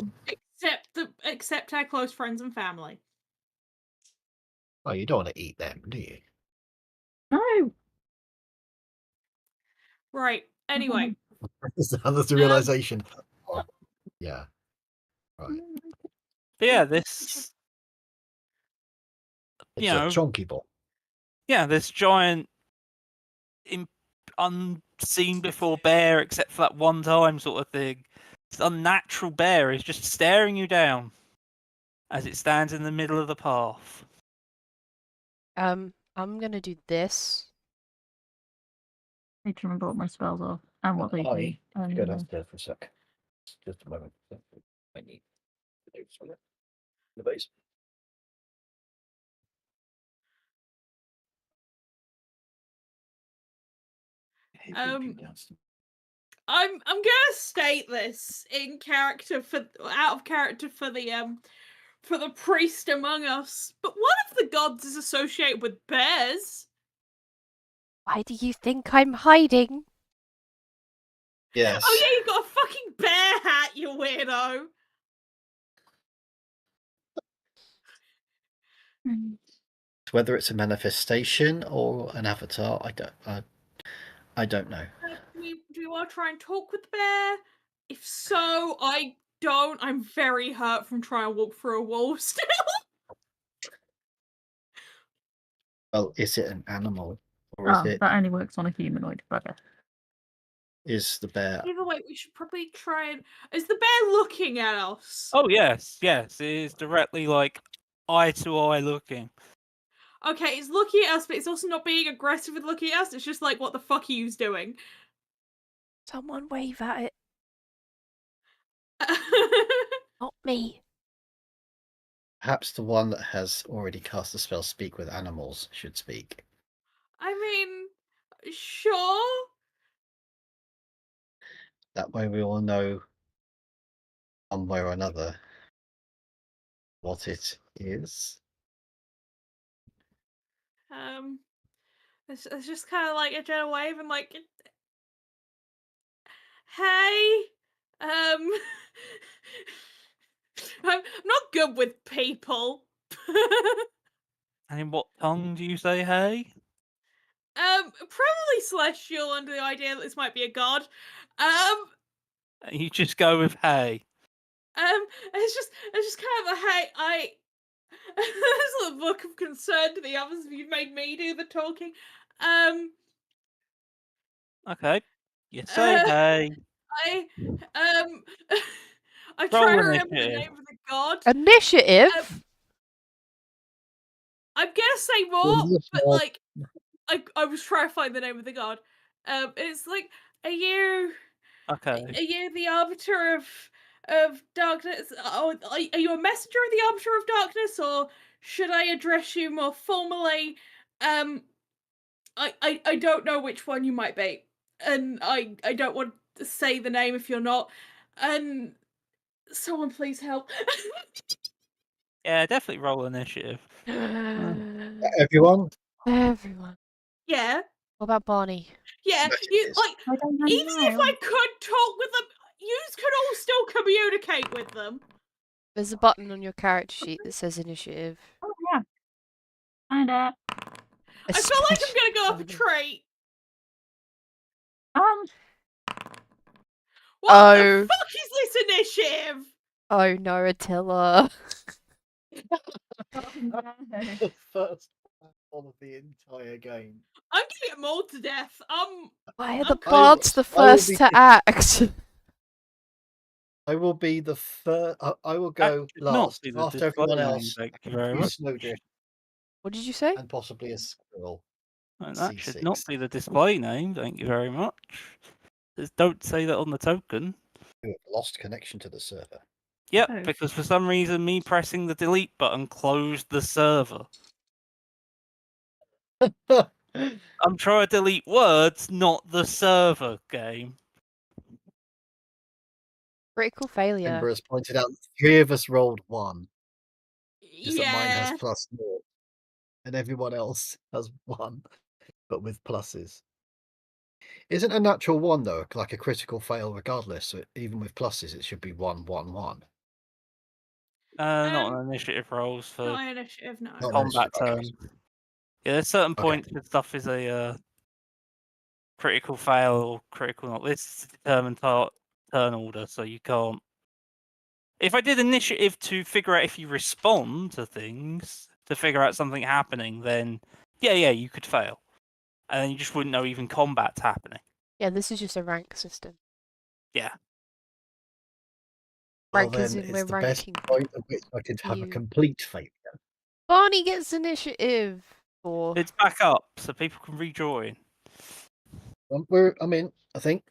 Speaker 3: Except our close friends and family.
Speaker 1: Well, you don't want to eat them, do you?
Speaker 5: no.
Speaker 3: Right. Anyway,
Speaker 1: That's the realization. Oh, yeah. Right.
Speaker 4: But yeah,
Speaker 3: we
Speaker 4: this
Speaker 1: It's a chonky ball.
Speaker 4: this giant, unseen before bear, except for that one time sort of thing. This unnatural bear is just staring you down as it stands in the middle of the path.
Speaker 2: I'm gonna do this.
Speaker 5: I need to remember what my spells are and what they do.
Speaker 1: Go downstairs for a sec. Just a moment. I need to do something. The base.
Speaker 3: I'm gonna state this in character out of character for the priest among us. But one of the gods is associated with bears.
Speaker 2: Why do you think I'm hiding?
Speaker 1: Yes.
Speaker 3: Oh yeah, you got a fucking bear hat, you weirdo.
Speaker 1: Whether it's a manifestation or an avatar, I don't know.
Speaker 3: Do we want to try and talk with the bear? If so, I don't. I'm very hurt from trying to walk through a wall still.
Speaker 1: Well, is it an animal or is it
Speaker 5: that only works on a humanoid bugger.
Speaker 1: is the bear?
Speaker 3: Either way, we should probably try and. Is the bear looking at us?
Speaker 4: Oh yes, it is directly like eye to eye looking.
Speaker 3: Okay, it's looking at us, but it's also not being aggressive with looking at us. It's just like, what the fuck are you doing?
Speaker 2: Someone wave at it, not me.
Speaker 1: Perhaps the one that has already cast the spell Speak with Animals should speak.
Speaker 3: I mean, sure.
Speaker 1: That way we all know one way or another what it is.
Speaker 3: It's just kind of like a gentle wave and like, hey, I'm not good with people.
Speaker 4: And in what tongue do you say hey?
Speaker 3: Probably celestial under the idea that this might be a god.
Speaker 4: You just go with hey.
Speaker 3: It's just kind of a hey, There's a look of concern to the others. You've made me do the talking.
Speaker 4: Okay. You say hey.
Speaker 3: I um I'm
Speaker 4: Roll
Speaker 3: trying to remember the
Speaker 4: initiative.
Speaker 3: name of the god.
Speaker 2: Initiative?
Speaker 3: I'm gonna say more, but like I was trying to find the name of the god. It's like, are you
Speaker 4: Okay.
Speaker 3: the arbiter of darkness? Oh, are you a messenger of the arbiter of darkness, or should I address you more formally? I don't know which one you might be, and I don't want to say the name if you're not. And someone please help.
Speaker 4: Yeah, definitely roll initiative.
Speaker 1: Everyone?
Speaker 2: Everyone.
Speaker 3: Yeah,
Speaker 2: What about Barney?
Speaker 3: yeah. You
Speaker 1: Messages.
Speaker 3: like
Speaker 5: I don't
Speaker 3: even if
Speaker 5: know.
Speaker 3: I could talk with them, you could all still communicate with them.
Speaker 2: There's a button on your character sheet that says initiative.
Speaker 5: Oh yeah. And
Speaker 3: I feel like I'm gonna go up a tree. What the fuck is this initiative?
Speaker 2: Oh no, Attila.
Speaker 1: The first one of the entire game.
Speaker 3: I'm gonna get mauled to death.
Speaker 2: Why are the
Speaker 3: I
Speaker 2: bards the
Speaker 1: I will
Speaker 2: first
Speaker 1: be-
Speaker 2: to act?
Speaker 1: I will be the first. I will go
Speaker 4: That should not
Speaker 1: last
Speaker 4: be the
Speaker 1: after everyone
Speaker 4: display name,
Speaker 1: else.
Speaker 4: thank you very
Speaker 1: You
Speaker 4: much.
Speaker 1: Snowdrift
Speaker 2: What did you say?
Speaker 1: and possibly a squirrel.
Speaker 4: And that should not
Speaker 1: C6.
Speaker 4: be the display name, thank you very much. Just don't say that on the token.
Speaker 1: You have lost connection to the server.
Speaker 4: Yep,
Speaker 5: Oh.
Speaker 4: because for some reason me pressing the delete button closed the server. I'm trying to delete words, not the server game.
Speaker 2: Critical failure.
Speaker 1: Ember has pointed out that 3 of us rolled 1. Just that mine has
Speaker 3: yeah.
Speaker 1: +0. And everyone else has 1, but with pluses. Isn't a natural 1 though like a critical fail regardless? So even with pluses, it should be 1, 1, 1.
Speaker 4: Not on initiative rolls for
Speaker 3: Not initiative, no.
Speaker 1: Not
Speaker 4: combat
Speaker 1: initiative, okay.
Speaker 4: turns. Yeah, there's certain
Speaker 1: Okay.
Speaker 4: points where stuff is a critical fail or critical not. This is a determined turn order, so you can't. If I did initiative to figure out if you respond to things, to figure out something happening, then yeah, you could fail. And then you just wouldn't know even combat's happening.
Speaker 2: Yeah, this is just a rank system.
Speaker 4: Yeah.
Speaker 1: Well,
Speaker 2: Rank as
Speaker 1: then
Speaker 2: in
Speaker 1: it's
Speaker 2: we're
Speaker 1: the best
Speaker 2: ranking.
Speaker 1: point at which I could have a
Speaker 2: you.
Speaker 1: complete failure.
Speaker 2: Barney gets initiative. Or
Speaker 4: It's back up, so people can rejoin.
Speaker 1: I'm in, I think.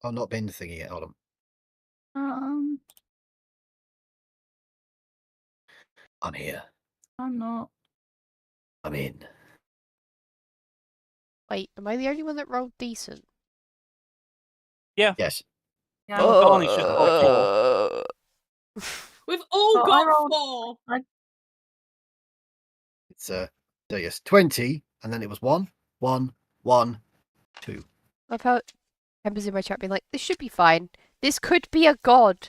Speaker 1: I've not been thingy yet, hold on. I'm here.
Speaker 5: I'm not.
Speaker 1: I'm in.
Speaker 2: wait, am I the only one that rolled decent?
Speaker 4: Yeah.
Speaker 1: Yes.
Speaker 5: Yeah.
Speaker 4: Barney's just got 4.
Speaker 3: We've all
Speaker 5: Well, I
Speaker 3: got
Speaker 5: rolled-
Speaker 3: 4.
Speaker 1: It's so yes, 20, and then it was 1, 1, 1, 2.
Speaker 2: I've heard members in my chat being like, this should be fine. This could be a god.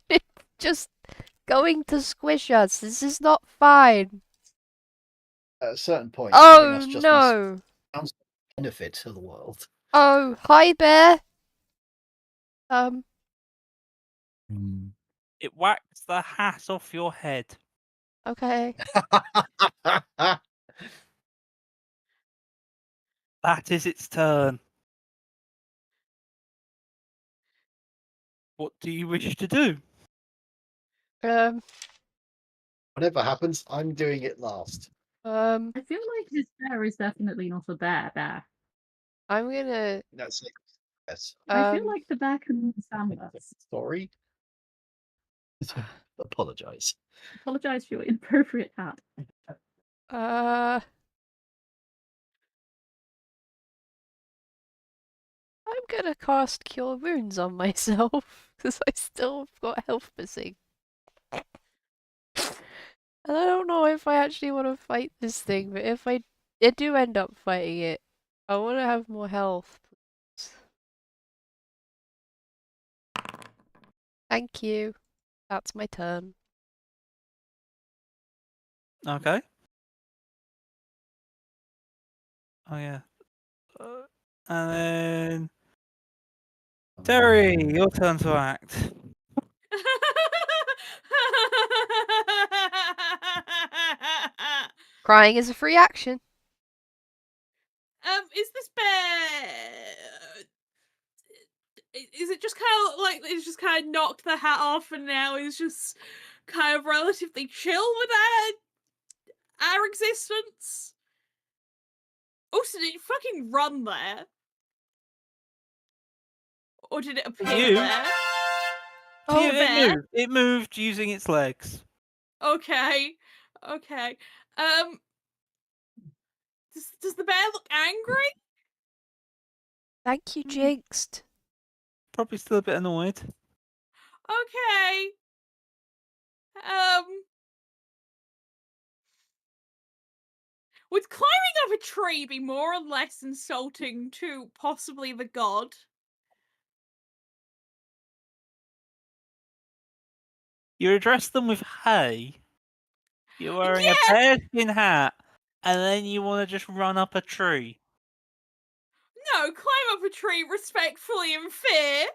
Speaker 2: It's just going to squish us. This is not fine.
Speaker 1: At a certain point, I think
Speaker 2: Oh
Speaker 1: that's just
Speaker 2: no.
Speaker 1: my benefit to the world.
Speaker 2: Oh, hi bear.
Speaker 4: It whacks the hat off your head.
Speaker 2: Okay.
Speaker 4: That is its turn. What do you wish to do?
Speaker 1: Whatever happens, I'm doing it last.
Speaker 5: I feel like this bear is definitely not a bear.
Speaker 2: I'm gonna.
Speaker 1: That's it. Yes.
Speaker 5: I feel like the bear can understand us.
Speaker 1: Sorry. Apologize.
Speaker 5: Apologise for your inappropriate hat.
Speaker 2: I'm gonna cast Cure Wounds on myself because I still have got health missing. And I don't know if I actually want to fight this thing, but if I do end up fighting it, I want to have more health. Please. Thank you. That's my turn.
Speaker 4: Okay. Oh yeah. And then Terry, your turn to act.
Speaker 2: Crying is a free action.
Speaker 3: Is this bear? Is it just kind of like it's just kind of knocked the hat off, and now is just kind of relatively chill with our existence? Also, did it fucking run there, or did it appear
Speaker 4: you?
Speaker 3: there?
Speaker 4: To you,
Speaker 3: bear.
Speaker 4: It moved using its legs.
Speaker 3: Okay. Does the bear look angry?
Speaker 2: Thank you, Jinxed.
Speaker 4: Probably still a bit annoyed.
Speaker 3: Okay. Would climbing up a tree be more or less insulting to possibly the god?
Speaker 4: You address them with hey. You're wearing a
Speaker 3: Yeah!
Speaker 4: bearskin hat, and then you want to just run up a tree.
Speaker 3: No, climb up a tree respectfully and fair.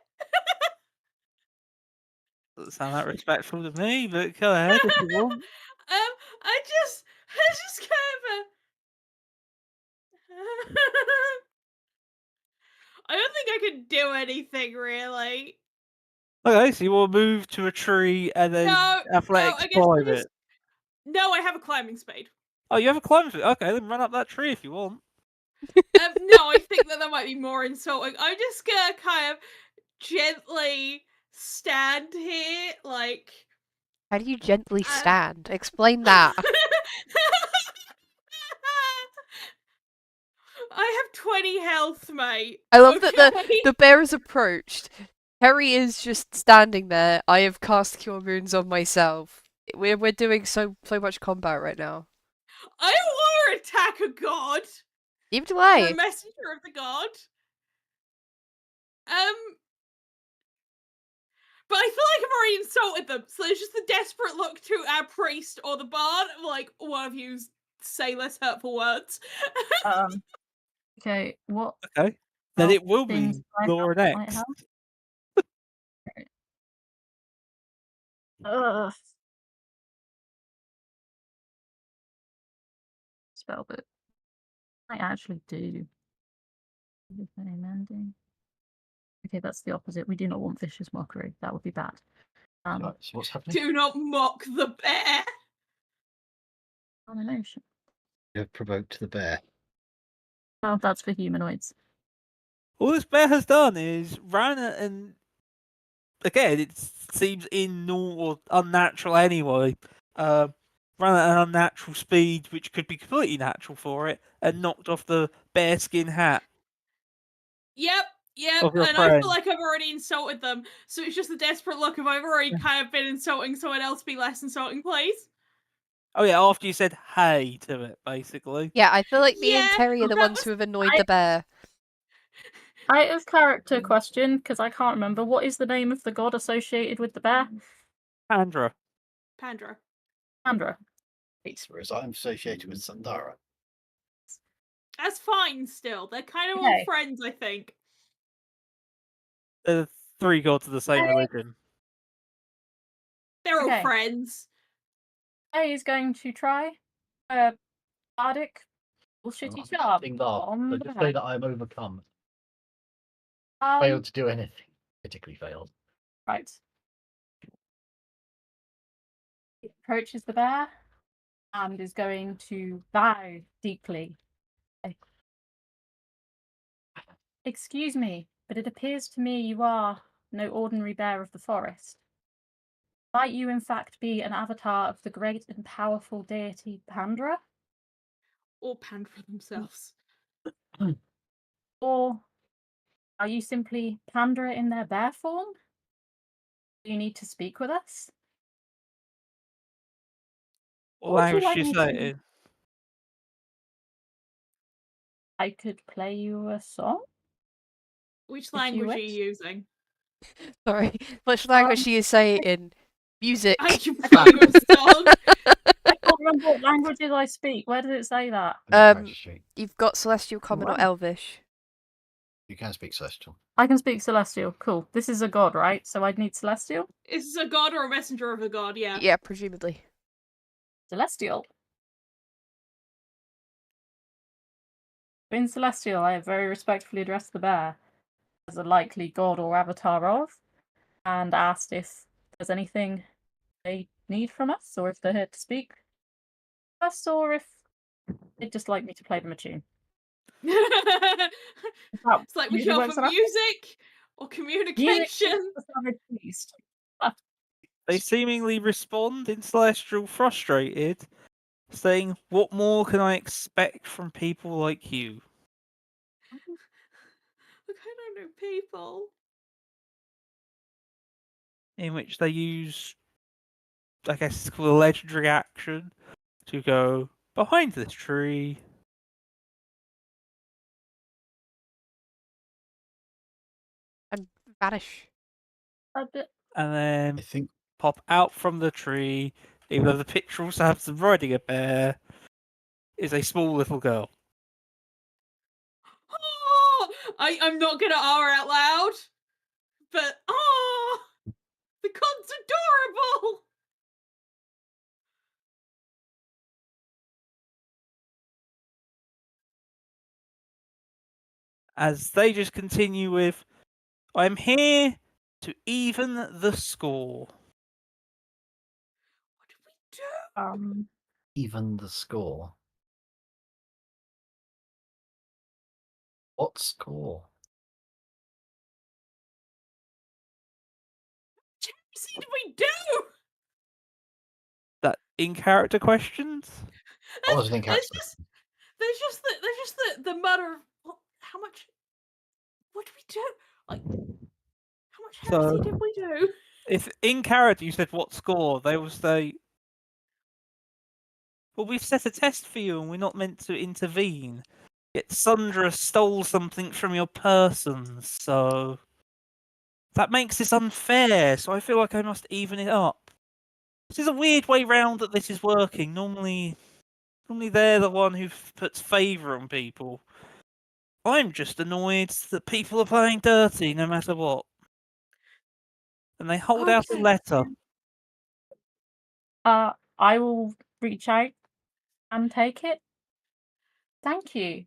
Speaker 4: Doesn't sound that respectful to me, but go ahead if you want.
Speaker 3: I just kind of I don't think I could do anything really.
Speaker 4: Okay, so you want to move to a tree and then
Speaker 3: No,
Speaker 4: athletics
Speaker 3: I guess
Speaker 4: climb it.
Speaker 3: No, I have a climbing speed.
Speaker 4: Oh, you have a climb speed? Okay, then run up that tree if you want.
Speaker 3: No, I think that might be more insulting. I'm just gonna kind of gently stand here, like.
Speaker 2: How do you gently stand? Explain that.
Speaker 3: I have 20 health, mate.
Speaker 2: I love that
Speaker 3: okay?
Speaker 2: the bear has approached. Harry is just standing there. I have cast Cure Wounds on myself. We're doing so much combat right now.
Speaker 3: I don't want to attack a god.
Speaker 2: Even do
Speaker 3: Or
Speaker 2: I.
Speaker 3: a messenger of the god. But I feel like I've already insulted them, so it's just a desperate look to our priest or the bard, like, one of you say less hurtful words.
Speaker 5: Okay, what?
Speaker 4: Okay. Then it will
Speaker 5: things
Speaker 4: be
Speaker 5: I
Speaker 4: Laura
Speaker 5: have that might
Speaker 4: next.
Speaker 5: help? Ugh. Spell book. I actually do. Mending. Okay, that's the opposite. We do not want vicious mockery. That would be bad.
Speaker 1: So what's happening?
Speaker 3: Do not mock the bear.
Speaker 5: Domination.
Speaker 1: You have provoked the bear.
Speaker 5: Oh, that's for humanoids.
Speaker 4: All this bear has done is ran and again, it seems or unnatural anyway. Ran at an unnatural speed, which could be completely natural for it, and knocked off the bearskin hat.
Speaker 3: Yep,
Speaker 4: Of your
Speaker 3: and I
Speaker 4: friend.
Speaker 3: feel like I've already insulted them, so it's just a desperate look of I've already kind of been insulting someone else, be less insulting, please.
Speaker 4: Oh yeah, after you said hey to it, basically.
Speaker 2: Yeah, I feel like me and
Speaker 3: Yeah,
Speaker 2: Terry are the
Speaker 3: that
Speaker 2: ones
Speaker 3: was-
Speaker 2: who have annoyed the bear.
Speaker 5: Out of character question, because I can't remember. What is the name of the god associated with the bear?
Speaker 4: Pandra.
Speaker 3: Pandra.
Speaker 5: Pandra.
Speaker 1: Whereas I'm associated with Sandara.
Speaker 3: That's fine still. They're kind of all
Speaker 5: Okay.
Speaker 3: friends, I think.
Speaker 4: The three gods of the same religion.
Speaker 3: They're all
Speaker 5: Okay.
Speaker 3: friends.
Speaker 5: A is going to try Bardic bullshitty job.
Speaker 1: So just say that I'm overcome.
Speaker 5: Um,
Speaker 1: Failed to do anything. Particularly failed.
Speaker 5: Right. It approaches the bear and is going to bow deeply. Excuse me, but it appears to me you are no ordinary bear of the forest. Might you in fact be an avatar of the great and powerful deity Pandra?
Speaker 3: Or Pandra themselves.
Speaker 5: Or are you simply Pandra in their bear form? Do you need to speak with us?
Speaker 4: What
Speaker 5: Would you
Speaker 4: language
Speaker 5: like
Speaker 4: do you
Speaker 5: me
Speaker 4: say
Speaker 5: to-
Speaker 4: it in?
Speaker 5: I could play you a song.
Speaker 3: Which
Speaker 5: you
Speaker 3: language are
Speaker 5: wish.
Speaker 3: you using?
Speaker 2: Sorry, which language do you say in? Music.
Speaker 3: I can play you a song.
Speaker 5: I can't remember what languages I speak. Where does it say that?
Speaker 2: You've got Celestial Common or
Speaker 5: Wow.
Speaker 2: Elvish.
Speaker 1: You can speak Celestial.
Speaker 5: I can speak Celestial. Cool. This is a god, right? So I'd need Celestial?
Speaker 3: Is this a god or a messenger of the god? Yeah.
Speaker 2: Yeah, presumably.
Speaker 5: Celestial. In Celestial, I have very respectfully addressed the bear as a likely god or avatar of, and asked if there's anything they need from us, or if they're here to speak to us, or if they'd just like me to play them a tune.
Speaker 3: It's like we
Speaker 5: usually
Speaker 3: should
Speaker 5: works
Speaker 3: offer
Speaker 5: on us.
Speaker 3: music or
Speaker 5: Music
Speaker 3: communication.
Speaker 5: is the savage beast.
Speaker 4: They seemingly respond in Celestial frustrated, saying, "What more can I expect from people like you?"
Speaker 3: Look, I don't know people.
Speaker 4: In which they use, I guess it's called a legendary action, to go behind this tree.
Speaker 2: And vanish.
Speaker 5: A bit.
Speaker 4: And then
Speaker 1: I think
Speaker 4: pop out from the tree, even though the picture also has them riding a bear, is a small little girl.
Speaker 3: Oh, I'm not gonna R out loud, but the god's adorable.
Speaker 4: As they just continue with, "I'm here to even the score."
Speaker 3: What do we do?
Speaker 1: even the score. What score?
Speaker 3: What do we do?
Speaker 4: That in character questions?
Speaker 1: What was an in
Speaker 3: There's
Speaker 1: character?
Speaker 3: just the matter of how much. What do we do? Like, how much heresy
Speaker 4: So-
Speaker 3: did we do?
Speaker 4: If in character you said what score, they will say, "Well, we've set a test for you and we're not meant to intervene. Yet Sundra stole something from your persons, so that makes this unfair, so I feel like I must even it up." This is a weird way round that this is working. Normally they're the one who puts favour on people. I'm just annoyed that people are playing dirty no matter what. And they hold out a
Speaker 3: Okay.
Speaker 4: letter.
Speaker 5: I will reach out and take it. Thank you.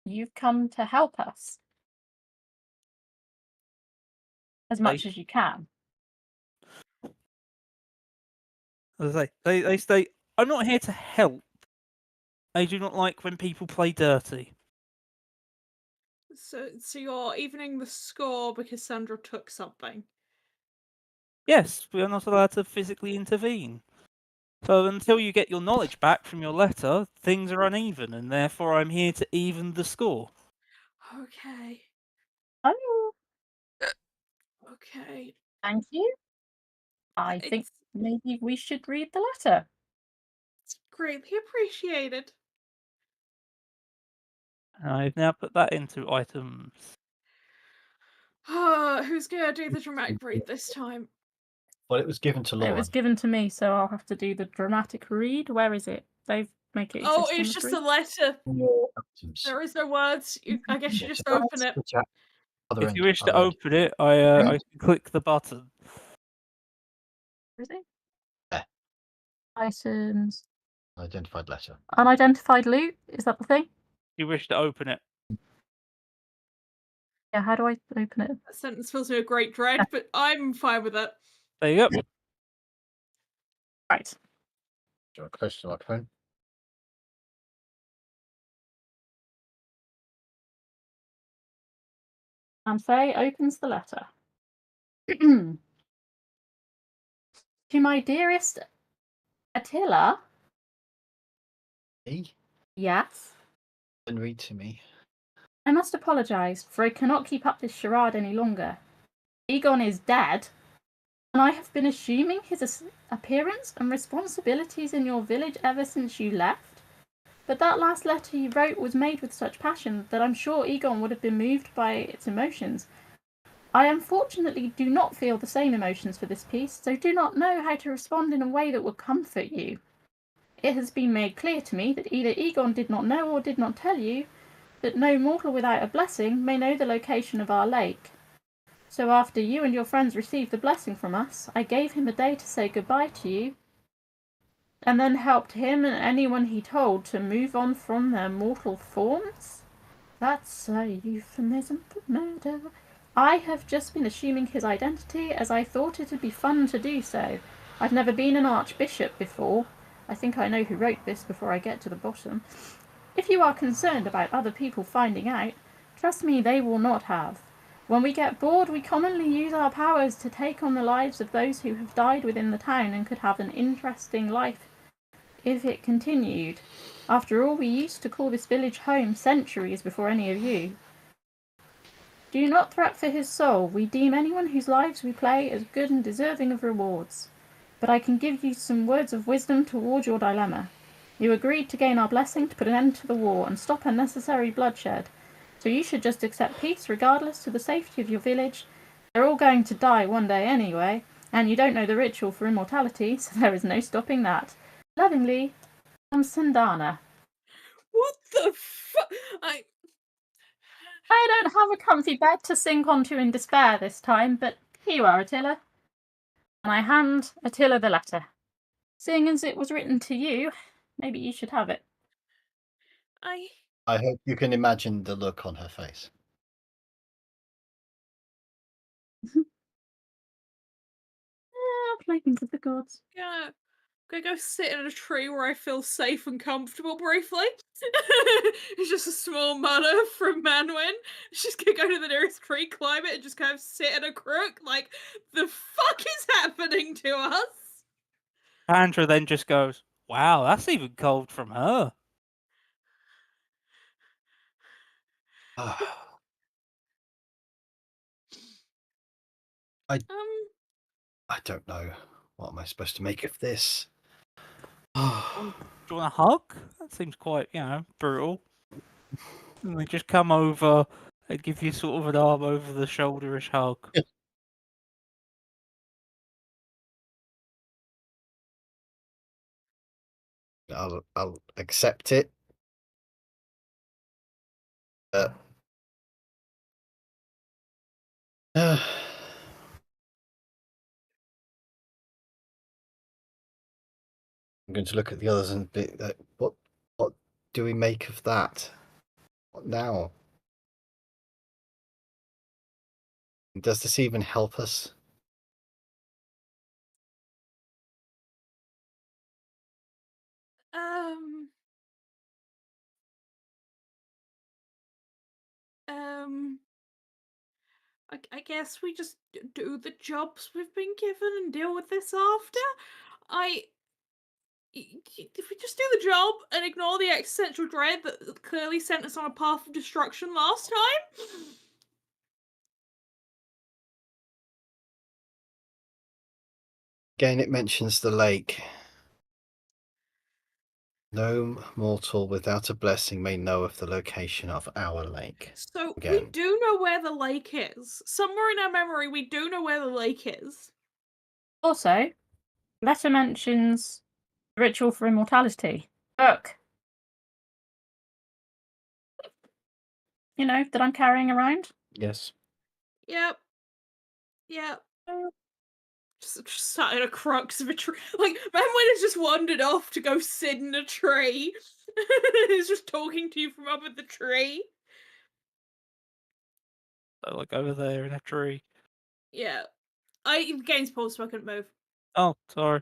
Speaker 5: You've come to help us as much as you can.
Speaker 4: As I say, they say, "I'm not here to help. I do not like when people play dirty."
Speaker 3: So you're evening the score because Sandra took something.
Speaker 4: Yes, we are not allowed to physically intervene. So until you get your knowledge back from your letter, things are uneven, and therefore I'm here to even the score.
Speaker 3: Okay.
Speaker 5: Oh,
Speaker 3: Okay.
Speaker 5: thank you. I think
Speaker 3: It's
Speaker 5: maybe we should read the letter.
Speaker 3: greatly appreciated.
Speaker 4: And I've now put that into items.
Speaker 3: Who's gonna do the dramatic read this time?
Speaker 1: Well, it was given to Laura.
Speaker 5: It was given to me, so I'll have to do the dramatic read. Where is it? They've make it exist
Speaker 3: Oh,
Speaker 5: on
Speaker 3: it's
Speaker 5: the
Speaker 3: just
Speaker 5: screen.
Speaker 3: a letter.
Speaker 1: Your items.
Speaker 3: There is no words. I guess you just
Speaker 1: Yeah,
Speaker 3: open it.
Speaker 1: the chat. Other
Speaker 4: If
Speaker 1: end,
Speaker 4: you wish to
Speaker 1: other end.
Speaker 4: open it, I can click the button.
Speaker 5: Where is it?
Speaker 1: There.
Speaker 5: Items.
Speaker 1: Identified letter.
Speaker 5: Unidentified loot? Is that the thing?
Speaker 4: If you wish to open it.
Speaker 5: Yeah, how do I open it?
Speaker 3: That sentence fills me with great dread, but I'm fine with it.
Speaker 4: There you go.
Speaker 5: Right.
Speaker 1: Do you want close to the microphone?
Speaker 5: And Faye opens the letter. To my dearest Attila.
Speaker 1: Me?
Speaker 5: Yes.
Speaker 1: Then read to me.
Speaker 5: I must apologise, for I cannot keep up this charade any longer. Egon is dead, and I have been assuming his appearance and responsibilities in your village ever since you left. But that last letter you wrote was made with such passion that I'm sure Egon would have been moved by its emotions. I unfortunately do not feel the same emotions for this piece, so do not know how to respond in a way that would comfort you. It has been made clear to me that either Egon did not know or did not tell you that no mortal without a blessing may know the location of our lake. So after you and your friends received the blessing from us, I gave him a day to say goodbye to you. and then helped him and anyone he told to move on from their mortal forms? That's a euphemism for murder. I have just been assuming his identity as I thought it'd be fun to do so. I've never been an archbishop before. I think I know who wrote this before I get to the bottom. If you are concerned about other people finding out, trust me, they will not have. When we get bored, we commonly use our powers to take on the lives of those who have died within the town and could have an interesting life if it continued. After all, we used to call this village home centuries before any of you. Do not threat for his soul. We deem anyone whose lives we play as good and deserving of rewards. But I can give you some words of wisdom toward your dilemma. You agreed to gain our blessing to put an end to the war and stop unnecessary bloodshed. So you should just accept peace regardless to the safety of your village. They're all going to die one day anyway, and you don't know the ritual for immortality, so there is no stopping that. Lovingly, Sandana.
Speaker 3: What the fuck?
Speaker 5: I don't have a comfy bed to sink onto in despair this time, but here you are, Attila. And I hand Attila the letter. Seeing as it was written to you, maybe you should have it.
Speaker 1: I hope you can imagine the look on her face.
Speaker 5: Playthings of the gods.
Speaker 3: Gonna go sit in a tree where I feel safe and comfortable briefly. It's just a small mutter from Manwyn. She's gonna go to the nearest tree, climb it, and just kind of sit in a crook. Like, the fuck is happening to us?
Speaker 4: Andra then just goes, "Wow, that's even cold from her."
Speaker 1: I don't know. What am I supposed to make of this?
Speaker 4: Do you want a hug? That seems quite, brutal. And they just come over and give you sort of an arm over the shoulder-ish hug.
Speaker 1: I'll accept it. I'm going to look at the others and be like, what do we make of that? What now? Does this even help us?
Speaker 3: I guess we just do the jobs we've been given and deal with this after. If we just do the job and ignore the existential dread that clearly sent us on a path of destruction last time.
Speaker 1: Again, it mentions the lake. No mortal without a blessing may know of the location of our lake.
Speaker 3: So we
Speaker 1: Again.
Speaker 3: do know where the lake is. Somewhere in our memory, we do know where the lake is.
Speaker 5: Also, letter mentions the ritual for immortality. Look. That I'm carrying around.
Speaker 1: Yes.
Speaker 3: Yep. Just sat in a crux of a tree. Like, Manwyn has just wandered off to go sit in a tree. He's just talking to you from up at the tree.
Speaker 4: Like over there in a tree.
Speaker 3: Yeah. Game's paused, so I couldn't move.
Speaker 4: Oh, sorry.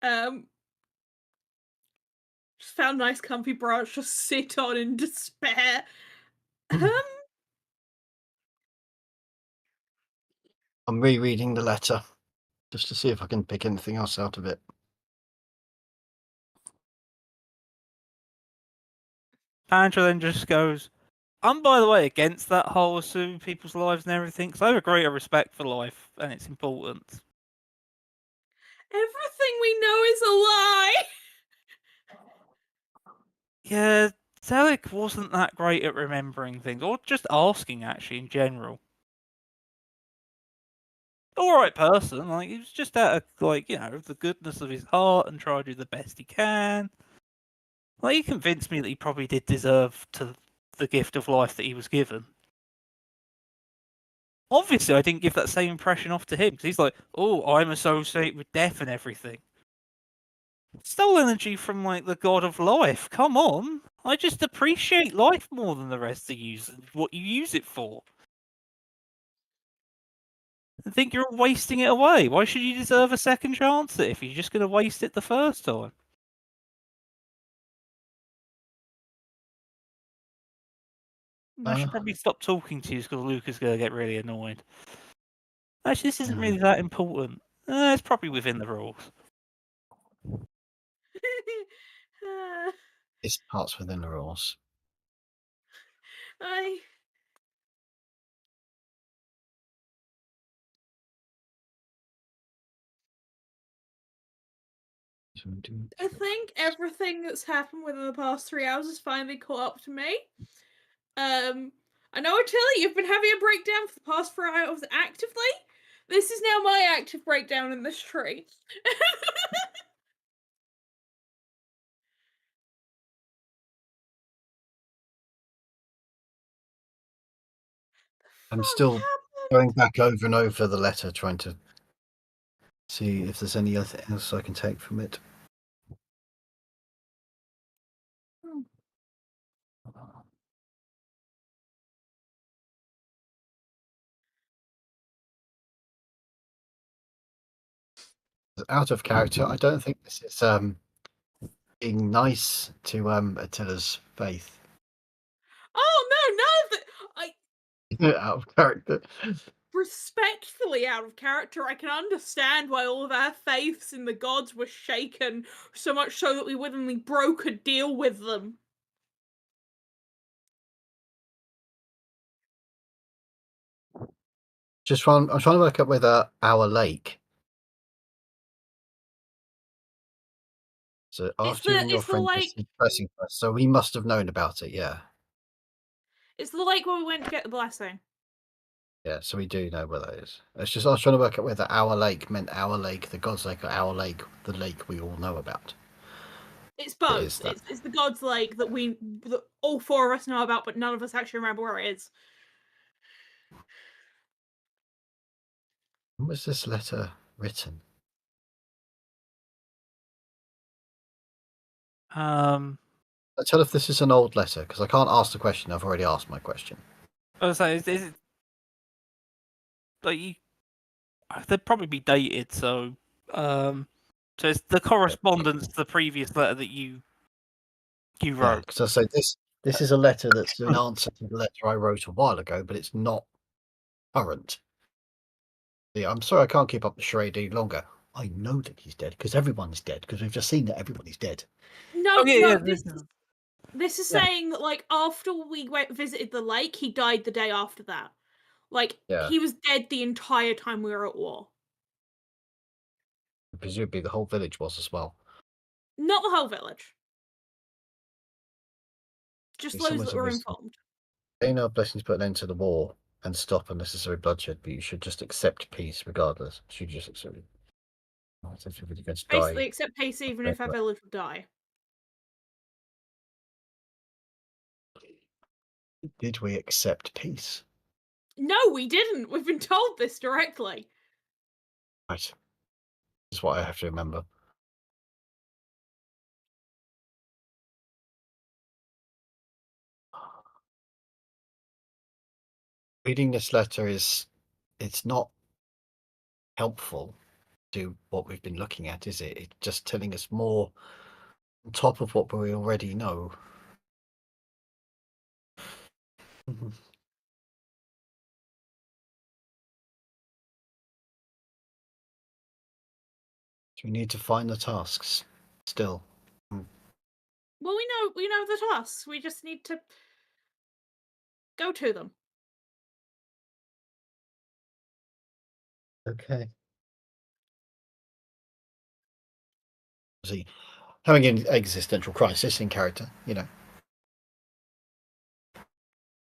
Speaker 3: Just found a nice comfy branch to sit on in despair.
Speaker 1: I'm rereading the letter just to see if I can pick anything else out of it.
Speaker 4: Andrew then just goes, I'm, by the way, against that whole assuming people's lives and everything, because I have a greater respect for life and its importance.
Speaker 3: Everything we know is a lie!
Speaker 4: Yeah, Zelig wasn't that great at remembering things, or just asking, actually, in general. Alright person, like, he was just out of, the goodness of his heart and trying to do the best he can. Like, he convinced me that he probably did deserve the gift of life that he was given. Obviously, I didn't give that same impression off to him, because he's like, oh, I'm associated with death and everything. Stole energy from like the god of life. Come on. I just appreciate life more than the rest of you. What you use it for. I think you're wasting it away. Why should you deserve a second chance if you're just going to waste it the first time? I should probably stop talking to you because Luca's going to get really annoyed. Actually, this isn't really that important. It's probably within the rules.
Speaker 1: It's parts within the rules.
Speaker 3: I think everything that's happened within the past 3 hours has finally caught up to me. I know, Tilly, you've been having a breakdown for the past 4 hours actively. This is now my active breakdown in this tree.
Speaker 1: I'm still going back over and over the letter, trying to see if there's anything else I can take from it. Out of character, I don't think this is being nice to Attila's faith.
Speaker 3: Oh no,
Speaker 1: Out of character.
Speaker 3: Respectfully out of character. I can understand why all of our faiths in the gods were shaken, so much so that we willingly broke a deal with them.
Speaker 1: I'm trying to work out whether our lake. So after you and your friend received pressing for us, so we must have known about it, yeah.
Speaker 3: It's the lake where we went to get the blessing.
Speaker 1: Yeah, so we do know where that is. It's just I was trying to work out whether our lake meant our lake, the God's Lake, or our lake, the lake we all know about.
Speaker 3: It's both. It's the God's Lake that all 4 of us know about, but none of us actually remember where it is.
Speaker 1: When was this letter written? I tell if this is an old letter, because I can't ask the question. I've already asked my question.
Speaker 4: I was like, is it like they'd probably be dated, so so it's the correspondence to the previous letter that you wrote.
Speaker 1: Because I say this is a letter that's an answer to the letter I wrote a while ago, but it's not current. Yeah, I'm sorry I can't keep up the charade any longer. I know that he's dead because everyone's dead because we've just seen that everybody's dead.
Speaker 3: No, this is saying that like after we visited the lake, he died the day after that. Like he was dead the entire time we were at war.
Speaker 1: Presumably the whole village was as well.
Speaker 3: Not the whole village. Just those that were informed.
Speaker 1: They know blessings put an end to the war and stop unnecessary bloodshed, but you should just accept peace regardless. Should you just accept it?
Speaker 3: Basically, accept peace even if our village would die.
Speaker 1: Did we accept peace?
Speaker 3: No, we didn't. We've been told this directly.
Speaker 1: Right. This is what I have to remember. Reading this letter it's not helpful to what we've been looking at, is it? It's just telling us more on top of what we already know. So we need to find the tasks still.
Speaker 3: Well, we know the tasks. We just need to go to them.
Speaker 1: Okay. See, having an existential crisis in character,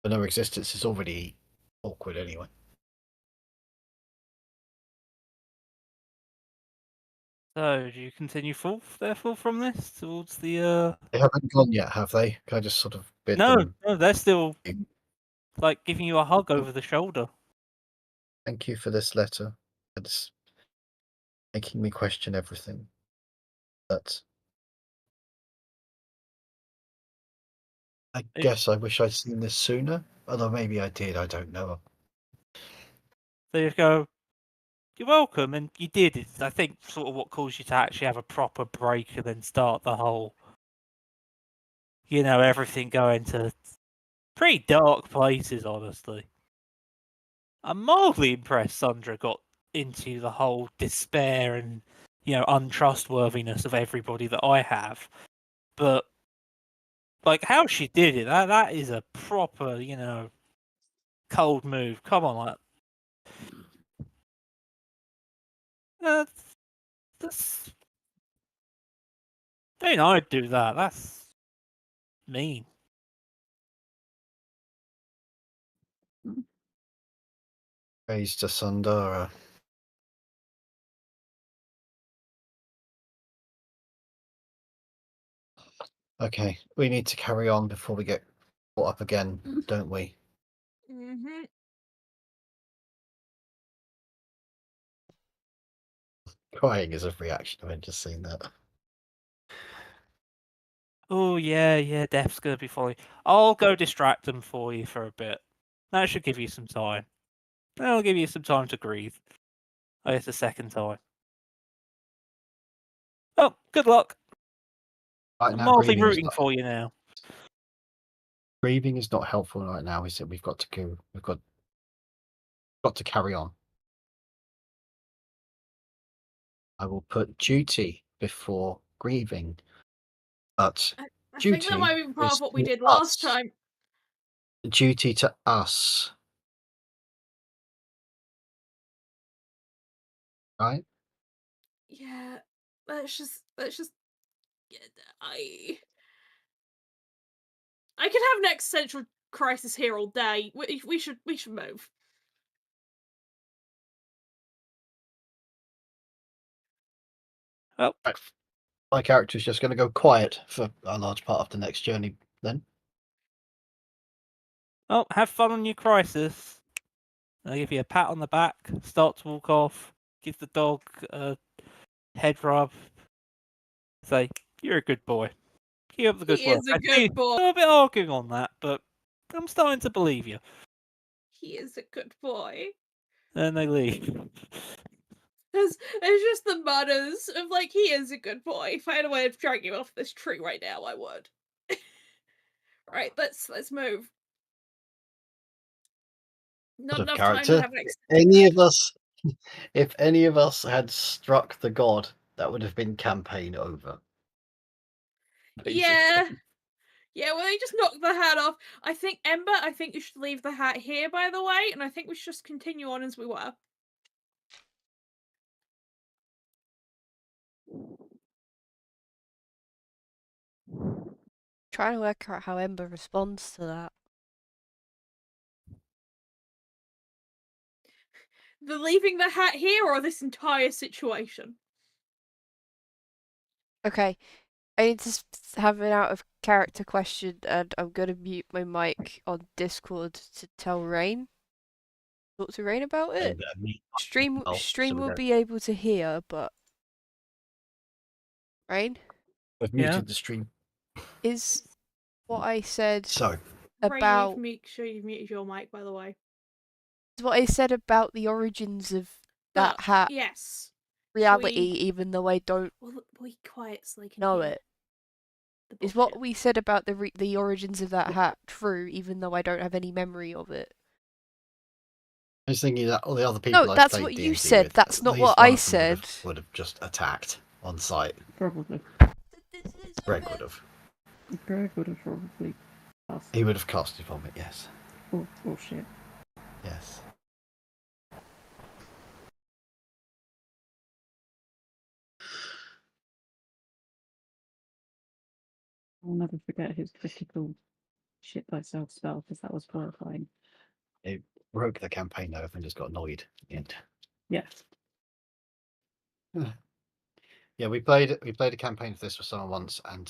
Speaker 1: but no existence is already awkward anyway.
Speaker 4: So, do you continue forth, therefore, from this towards the?
Speaker 1: They haven't gone yet, have they? Can I just sort of bid
Speaker 4: them? No, they're still like giving you a hug over the shoulder.
Speaker 1: Thank you for this letter. It's making me question everything. But I guess I wish I'd seen this sooner. Although maybe I did, I don't know.
Speaker 4: So you go, you're welcome, and you did. It's, I think, sort of what caused you to actually have a proper break and then start the whole, everything going to pretty dark places, honestly. I'm mildly impressed Sandra got into the whole despair and, untrustworthiness of everybody that I have. But, like, how she did it, that is a proper, cold move. Come on, like, that's... Don't I'd do that. That's mean.
Speaker 1: Praise to Sundara. Okay, we need to carry on before we get caught up again, don't we?
Speaker 3: Mm-hmm.
Speaker 1: Crying is a reaction. I've just seen that.
Speaker 4: Oh, yeah, Death's gonna be following. I'll go distract them for you for a bit. That should give you some time. That'll give you some time to grieve. Oh, it's the second time. Oh, good luck.
Speaker 1: Right
Speaker 4: I'm
Speaker 1: now,
Speaker 4: mildly rooting for you now.
Speaker 1: grieving is not helpful right now, is it? We've got to go. We've got to carry on. I will put duty before grieving, but
Speaker 3: I think that might be part
Speaker 1: is
Speaker 3: of what we
Speaker 1: to
Speaker 3: did last
Speaker 1: us.
Speaker 3: time.
Speaker 1: Duty to us, right?
Speaker 3: Yeah, let's just. I could have an existential crisis here all day. We should move.
Speaker 4: Oh,
Speaker 1: Right. My character is just going to go quiet for a large part of the next journey. Then
Speaker 4: oh, have fun on your crisis. I'll give you a pat on the back. Start to walk off. Give the dog a head rub. Say, you're a good boy. Keep up the good
Speaker 3: He
Speaker 4: work.
Speaker 3: is a
Speaker 4: I see
Speaker 3: good boy.
Speaker 4: I'm a bit arguing on that, but I'm starting to believe you.
Speaker 3: He is a good boy.
Speaker 4: And they leave.
Speaker 3: It's just the mutters of like, he is a good boy. If I had a way of dragging him off this tree right now, I would. Right, let's move. Not enough time to have an
Speaker 1: Any of us, if any of us had struck the god, that would have been campaign over.
Speaker 3: Yeah.
Speaker 1: Basically.
Speaker 3: Yeah, well, they just knocked the hat off. I think, Ember, I think you should leave the hat here, by the way, and I think we should just continue on as we were.
Speaker 2: Trying to work out how Ember responds to that.
Speaker 3: The leaving the hat here or this entire situation?
Speaker 2: Okay, I need to have an out of character question, and I'm gonna mute my mic on Discord to tell Rain. Talk to Rain about it. Stream will be able to hear, but Rain
Speaker 1: I've
Speaker 4: Yeah.
Speaker 1: muted the stream.
Speaker 2: is what I said
Speaker 1: So
Speaker 2: about
Speaker 3: Ray, make sure you've muted your mic, by the way.
Speaker 2: is what I said about the origins of that
Speaker 3: But,
Speaker 2: hat
Speaker 3: yes.
Speaker 2: reality, even though I don't
Speaker 3: Well, be quiet so they can
Speaker 2: know
Speaker 3: hear
Speaker 2: it.
Speaker 3: the
Speaker 2: Is
Speaker 3: bullshit.
Speaker 2: what we said about the origins of that hat true, even though I don't have any memory of it?
Speaker 1: I was thinking that all the other people
Speaker 2: No,
Speaker 1: I've
Speaker 2: that's
Speaker 1: played
Speaker 2: what
Speaker 1: D&D
Speaker 2: you said.
Speaker 1: with,
Speaker 2: That's
Speaker 1: at
Speaker 2: not
Speaker 1: least
Speaker 2: what
Speaker 1: one
Speaker 2: I
Speaker 1: of them
Speaker 2: said.
Speaker 1: would have just attacked on site.
Speaker 5: Probably.
Speaker 1: Greg would have.
Speaker 5: Greg would have probably passed.
Speaker 1: He would have casted vomit. Yes.
Speaker 5: Oh shit.
Speaker 1: Yes.
Speaker 5: I'll never forget his critical shit thyself spell because that was horrifying.
Speaker 1: It broke the campaign over and just got annoyed at the end.
Speaker 5: Yeah.
Speaker 1: Yeah, we played a campaign of this with someone once, and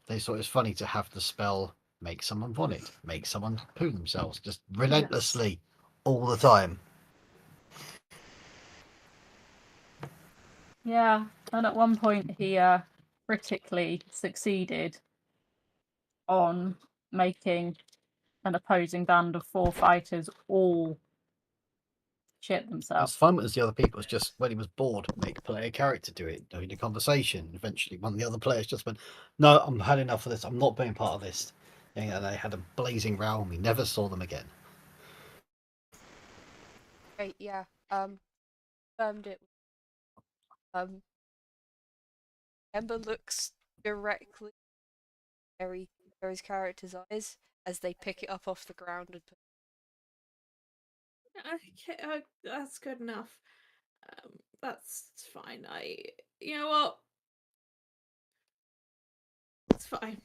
Speaker 1: they thought it was funny to have the spell make someone vomit, make someone poo themselves, just relentlessly all the time.
Speaker 5: Yeah, and at one point he critically succeeded on making an opposing band of 4 fighters all shit
Speaker 1: It was
Speaker 5: themselves.
Speaker 1: fun as the other people. It's just when he was bored, make play a character do it during the conversation. Eventually, one of the other players just went, "No, I'm had enough of this. I'm not being part of this." And they had a blazing row, and we never saw them again.
Speaker 2: Right, yeah. Confirmed it. Ember looks directly in Harry's character's eyes as they pick it up off the ground and put.
Speaker 3: Okay, that's good enough. That's fine. You know what? It's fine.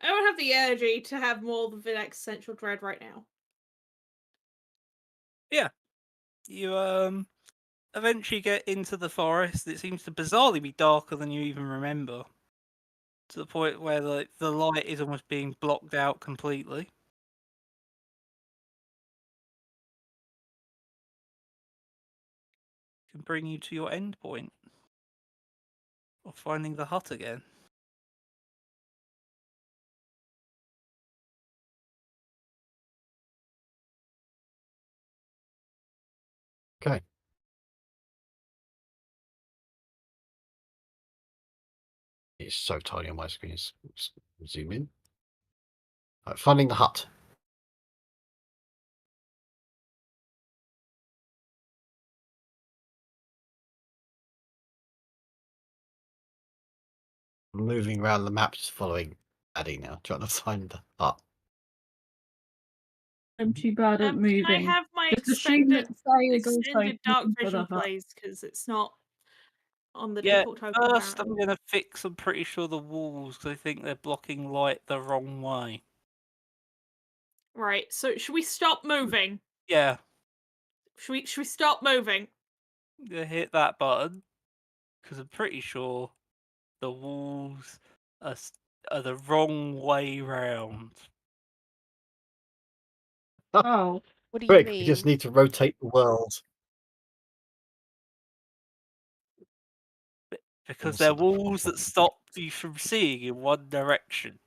Speaker 3: I don't have the energy to have more than an existential dread right now.
Speaker 4: Yeah. You eventually get into the forest. It seems to bizarrely be darker than you even remember. To the point where the light is almost being blocked out completely. Can bring you to your end point of finding the hut again.
Speaker 1: Okay. It's so tiny on my screen. Zoom in. Right, finding the hut. Moving around the map, just following Addy now, trying to find the hut.
Speaker 5: I'm too bad at
Speaker 3: Can
Speaker 5: moving.
Speaker 3: I have my
Speaker 5: Just assume that Saya goes
Speaker 3: extended dark
Speaker 5: for the
Speaker 3: vision,
Speaker 5: hut.
Speaker 3: please? Because it's not on the
Speaker 4: Yeah,
Speaker 3: default token.
Speaker 4: first I'm
Speaker 3: apparently.
Speaker 4: going to fix, I'm pretty sure, the walls, because I think they're blocking light the wrong way.
Speaker 3: Right. So should we stop moving?
Speaker 4: Yeah,
Speaker 3: Should we stop moving?
Speaker 4: you hit that button, because I'm pretty sure the walls are the wrong way round.
Speaker 5: Oh,
Speaker 2: What do you
Speaker 1: Quick,
Speaker 2: mean?
Speaker 1: we just need to rotate the world.
Speaker 4: Because
Speaker 1: Also
Speaker 4: they're
Speaker 1: the
Speaker 4: walls that
Speaker 1: problem.
Speaker 4: stop you from seeing in one direction.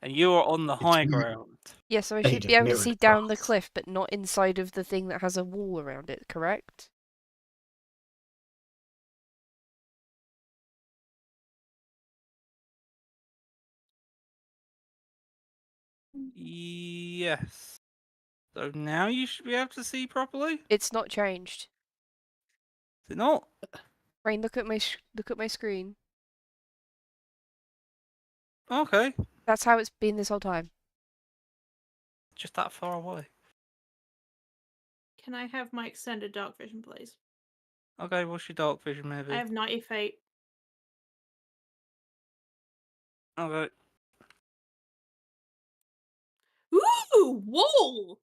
Speaker 4: And you are on the
Speaker 1: It's
Speaker 4: high
Speaker 1: mir-
Speaker 4: ground.
Speaker 2: Yeah, so I
Speaker 1: Made
Speaker 2: should
Speaker 1: of
Speaker 2: be able to
Speaker 1: mirrored
Speaker 2: see down the
Speaker 1: glass.
Speaker 2: cliff, but not inside of the thing that has a wall around it, correct?
Speaker 4: Yes. So now you should be able to see properly?
Speaker 2: It's not changed.
Speaker 4: Is it not?
Speaker 2: Rain, look at my screen.
Speaker 4: Okay.
Speaker 2: That's how it's been this whole time.
Speaker 4: Just that far away.
Speaker 3: Can I have my extended dark vision, please?
Speaker 4: Okay, what's your dark vision, maybe?
Speaker 3: I have 90 feet.
Speaker 4: Okay.
Speaker 3: Ooh, wall!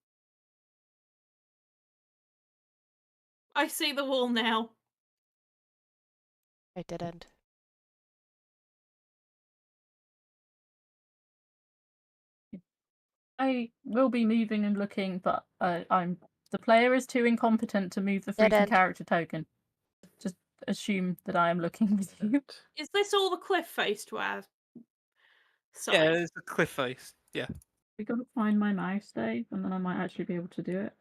Speaker 3: I see the wall now.
Speaker 2: I did end.
Speaker 5: I will be moving and looking, but the player is too incompetent to move the
Speaker 2: Dead
Speaker 5: freaking
Speaker 2: end.
Speaker 5: character token. Just assume that I am looking with you.
Speaker 3: Is this all the cliff face to our side?
Speaker 4: Yeah, there's a cliff face. Yeah.
Speaker 5: We gotta find my mouse, Dave, and then I might actually be able to do it.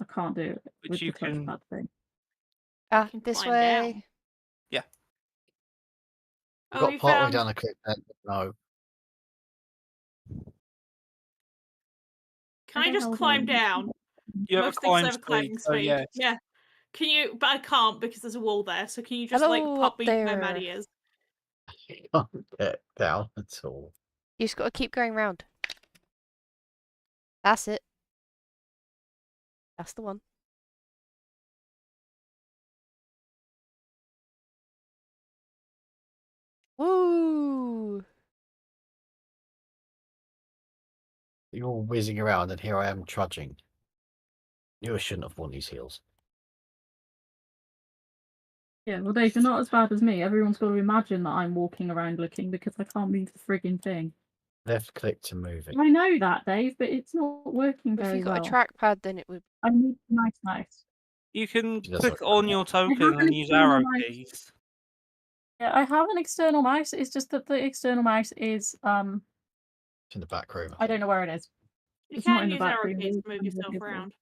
Speaker 5: I can't do it
Speaker 4: Which
Speaker 5: with
Speaker 4: you
Speaker 5: the
Speaker 4: can.
Speaker 5: touchpad thing.
Speaker 2: Ah,
Speaker 3: can
Speaker 2: this
Speaker 3: climb
Speaker 2: way.
Speaker 3: down.
Speaker 4: Yeah.
Speaker 1: We
Speaker 3: Oh,
Speaker 1: got
Speaker 3: you
Speaker 1: partway
Speaker 3: found...
Speaker 1: down the cliff. No.
Speaker 3: Can I just climb down?
Speaker 4: You have
Speaker 3: Most
Speaker 4: a
Speaker 3: things
Speaker 4: climb
Speaker 3: have a
Speaker 4: speed,
Speaker 3: climbing
Speaker 4: so
Speaker 3: speed.
Speaker 4: yes.
Speaker 3: Yeah. Can you... But I can't because there's a wall there. So can you just,
Speaker 2: Hello,
Speaker 3: like, pop
Speaker 2: up
Speaker 3: me where
Speaker 2: there.
Speaker 3: Maddie is?
Speaker 1: Can't get down at all.
Speaker 2: You just gotta keep going round. That's it. That's the one. Woo!
Speaker 1: You're all whizzing around, and here I am trudging. Knew I shouldn't have worn these heels.
Speaker 5: Yeah, well, Dave, you're not as bad as me. Everyone's got to imagine that I'm walking around looking because I can't move the frigging thing.
Speaker 1: Left click to move it.
Speaker 5: I know that, Dave, but it's not working
Speaker 2: If
Speaker 5: very
Speaker 2: you got
Speaker 5: well.
Speaker 2: a trackpad, then it would.
Speaker 5: I need a nice mouse.
Speaker 4: You can
Speaker 1: She does
Speaker 4: click
Speaker 1: look
Speaker 4: on your token
Speaker 5: have
Speaker 4: and
Speaker 5: an
Speaker 4: use
Speaker 5: external
Speaker 4: arrow
Speaker 5: mouse.
Speaker 4: keys.
Speaker 5: Yeah, I have an external mouse. It's just that the external mouse is
Speaker 1: It's in the back room.
Speaker 5: I don't know where it is.
Speaker 3: You
Speaker 5: It's not
Speaker 3: can
Speaker 5: in the
Speaker 3: use
Speaker 5: back
Speaker 3: arrow
Speaker 5: room.
Speaker 3: keys
Speaker 5: It's
Speaker 3: to move
Speaker 5: under
Speaker 3: yourself
Speaker 5: the floor.
Speaker 3: around.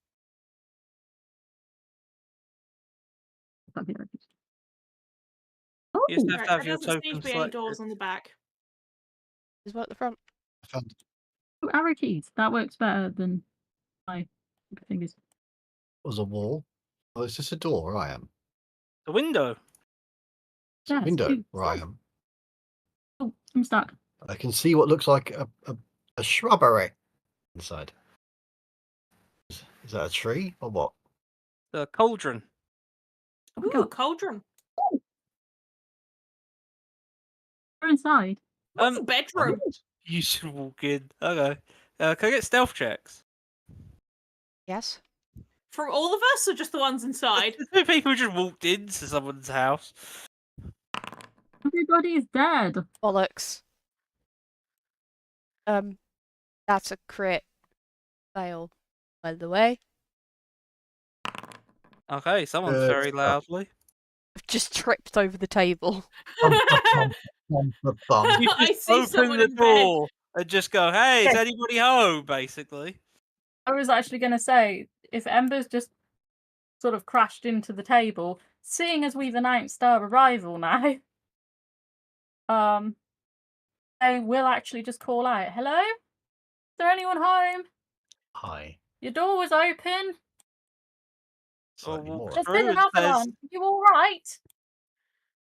Speaker 5: Oh,
Speaker 4: You just have
Speaker 3: Right,
Speaker 4: to have
Speaker 3: there
Speaker 4: your
Speaker 3: doesn't seem
Speaker 4: token
Speaker 3: to be any doors
Speaker 4: selected.
Speaker 3: on the back.
Speaker 2: There's one at the front.
Speaker 1: I found
Speaker 5: arrow keys. That works better than my fingers.
Speaker 1: it was a wall. Oh, is this a door where I am?
Speaker 4: The window.
Speaker 1: It's a
Speaker 5: Yes,
Speaker 1: window
Speaker 5: dude.
Speaker 1: where I am.
Speaker 5: Oh, I'm stuck.
Speaker 1: I can see what looks like a shrubbery inside. Is that a tree or what?
Speaker 4: The cauldron.
Speaker 5: Oh my
Speaker 3: Ooh,
Speaker 5: God.
Speaker 3: cauldron.
Speaker 5: We're inside.
Speaker 3: What's a bedroom?
Speaker 4: You should walk in. Okay. Can I get stealth checks?
Speaker 2: Yes.
Speaker 3: From all of us, or just the ones inside?
Speaker 4: The two people just walked into someone's house.
Speaker 5: Everybody is dead.
Speaker 2: Bollocks. That's a crit fail, by the way.
Speaker 4: Okay, someone's
Speaker 1: Good
Speaker 4: very
Speaker 1: stuff.
Speaker 4: loudly.
Speaker 2: I've just tripped over the table.
Speaker 1: Bum, bum, bum, bum, bum.
Speaker 4: You
Speaker 3: I
Speaker 4: just
Speaker 3: see
Speaker 4: open
Speaker 3: someone
Speaker 4: the
Speaker 3: in bed.
Speaker 4: door and just go, "Hey, is anybody home?" Basically.
Speaker 5: I was actually going to say, if Ember's just sort of crashed into the table, seeing as we've announced our arrival now, I will actually just call out, "Hello? Is there anyone home?
Speaker 1: Hi.
Speaker 5: Your door was open.
Speaker 1: Slightly
Speaker 4: walk
Speaker 1: more.
Speaker 5: There's
Speaker 4: through
Speaker 5: been an
Speaker 4: and says-
Speaker 5: avalanche. Are you all right?"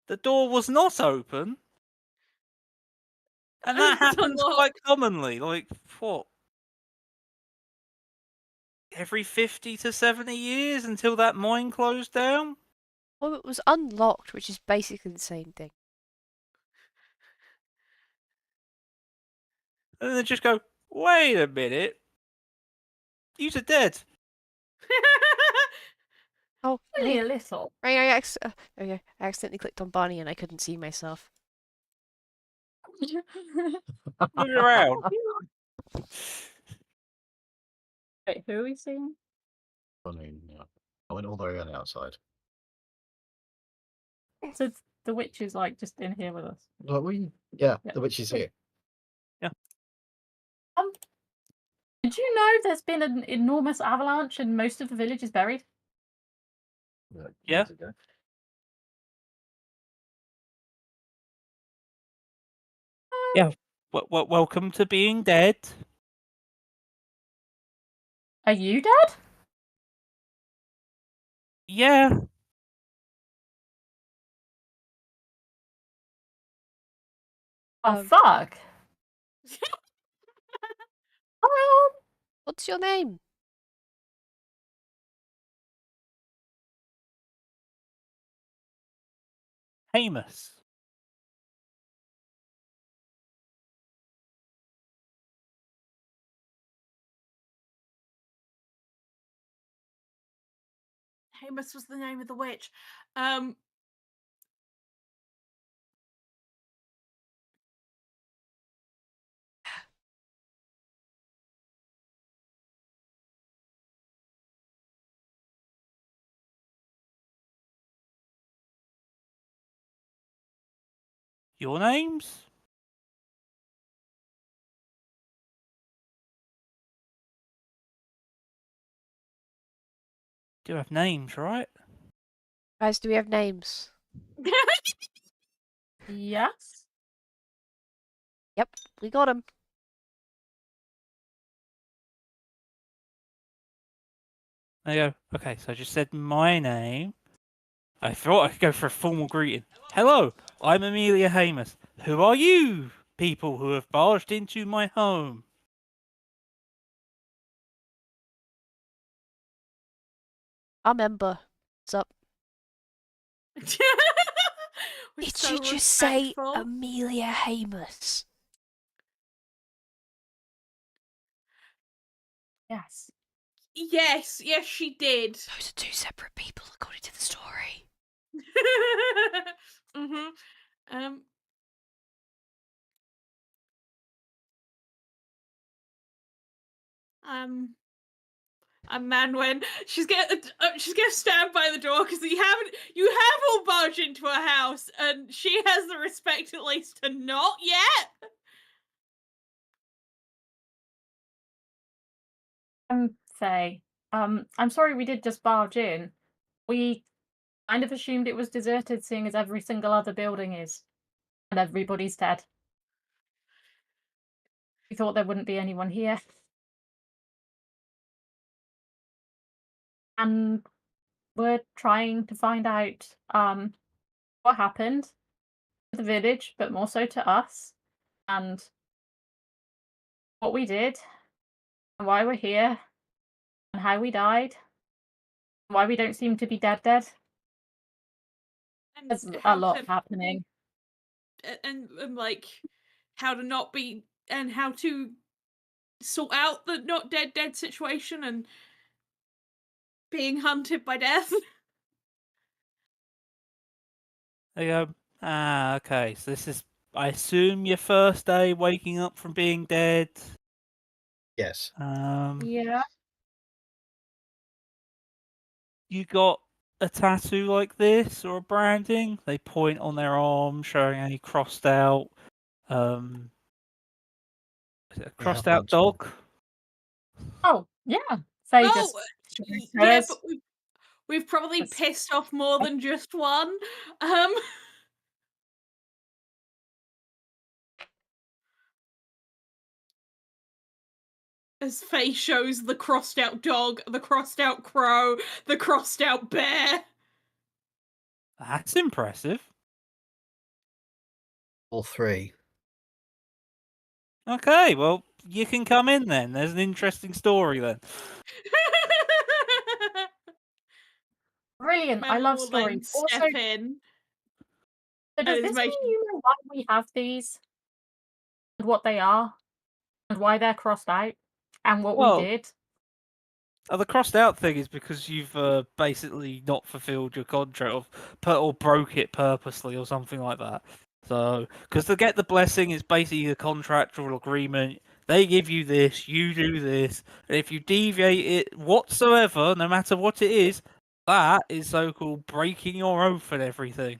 Speaker 4: The door was not open, and that
Speaker 3: It's
Speaker 4: happens
Speaker 3: unlocked.
Speaker 4: quite commonly. Like what? Every 50 to 70 years until that mine closed down.
Speaker 2: Well, it was unlocked, which is basically the same thing.
Speaker 4: And then they just go, "Wait a minute, you're dead."
Speaker 2: Oh,
Speaker 5: Only
Speaker 2: hey.
Speaker 5: a little.
Speaker 2: I accidentally clicked on Barney and I couldn't see myself.
Speaker 4: Move around.
Speaker 5: Wait, who are we seeing?
Speaker 1: I mean, yeah. I went all the way on the outside.
Speaker 5: So the witch is like just in here with us.
Speaker 1: Like yeah,
Speaker 5: Yeah.
Speaker 1: the witch is here.
Speaker 5: Did you know there's been an enormous avalanche and most of the village is buried?
Speaker 1: Like,
Speaker 4: Yeah.
Speaker 1: years ago.
Speaker 4: Welcome to being dead.
Speaker 5: Are you dead?
Speaker 4: Yeah.
Speaker 5: Oh fuck. Oh,
Speaker 2: What's your name?
Speaker 4: Hamus.
Speaker 3: Hamus was the name of the witch.
Speaker 4: Your names? Do have names, right?
Speaker 2: Guys, do we have names?
Speaker 5: yes.
Speaker 2: Yep, we got them.
Speaker 4: I go, okay, so I just said my name. I thought I could go for a formal greeting. Hello, I'm Amelia Hamus. Who are you, people who have barged into my home?
Speaker 2: I'm Ember. What's up?
Speaker 3: We're
Speaker 2: Did
Speaker 3: so
Speaker 2: you just say
Speaker 3: respectful.
Speaker 2: Amelia Hamus?
Speaker 5: Yes.
Speaker 3: Yes, she did.
Speaker 2: Those are two separate people according to the story.
Speaker 3: Mhm. And Manwen, she's gonna stand by the door because you have all barged into her house, and she has the respect at least to not yet.
Speaker 5: Faye, I'm sorry we did just barge in. We kind of assumed it was deserted, seeing as every single other building is, and everybody's dead. We thought there wouldn't be anyone here. And we're trying to find out what happened to the village, but more so to us, and what we did, and why we're here, and how we died, and why we don't seem to be dead.
Speaker 3: And
Speaker 5: There's a
Speaker 3: how
Speaker 5: lot
Speaker 3: to-
Speaker 5: happening.
Speaker 3: and like how to not be, and how to sort out the not dead situation and being hunted by death.
Speaker 4: They go, okay, so this is, I assume, your first day waking up from being dead.
Speaker 1: Yes.
Speaker 5: Yeah.
Speaker 4: You got a tattoo like this or a branding? They point on their arm, showing a crossed out, is it a
Speaker 1: We have
Speaker 4: crossed out
Speaker 1: one small.
Speaker 4: dog?
Speaker 5: Oh, yeah. Faye
Speaker 3: Oh,
Speaker 5: just
Speaker 3: yeah,
Speaker 5: hers.
Speaker 3: but we've probably
Speaker 5: That's-
Speaker 3: pissed off more than just one. As Faye shows the crossed out dog, the crossed out crow, the crossed out bear.
Speaker 4: That's impressive.
Speaker 1: All three.
Speaker 4: Okay, well, you can come in then. There's an interesting story then.
Speaker 5: Brilliant. I
Speaker 3: Mel
Speaker 5: love
Speaker 3: will then
Speaker 5: stories. Also,
Speaker 3: step in.
Speaker 5: so does
Speaker 3: and is
Speaker 5: this mean
Speaker 3: making-
Speaker 5: you know why we have these? And what they are? And why they're crossed out? And what
Speaker 4: Well,
Speaker 5: we did?
Speaker 4: the crossed out thing is because you've basically not fulfilled your contract or broke it purposely or something like that. So, because to get the blessing is basically a contractual agreement. They give you this, you do this, and if you deviate it whatsoever, no matter what it is, that is so-called breaking your oath and everything.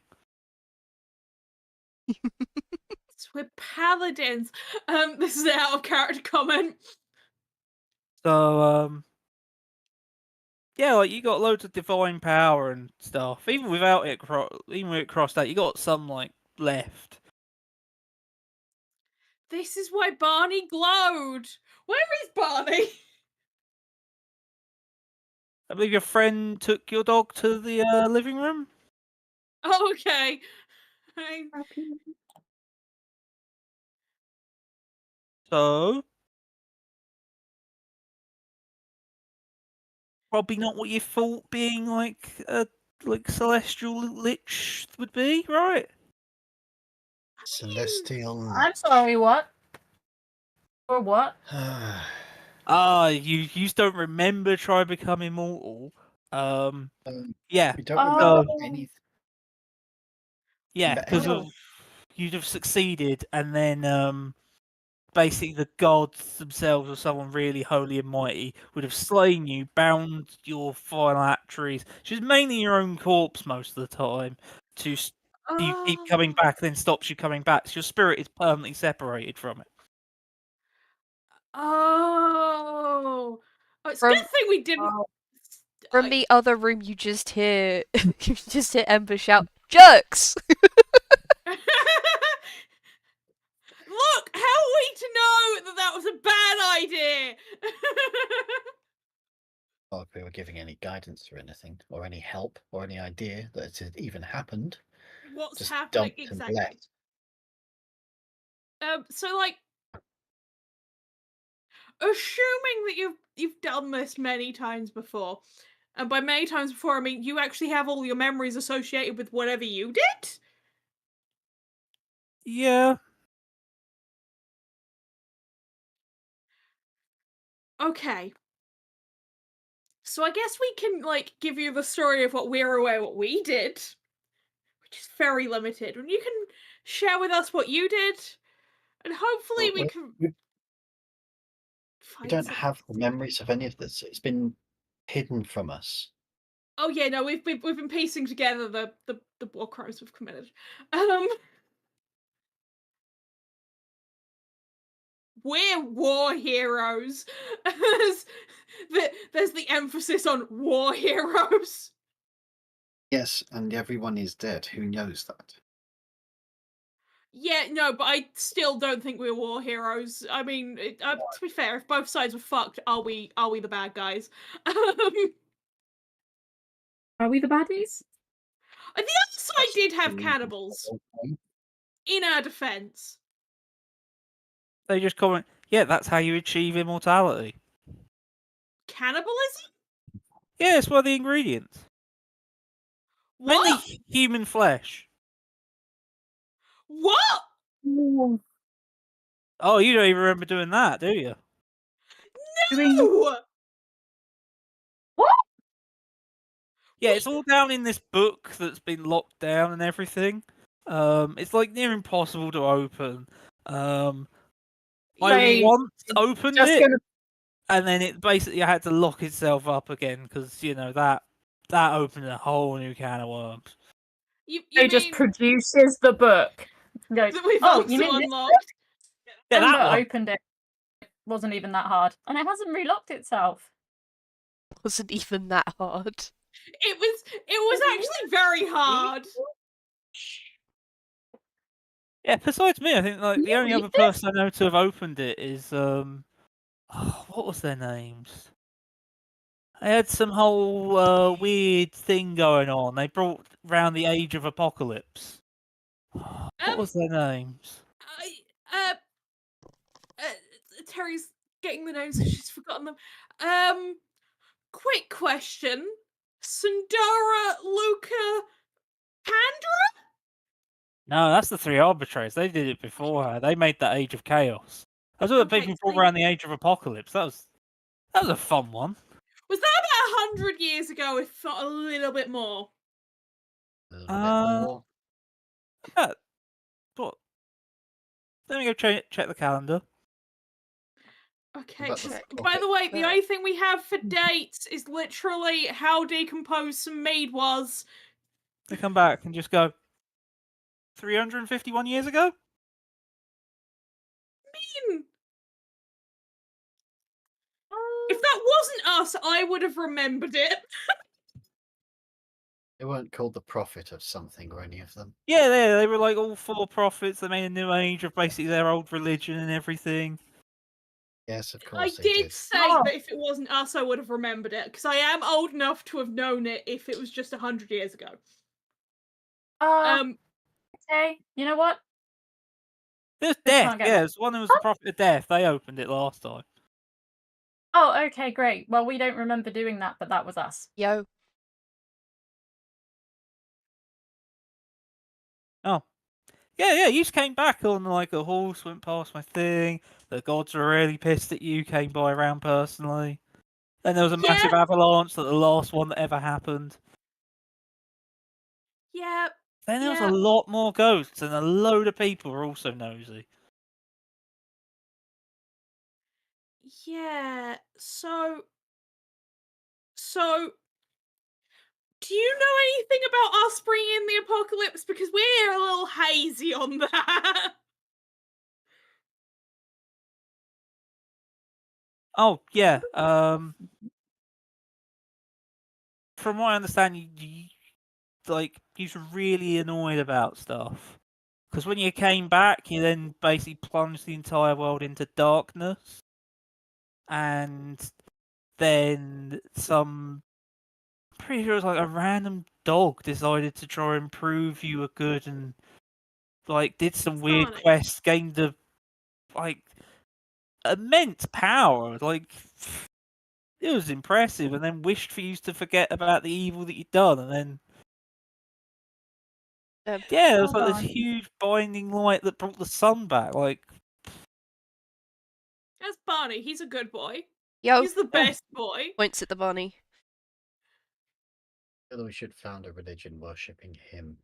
Speaker 3: We're paladins. This is an out of character comment.
Speaker 4: So, yeah, like you got loads of divine power and stuff. Even without it, even with it crossed out, you got some like left.
Speaker 3: This is why Barney glowed. Where is Barney?
Speaker 4: I believe your friend took your dog to the living room.
Speaker 3: Oh, okay.
Speaker 4: So probably not what you thought being like a celestial lich would be, right?
Speaker 1: Celestial.
Speaker 5: I'm sorry, what? Or what?
Speaker 4: You just don't remember trying to become immortal. Yeah,
Speaker 1: We don't
Speaker 5: Oh.
Speaker 1: remember anything.
Speaker 4: yeah,
Speaker 1: But
Speaker 4: because
Speaker 1: anyway.
Speaker 4: of you'd have succeeded, and then basically the gods themselves or someone really holy and mighty would have slain you, bound your phylacteries, which is mainly your own corpse most of the time, to you keep coming back, then stops you coming back. So your spirit is permanently separated from it.
Speaker 3: Oh, it's a
Speaker 2: From-
Speaker 3: good thing we didn't.
Speaker 2: From the other room, you just hear Ember shout, "Jerks!"
Speaker 3: Look, how are we to know that was a bad idea?
Speaker 1: Not if we were giving any guidance or anything, or any help, or any idea that it had even happened.
Speaker 3: What's
Speaker 1: Just
Speaker 3: happening
Speaker 1: dumped and
Speaker 3: exactly?
Speaker 1: left.
Speaker 3: So like, assuming that you've done this many times before, and by many times before I mean you actually have all your memories associated with whatever you did.
Speaker 4: Yeah.
Speaker 3: Okay. So I guess we can like give you the story of what we're aware what we did, which is very limited. And you can share with us what you did, and hopefully
Speaker 1: Well,
Speaker 3: we
Speaker 1: we-
Speaker 3: can.
Speaker 1: We don't have the memories of any of this. It's been hidden from us.
Speaker 3: Oh yeah, no, we've been piecing together the war crimes we've committed. We're war heroes. There's the emphasis on war heroes.
Speaker 1: Yes, and everyone is dead. Who knows that?
Speaker 3: Yeah, no, but I still don't think we're war heroes. I mean, to be fair, if both sides were fucked, are we the bad guys?
Speaker 5: Are we the baddies?
Speaker 3: The other side did have cannibals. In our defense,
Speaker 4: They just comment, yeah, that's how you achieve immortality.
Speaker 3: cannibalism?
Speaker 4: Yeah, it's one of the ingredients.
Speaker 3: What?
Speaker 4: Mainly human flesh.
Speaker 3: What?
Speaker 4: Oh, you don't even remember doing that, do you?
Speaker 3: No!
Speaker 5: What?
Speaker 4: Yeah, it's all down in this book that's been locked down and everything. It's like near impossible to open. I
Speaker 5: Right.
Speaker 4: once opened
Speaker 5: Just
Speaker 4: it,
Speaker 5: gonna
Speaker 4: and then it basically had to lock itself up again because that opened a whole new can of worms.
Speaker 3: You
Speaker 5: it just
Speaker 3: mean
Speaker 5: produces the book. Goes,
Speaker 3: that we've
Speaker 5: oh,
Speaker 3: also
Speaker 5: you mean this
Speaker 3: unlocked?
Speaker 4: Yeah,
Speaker 5: Ember
Speaker 4: that one.
Speaker 5: opened it. Wasn't even that hard. And it hasn't relocked itself.
Speaker 2: Wasn't even that hard.
Speaker 3: It was actually very hard.
Speaker 4: Yeah, besides me, I think like the
Speaker 5: You
Speaker 4: only
Speaker 5: read
Speaker 4: other
Speaker 5: this?
Speaker 4: person I know to have opened it is what was their names? They had some whole weird thing going on. They brought round the Age of Apocalypse. What was their names?
Speaker 3: Terry's getting the names because she's forgotten them. Quick question: Sundara, Luca, Pandora?
Speaker 4: No, that's the Three Arbitrators. They did it before her. They made that Age of Chaos. Those are the
Speaker 3: Okay,
Speaker 4: people who
Speaker 3: so
Speaker 4: brought around the Age of Apocalypse. That was a fun one.
Speaker 3: was that about 100 years ago, if not a little bit more?
Speaker 1: A little bit more.
Speaker 4: Yeah, what? Let me go check the calendar.
Speaker 3: Okay,
Speaker 1: About the
Speaker 3: 'cause, by
Speaker 1: profit.
Speaker 3: the way, the only thing we have for dates is literally how decomposed some mead was.
Speaker 4: They come back and just go 351 years ago.
Speaker 3: If that wasn't us, I would have remembered it.
Speaker 1: They weren't called the prophet of something or any of them.
Speaker 4: Yeah, they were like all four prophets. They made a new age of basically their old religion and everything.
Speaker 1: Yes, of
Speaker 3: I
Speaker 1: course they
Speaker 3: did
Speaker 1: did.
Speaker 3: say
Speaker 5: Oh.
Speaker 3: that if it wasn't us, I would have remembered it, because I am old enough to have known it if it was just 100 years ago.
Speaker 5: Okay, you know what?
Speaker 4: There's
Speaker 5: This
Speaker 4: death.
Speaker 5: can't get
Speaker 4: Yeah,
Speaker 5: wrong.
Speaker 4: there's one who was the prophet of death. They opened it last time.
Speaker 5: Oh, okay, great. Well, we don't remember doing that, but that was us.
Speaker 2: Yo.
Speaker 4: Oh. Yeah, you just came back on like a horse, went past my thing. The gods were really pissed at you, came by around personally. Then there was a massive avalanche, that the last one that ever happened.
Speaker 3: Yeah.
Speaker 4: Then there was a lot more ghosts, and a load of people were also nosy.
Speaker 3: Yeah. So, do you know anything about us bringing in the apocalypse? Because we're a little hazy on that.
Speaker 4: Oh, yeah. From what I understand, you were really annoyed about stuff. Because when you came back, you then basically plunged the entire world into darkness. And then pretty sure it was like a random dog decided to try and prove you were good and did some weird
Speaker 3: Funny.
Speaker 4: quests, gained immense power. It was impressive, and then wished for you to forget about the evil that you'd done, and then yeah, there was
Speaker 5: Hold
Speaker 4: this
Speaker 5: on.
Speaker 4: huge binding light that brought the sun back.
Speaker 3: That's Barney. He's a good boy.
Speaker 2: Yo.
Speaker 3: He's the best boy.
Speaker 2: Points at the bunny.
Speaker 1: I feel we should found a religion worshipping him.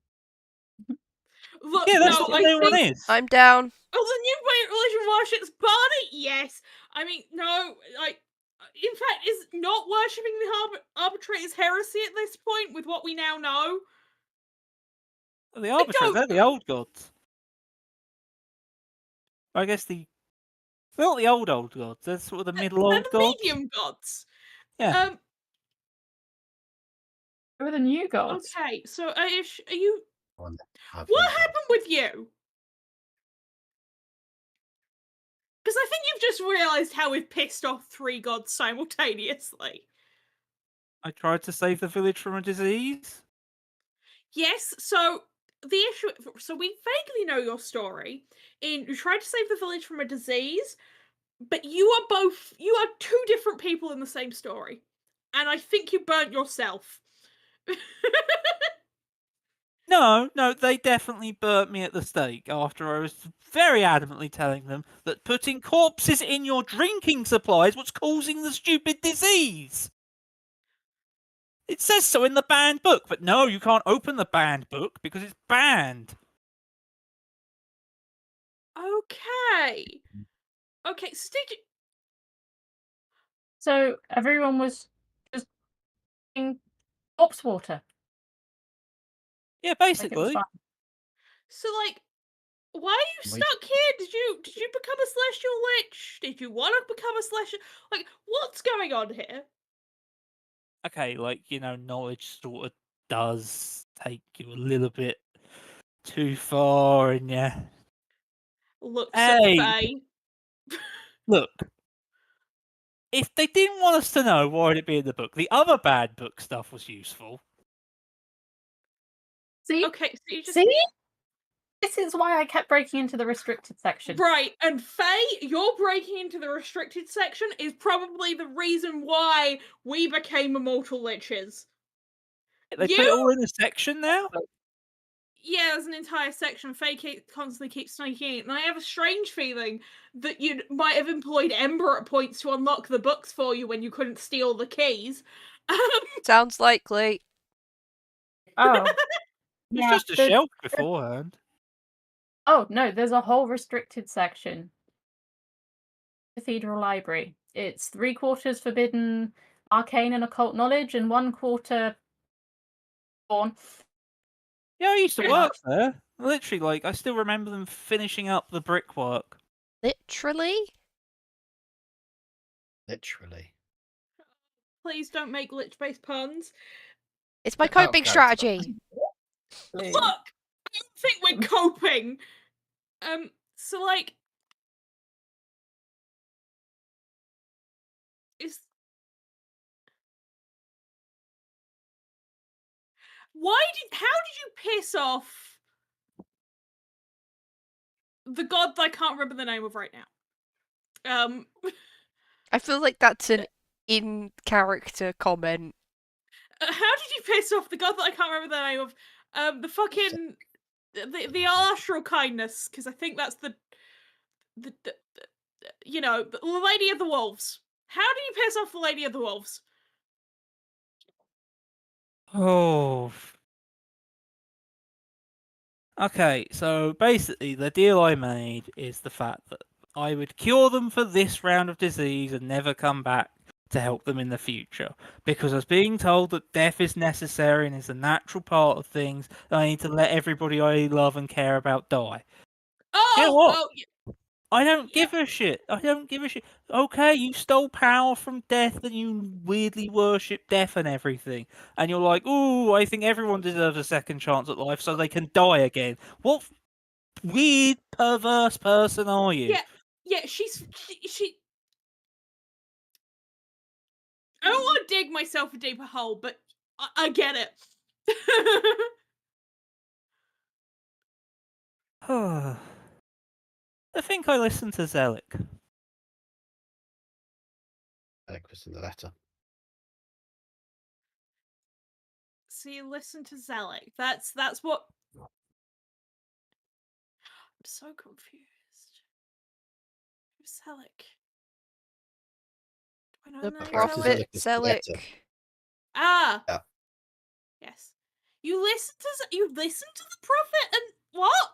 Speaker 3: Look,
Speaker 4: yeah, that's
Speaker 3: no,
Speaker 4: what the new one is.
Speaker 2: I'm down.
Speaker 3: Oh, the new religion worships Barney? Yes. I mean, no, In fact, is not worshipping the arbitrator's heresy at this point with what we now know?
Speaker 4: The arbitrators, they're the old gods. I guess they're not the old gods. They're sort of the middle
Speaker 3: They're
Speaker 4: old
Speaker 3: the
Speaker 4: gods.
Speaker 3: medium gods.
Speaker 4: Yeah.
Speaker 5: Who are the new gods?
Speaker 3: Okay, so are you...
Speaker 1: What
Speaker 3: happened with you? Because I think you've just realised how we've pissed off 3 gods simultaneously.
Speaker 4: I tried to save the village from a disease.
Speaker 3: Yes, so the issue... So we vaguely know your story. You tried to save the village from a disease, but you are 2 different people in the same story. And I think you burnt yourself.
Speaker 4: No, they definitely burnt me at the stake after I was very adamantly telling them that putting corpses in your drinking supply is what's causing the stupid disease. It says so in the banned book, but no, you can't open the banned book because it's banned.
Speaker 3: Okay. Okay, so did you...
Speaker 5: So everyone was just drinking corpse water.
Speaker 4: Yeah,
Speaker 5: Like it was
Speaker 4: basically.
Speaker 5: fine.
Speaker 3: So, like, why are you stuck here? Did you become a celestial lich? Did you want to become a celestial... Like, what's going on here?
Speaker 4: Okay, like, knowledge sort of does take you a little bit too far, and yeah.
Speaker 3: Looks
Speaker 4: Hey!
Speaker 3: at Faye.
Speaker 4: Look, if they didn't want us to know, why would it be in the book? The other bad book stuff was useful.
Speaker 5: See?
Speaker 3: Okay, so you just...
Speaker 5: See? This is why I kept breaking into the restricted section.
Speaker 3: Right, and Faye, your breaking into the restricted section is probably the reason why we became immortal liches.
Speaker 4: They put it all in a section now?
Speaker 3: Yeah, there's an entire section. Faye constantly keeps sneaking in, and I have a strange feeling that you might have employed Ember at points to unlock the books for you when you couldn't steal the keys.
Speaker 2: Sounds likely.
Speaker 5: Oh.
Speaker 4: It's
Speaker 5: Yeah,
Speaker 4: just a shelf beforehand.
Speaker 5: Oh, no, there's a whole restricted section. Cathedral Library. It's 3/4 forbidden arcane and occult knowledge and 1/4 born.
Speaker 4: Yeah, I used to
Speaker 5: Pretty
Speaker 4: work
Speaker 5: much.
Speaker 4: there. Literally, I still remember them finishing up the brickwork.
Speaker 2: Literally?
Speaker 1: Literally.
Speaker 3: Please don't make lich-based puns.
Speaker 2: It's my
Speaker 1: Get out of
Speaker 2: coping
Speaker 1: character.
Speaker 2: strategy.
Speaker 3: Look, I don't think we're coping. So like, how did you piss off the god that I can't remember the name of right now?
Speaker 2: I feel like that's an in-character comment.
Speaker 3: How did you piss off the god that I can't remember the name of? The fucking the astral kindness, because I think that's the Lady of the Wolves. How do you piss off the Lady of the Wolves?
Speaker 4: Oh. Okay, so basically the deal I made is the fact that I would cure them for this round of disease and never come back to help them in the future. Because I was being told that death is necessary and is a natural part of things, and I need to let everybody I love and care about die. You know what? I don't give a shit. I don't give a shit. Okay, you stole power from death and you weirdly worship death and everything. And you're like, ooh, I think everyone deserves a second chance at life so they can die again. What weird, perverse person are you?
Speaker 3: Yeah, she I don't want to dig myself a deeper hole, but I get it.
Speaker 4: I think I listened to Zelik.
Speaker 1: Alec was in the letter.
Speaker 3: So you listen to Zelik. That's what... I'm so confused. Who's Zelik? Do I know
Speaker 2: The
Speaker 3: the name
Speaker 2: Prophet
Speaker 1: Zelik is the letter.
Speaker 2: Zelik.
Speaker 3: Ah.
Speaker 1: Yeah.
Speaker 3: Yes. You listen to the prophet and what?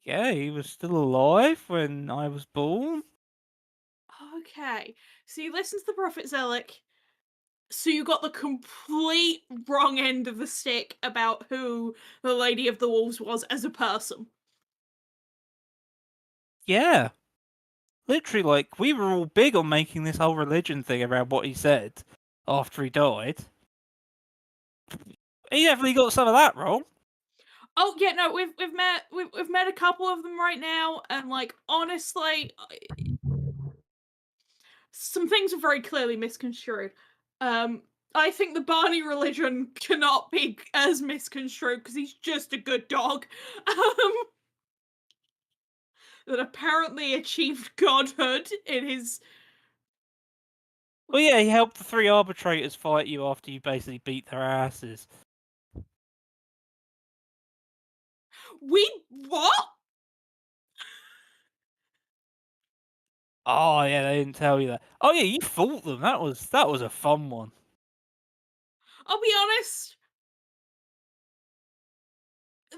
Speaker 4: Yeah, he was still alive when I was born.
Speaker 3: Okay, so you listen to the Prophet Zelik. So you got the complete wrong end of the stick about who the Lady of the Wolves was as a person.
Speaker 4: Yeah. Literally, like, we were all big on making this whole religion thing around what he said after he died. He definitely got some of that wrong.
Speaker 3: Oh yeah, no, we've met a couple of them right now, and like honestly, some things are very clearly misconstrued. I think the Barney religion cannot be as misconstrued because he's just a good dog. That apparently achieved godhood in his.
Speaker 4: Well, yeah, he helped the 3 arbitrators fight you after you basically beat their asses.
Speaker 3: What?
Speaker 4: Oh, yeah, they didn't tell you that. Oh, yeah, you fought them. That was a fun one.
Speaker 3: I'll be honest.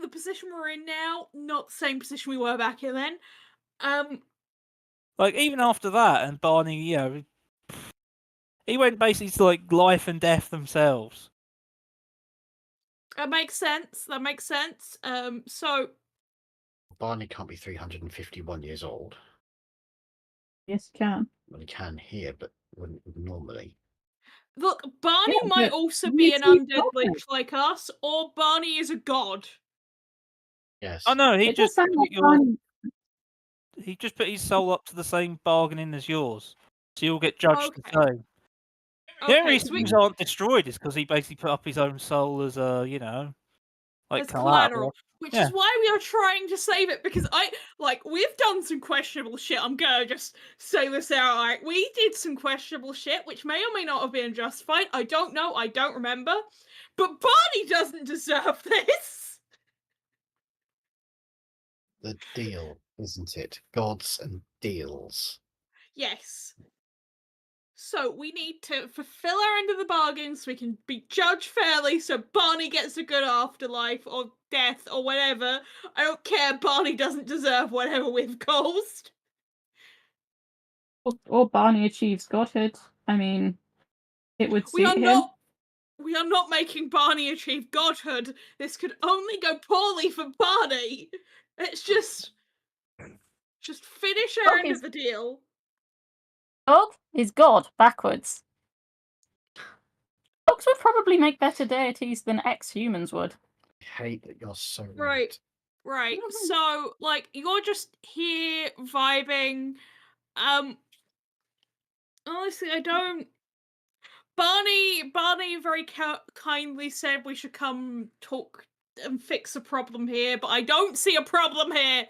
Speaker 3: The position we're in now, not the same position we were back in then.
Speaker 4: Like, even after that, and Barney, you know, he went basically to, like, life and death themselves.
Speaker 3: That makes sense. So
Speaker 1: Barney can't be 351 years old.
Speaker 5: Yes, you can.
Speaker 1: Well, he can here, but wouldn't normally.
Speaker 3: look, Barney
Speaker 5: Yeah,
Speaker 3: might
Speaker 5: but
Speaker 3: also
Speaker 5: he
Speaker 3: be an
Speaker 5: achieved
Speaker 3: undead
Speaker 5: godhood.
Speaker 3: lich like us, or Barney is a god.
Speaker 1: Yes.
Speaker 4: Oh, no,
Speaker 5: It does sound like Barney.
Speaker 4: he just put his soul up to the same bargaining as yours. So you'll get judged the
Speaker 3: Okay.
Speaker 4: same. The only
Speaker 3: Okay,
Speaker 4: reason
Speaker 3: so we,
Speaker 4: things aren't destroyed is because he basically put up his own soul as a, you know, like
Speaker 3: as collateral, which
Speaker 4: Yeah.
Speaker 3: is why we are trying to save it, because we've done some questionable shit. I'm gonna just say this outright. We did some questionable shit, which may or may not have been justified. I don't know. I don't remember. But Barney doesn't deserve this.
Speaker 1: The deal, isn't it? Gods and deals.
Speaker 3: Yes. So we need to fulfill our end of the bargain so we can be judged fairly so Barney gets a good afterlife or death or whatever. I don't care, Barney doesn't deserve whatever we've caused.
Speaker 5: Or Barney achieves godhood. I mean, it would
Speaker 3: We
Speaker 5: suit
Speaker 3: are
Speaker 5: him.
Speaker 3: not making Barney achieve godhood. This could only go poorly for Barney. It's just finish our
Speaker 5: God
Speaker 3: end
Speaker 5: is
Speaker 3: of the deal.
Speaker 5: God is God backwards. Dogs would probably make better deities than ex-humans would.
Speaker 1: I hate that you're so
Speaker 3: Right. Right. So, like, you're just here vibing. Honestly, I don't. Barney very kindly said we should come talk and fix a problem here, but I don't see a problem here.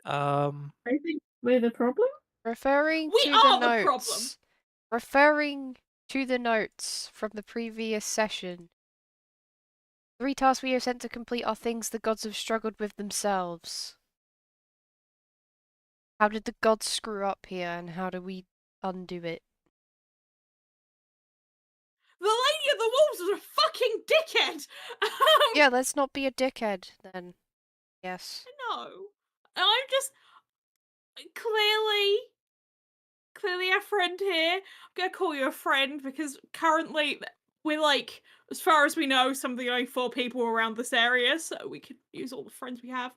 Speaker 5: I think we're the problem.
Speaker 2: Referring
Speaker 3: We
Speaker 2: to
Speaker 3: are
Speaker 2: the
Speaker 3: the problem.
Speaker 2: notes. Referring to the notes from the previous session. 3 tasks we are sent to complete are things the gods have struggled with themselves. How did the gods screw up here, and how do we undo it?
Speaker 3: The Lady of the Wolves was a fucking dickhead.
Speaker 2: Yeah, let's not be a dickhead then. Yes.
Speaker 3: No, I'm just clearly our friend here. I'm gonna call you a friend because currently we're like, as far as we know, some of the only 4 people around this area, so we could use all the friends we have.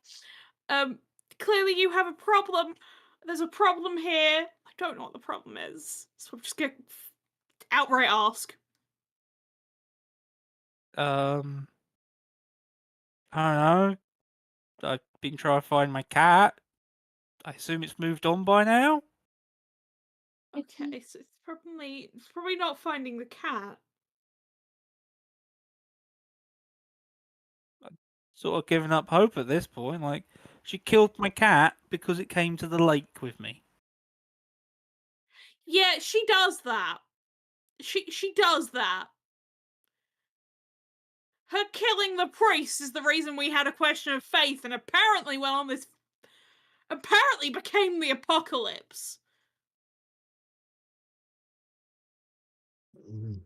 Speaker 3: Clearly you have a problem. There's a problem here. I don't know what the problem is, so I'm just gonna outright ask.
Speaker 4: I don't know. I've been trying to find my cat. I assume it's moved on by now.
Speaker 3: Okay, so it's probably not finding the cat.
Speaker 4: Sort of given up hope at this point. Like, she killed my cat because it came to the lake with me.
Speaker 3: Yeah, she does that. She does that. Her killing the priest is the reason we had a question of faith, and apparently became the apocalypse.
Speaker 1: Mm.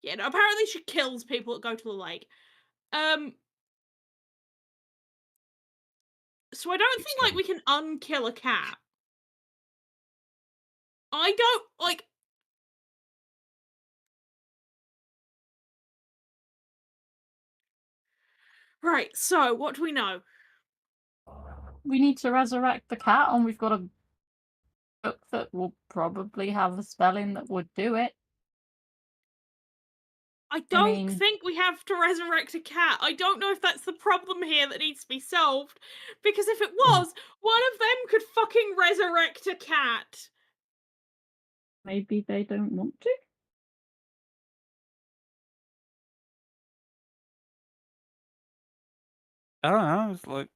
Speaker 3: Yeah, no, apparently she kills people that go to the lake. So I don't think like we can unkill a cat. I don't like. Right. So what do we know?
Speaker 5: We need to resurrect the cat, and we've got a book that will probably have a spell in that would do it.
Speaker 3: I don't
Speaker 5: mean-
Speaker 3: think we have to resurrect a cat. I don't know if that's the problem here that needs to be solved. Because if it was, one of them could fucking resurrect a cat.
Speaker 5: Maybe they don't want to.
Speaker 4: I don't know. It's like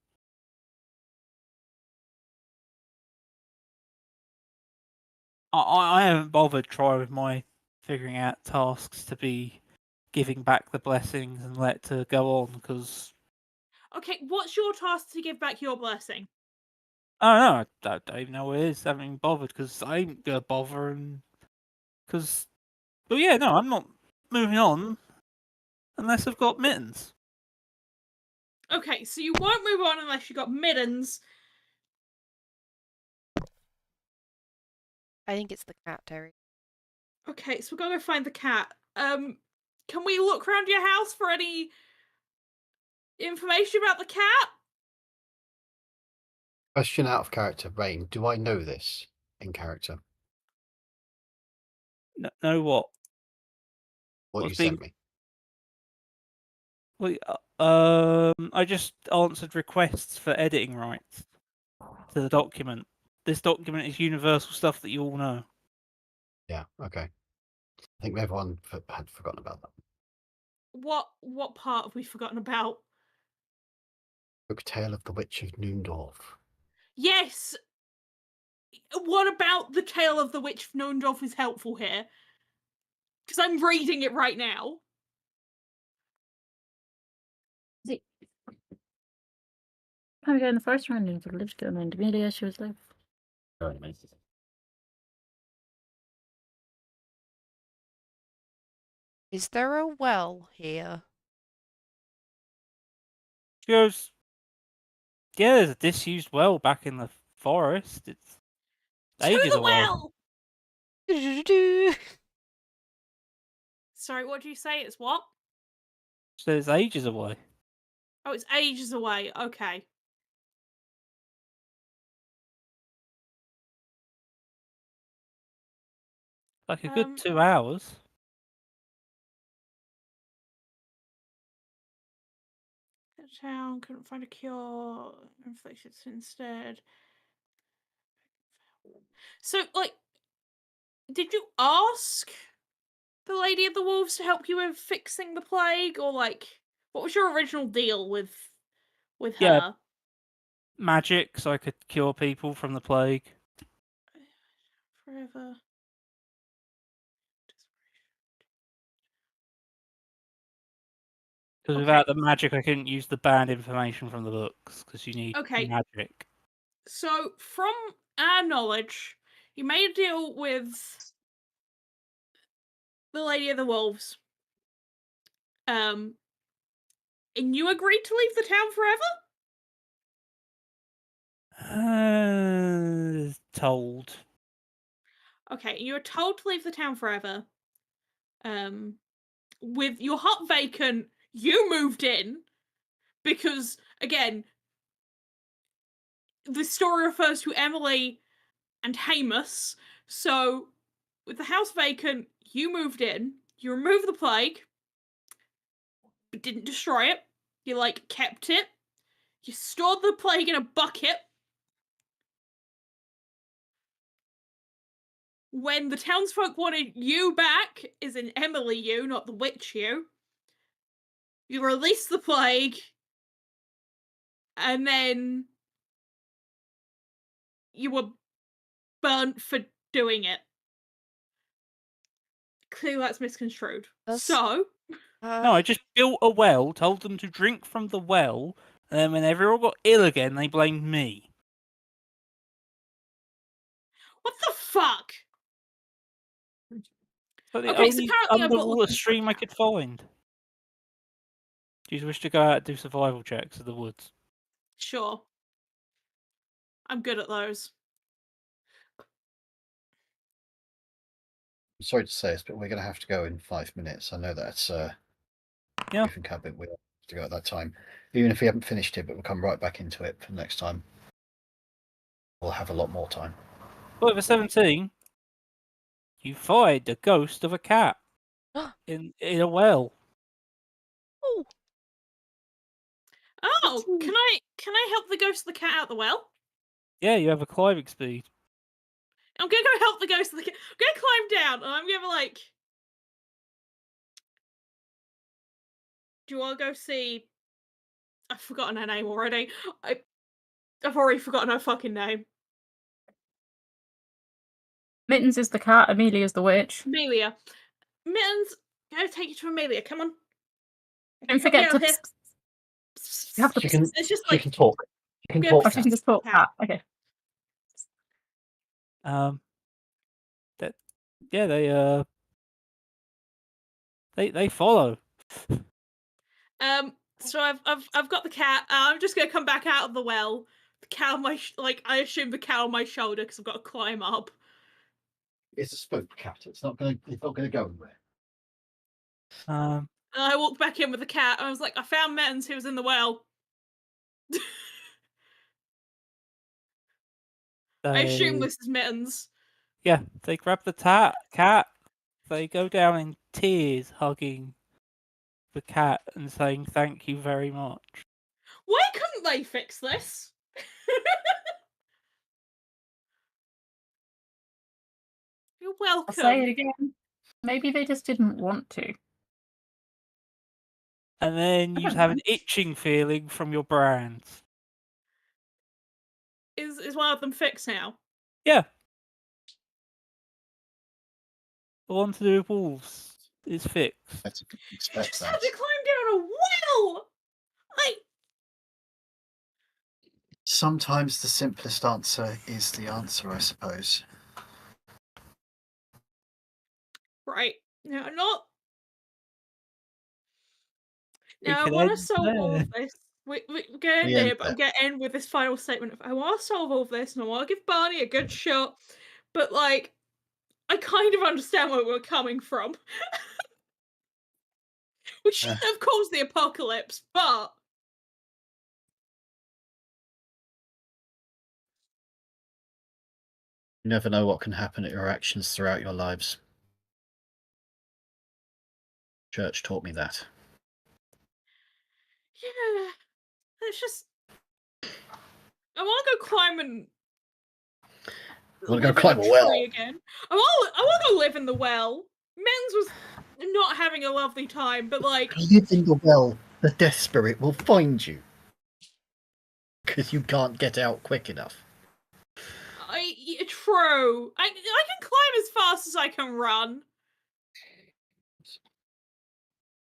Speaker 4: I haven't bothered trying with my figuring out tasks to be giving back the blessings and let to go on because
Speaker 3: Okay, what's your task to give back your blessing?
Speaker 4: I don't even know what it is. I haven't even bothered because I ain't gonna bother and because. But yeah, no, I'm not moving on unless I've got mittens.
Speaker 3: Okay, so you won't move on unless you got mittens.
Speaker 2: I think it's the cat, Terry.
Speaker 3: Okay, so we're gonna go find the cat. Can we look around your house for any information about the cat?
Speaker 1: Question out of character, Rain. Do I know this in character?
Speaker 4: Know what?
Speaker 1: What
Speaker 4: What's
Speaker 1: you
Speaker 4: being-
Speaker 1: sent me?
Speaker 4: I just answered requests for editing rights to the document. This document is universal stuff that you all know.
Speaker 1: Yeah, okay. I think everyone had forgotten about that.
Speaker 3: What part have we forgotten about?
Speaker 1: Book Tale of the Witch of Nündorf.
Speaker 3: Yes! What about the tale of the Witch of Nündorf is helpful here? Because I'm reading it right now.
Speaker 5: We go in the first round into the lift and immediately she was left.
Speaker 2: Is there a well here?
Speaker 4: She goes, yeah, there's a disused well back in the forest. It's
Speaker 3: To
Speaker 4: ages
Speaker 3: the
Speaker 4: away.
Speaker 3: well!
Speaker 2: Do-do-do-do.
Speaker 3: Sorry, what do you say? It's what?
Speaker 4: So it's ages away.
Speaker 3: Oh, it's ages away. Okay.
Speaker 4: Like a good 2 hours.
Speaker 3: Town couldn't find a cure. Inflicted instead. So, like, did you ask the Lady of the Wolves to help you with fixing the plague, or like, what was your original deal with her?
Speaker 4: Yeah. Magic, so I could cure people from the plague.
Speaker 3: Forever.
Speaker 4: Because
Speaker 3: Okay.
Speaker 4: without the magic, I couldn't use the banned information from the books. Because you need
Speaker 3: Okay.
Speaker 4: magic.
Speaker 3: So, from our knowledge, you made a deal with the Lady of the Wolves. And you agreed to leave the town forever?
Speaker 4: Told.
Speaker 3: Okay, you were told to leave the town forever. With your hut vacant, you moved in because, again, the story refers to Emily and Hamus. So, with the house vacant, you moved in. You removed the plague, but didn't destroy it. You, like, kept it. You stored the plague in a bucket. When the townsfolk wanted you back, is in Emily you, not the witch you, you released the plague, and then you were burnt for doing it. Clearly that's misconstrued. So...
Speaker 4: No, I just built a well, told them to drink from the well, and then when everyone got ill again, they blamed me.
Speaker 3: What the fuck?
Speaker 4: But the
Speaker 3: Okay, so
Speaker 4: only
Speaker 3: apparently I'm not
Speaker 4: underwater
Speaker 3: looking for a
Speaker 4: stream I
Speaker 3: cat.
Speaker 4: could find. Do you wish to go out and do survival checks in the woods?
Speaker 3: Sure. I'm good at those.
Speaker 1: I'm sorry to say this, but we're going to have to go in 5 minutes. I know that's
Speaker 4: Yeah.
Speaker 1: briefing habit. We have to go at that time, even if we haven't finished it. But we'll come right back into it for next time. We'll have a lot more time.
Speaker 4: But for 17, you find the ghost of a cat in a well.
Speaker 2: Oh,
Speaker 3: Oh, can I help the ghost of the cat out the well?
Speaker 4: Yeah, you have a climbing speed.
Speaker 3: I'm gonna go help the ghost of the cat. I'm gonna climb down, and I'm gonna like. Do you want to go see? I've forgotten her name already. I've already forgotten her fucking name.
Speaker 5: Mittens is the cat, Amelia's the witch.
Speaker 3: Amelia. Mittens, I'm gonna take you to Amelia. Come on.
Speaker 5: Don't
Speaker 3: Help me
Speaker 5: forget
Speaker 3: out
Speaker 5: to.
Speaker 3: here.
Speaker 5: You have to.
Speaker 1: She can.
Speaker 3: It's just
Speaker 1: She
Speaker 3: like
Speaker 1: can talk. She can
Speaker 3: Go
Speaker 1: talk.
Speaker 5: Oh, she can just talk.
Speaker 3: Cat.
Speaker 5: Cat. Okay.
Speaker 4: They follow.
Speaker 3: So I've got the cat. I'm just gonna come back out of the well. The cat on my I assume the cat on my shoulder because I've got to climb up.
Speaker 1: It's a spook cat. It's not going to go anywhere.
Speaker 4: Um,
Speaker 3: And I walked back in with the cat. And I was like, I found Mittens who was in the well. I assume
Speaker 4: they
Speaker 3: this is Mittens.
Speaker 4: yeah, they grab the cat. They go down in tears, hugging the cat and saying thank you very much.
Speaker 3: Why couldn't they fix this? You're welcome.
Speaker 5: I'll say it again. Maybe they just didn't want to.
Speaker 4: And then
Speaker 5: I
Speaker 4: you
Speaker 5: don't
Speaker 4: have
Speaker 5: know.
Speaker 4: an itching feeling from your brand.
Speaker 3: Is one of them fixed now?
Speaker 4: Yeah. The one to do with wolves is fixed.
Speaker 1: Let's
Speaker 3: I
Speaker 1: expect
Speaker 3: just
Speaker 1: that.
Speaker 3: had to climb down a well.
Speaker 1: Sometimes the simplest answer is the answer, I suppose.
Speaker 3: Right. Now, not.
Speaker 4: We
Speaker 3: Now, I
Speaker 4: can
Speaker 3: want to
Speaker 4: end
Speaker 3: solve all
Speaker 4: there.
Speaker 3: of this. We're going
Speaker 1: We
Speaker 3: to
Speaker 1: end
Speaker 3: here, but I'm
Speaker 1: there.
Speaker 3: going to end with this final statement. I want to solve all of this, and I want to give Barney a good shot. But, like, I kind of understand where we're coming from. We shouldn't have caused the apocalypse, but.
Speaker 1: You never know what can happen at your actions throughout your lives. Church taught me that.
Speaker 3: Yeah. It's just. I want to go climb and.
Speaker 1: Want to go
Speaker 3: live in
Speaker 1: climb a well?
Speaker 3: tree again. I want to live in the well. Men's was not having a lovely time, but like
Speaker 1: Live in the well. The death spirit will find you. Because you can't get out quick enough.
Speaker 3: true. I can climb as fast as I can run.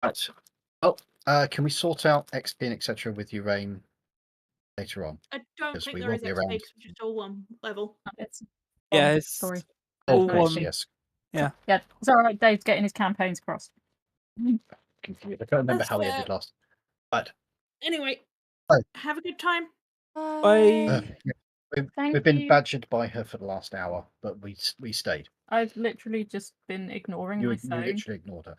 Speaker 1: Right. Oh, can we sort out XP and etc. with you, Rain, later on?
Speaker 3: I don't
Speaker 1: Because
Speaker 3: think
Speaker 1: we
Speaker 3: there
Speaker 1: will
Speaker 3: is
Speaker 1: be
Speaker 3: XP
Speaker 1: around.
Speaker 3: because we're just all one level.
Speaker 5: It's
Speaker 4: Yeah, it's
Speaker 5: story.
Speaker 4: all
Speaker 5: no,
Speaker 4: one.
Speaker 5: XP.
Speaker 1: Yes.
Speaker 5: Yeah, it's all right. Dave's getting his campaigns crossed.
Speaker 1: Confused. I can't remember
Speaker 3: That's
Speaker 1: how we
Speaker 3: fair.
Speaker 1: ended last. Right.
Speaker 3: Anyway,
Speaker 1: Bye.
Speaker 3: have a good time.
Speaker 4: Bye.
Speaker 1: Yeah, we've been badgered by her for the last hour, but we stayed.
Speaker 5: I've literally just been ignoring my
Speaker 1: You
Speaker 5: phone.
Speaker 1: literally ignored her.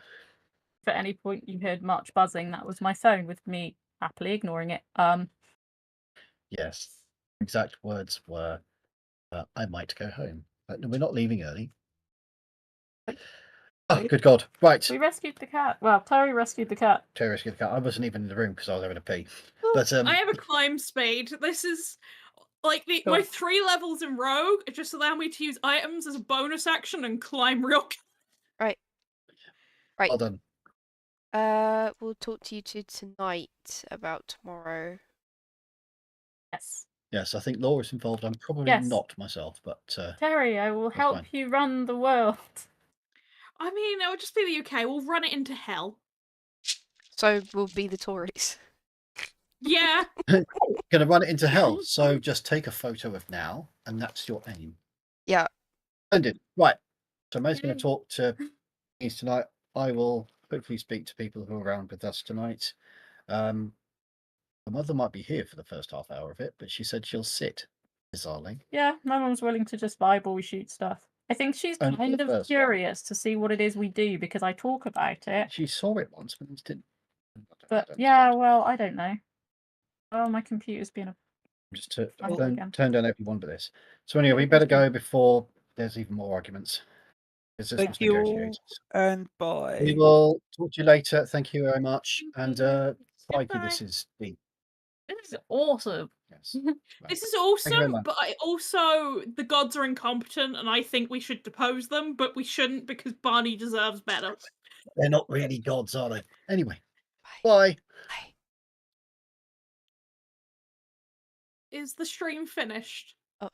Speaker 5: If at any point you heard much buzzing, that was my phone with me happily ignoring it.
Speaker 1: Yes. Exact words were, I might go home. But no, we're not leaving early. Oh, good God. Right.
Speaker 5: We rescued the cat. Well, Terry rescued the cat.
Speaker 1: Terry rescued the cat. I wasn't even in the room because I was having a pee.
Speaker 3: Well,
Speaker 1: But
Speaker 3: I have a climb speed. This is like my
Speaker 5: Cool.
Speaker 3: 3 levels in Rogue just allow me to use items as a bonus action and climb real.
Speaker 2: Right.
Speaker 1: well done.
Speaker 2: We'll talk to you two tonight about tomorrow.
Speaker 5: Yes.
Speaker 1: Yes, I think Laura's involved. I'm probably
Speaker 5: Yes.
Speaker 1: not myself, but
Speaker 5: Terry, I will help
Speaker 1: fine.
Speaker 5: you run the world.
Speaker 3: I mean, it would just be the UK. We'll run it into hell.
Speaker 2: So we'll be the Tories.
Speaker 3: Yeah.
Speaker 1: Gonna run it into hell. So just take a photo of now, and that's your aim.
Speaker 2: Yeah.
Speaker 1: Splendid. Right. So May's going to talk to these tonight. I will hopefully speak to people who are around with us tonight. My mother might be here for the first half hour of it, but she said she'll sit. bizarrely.
Speaker 5: Yeah, my mum's willing to just eyeball shoot stuff. I think she's
Speaker 1: Only for
Speaker 5: kind
Speaker 1: the
Speaker 5: of
Speaker 1: first one.
Speaker 5: curious to see what it is we do because I talk about it.
Speaker 1: She saw it once, but just didn't.
Speaker 5: But yeah, well, I don't know. Well, my computer's been a
Speaker 1: Just to
Speaker 5: Well, again.
Speaker 1: turn down every one of this. So anyway, we better go before there's even more arguments. Because this
Speaker 4: Thank
Speaker 1: was
Speaker 4: you all,
Speaker 1: negotiated.
Speaker 4: and
Speaker 1: We
Speaker 4: bye.
Speaker 1: will talk to you later. Thank you very much. And
Speaker 3: Goodbye.
Speaker 1: crikey, this is deep.
Speaker 5: This is awesome.
Speaker 1: Yes.
Speaker 3: This is
Speaker 1: Thank you very
Speaker 3: awesome,
Speaker 1: much.
Speaker 3: but the gods are incompetent, and I think we should depose them, but we shouldn't because Barney deserves better.
Speaker 1: They're not really gods, are they? Anyway,
Speaker 2: Bye.
Speaker 1: bye.
Speaker 2: Bye.
Speaker 3: Is the stream finished?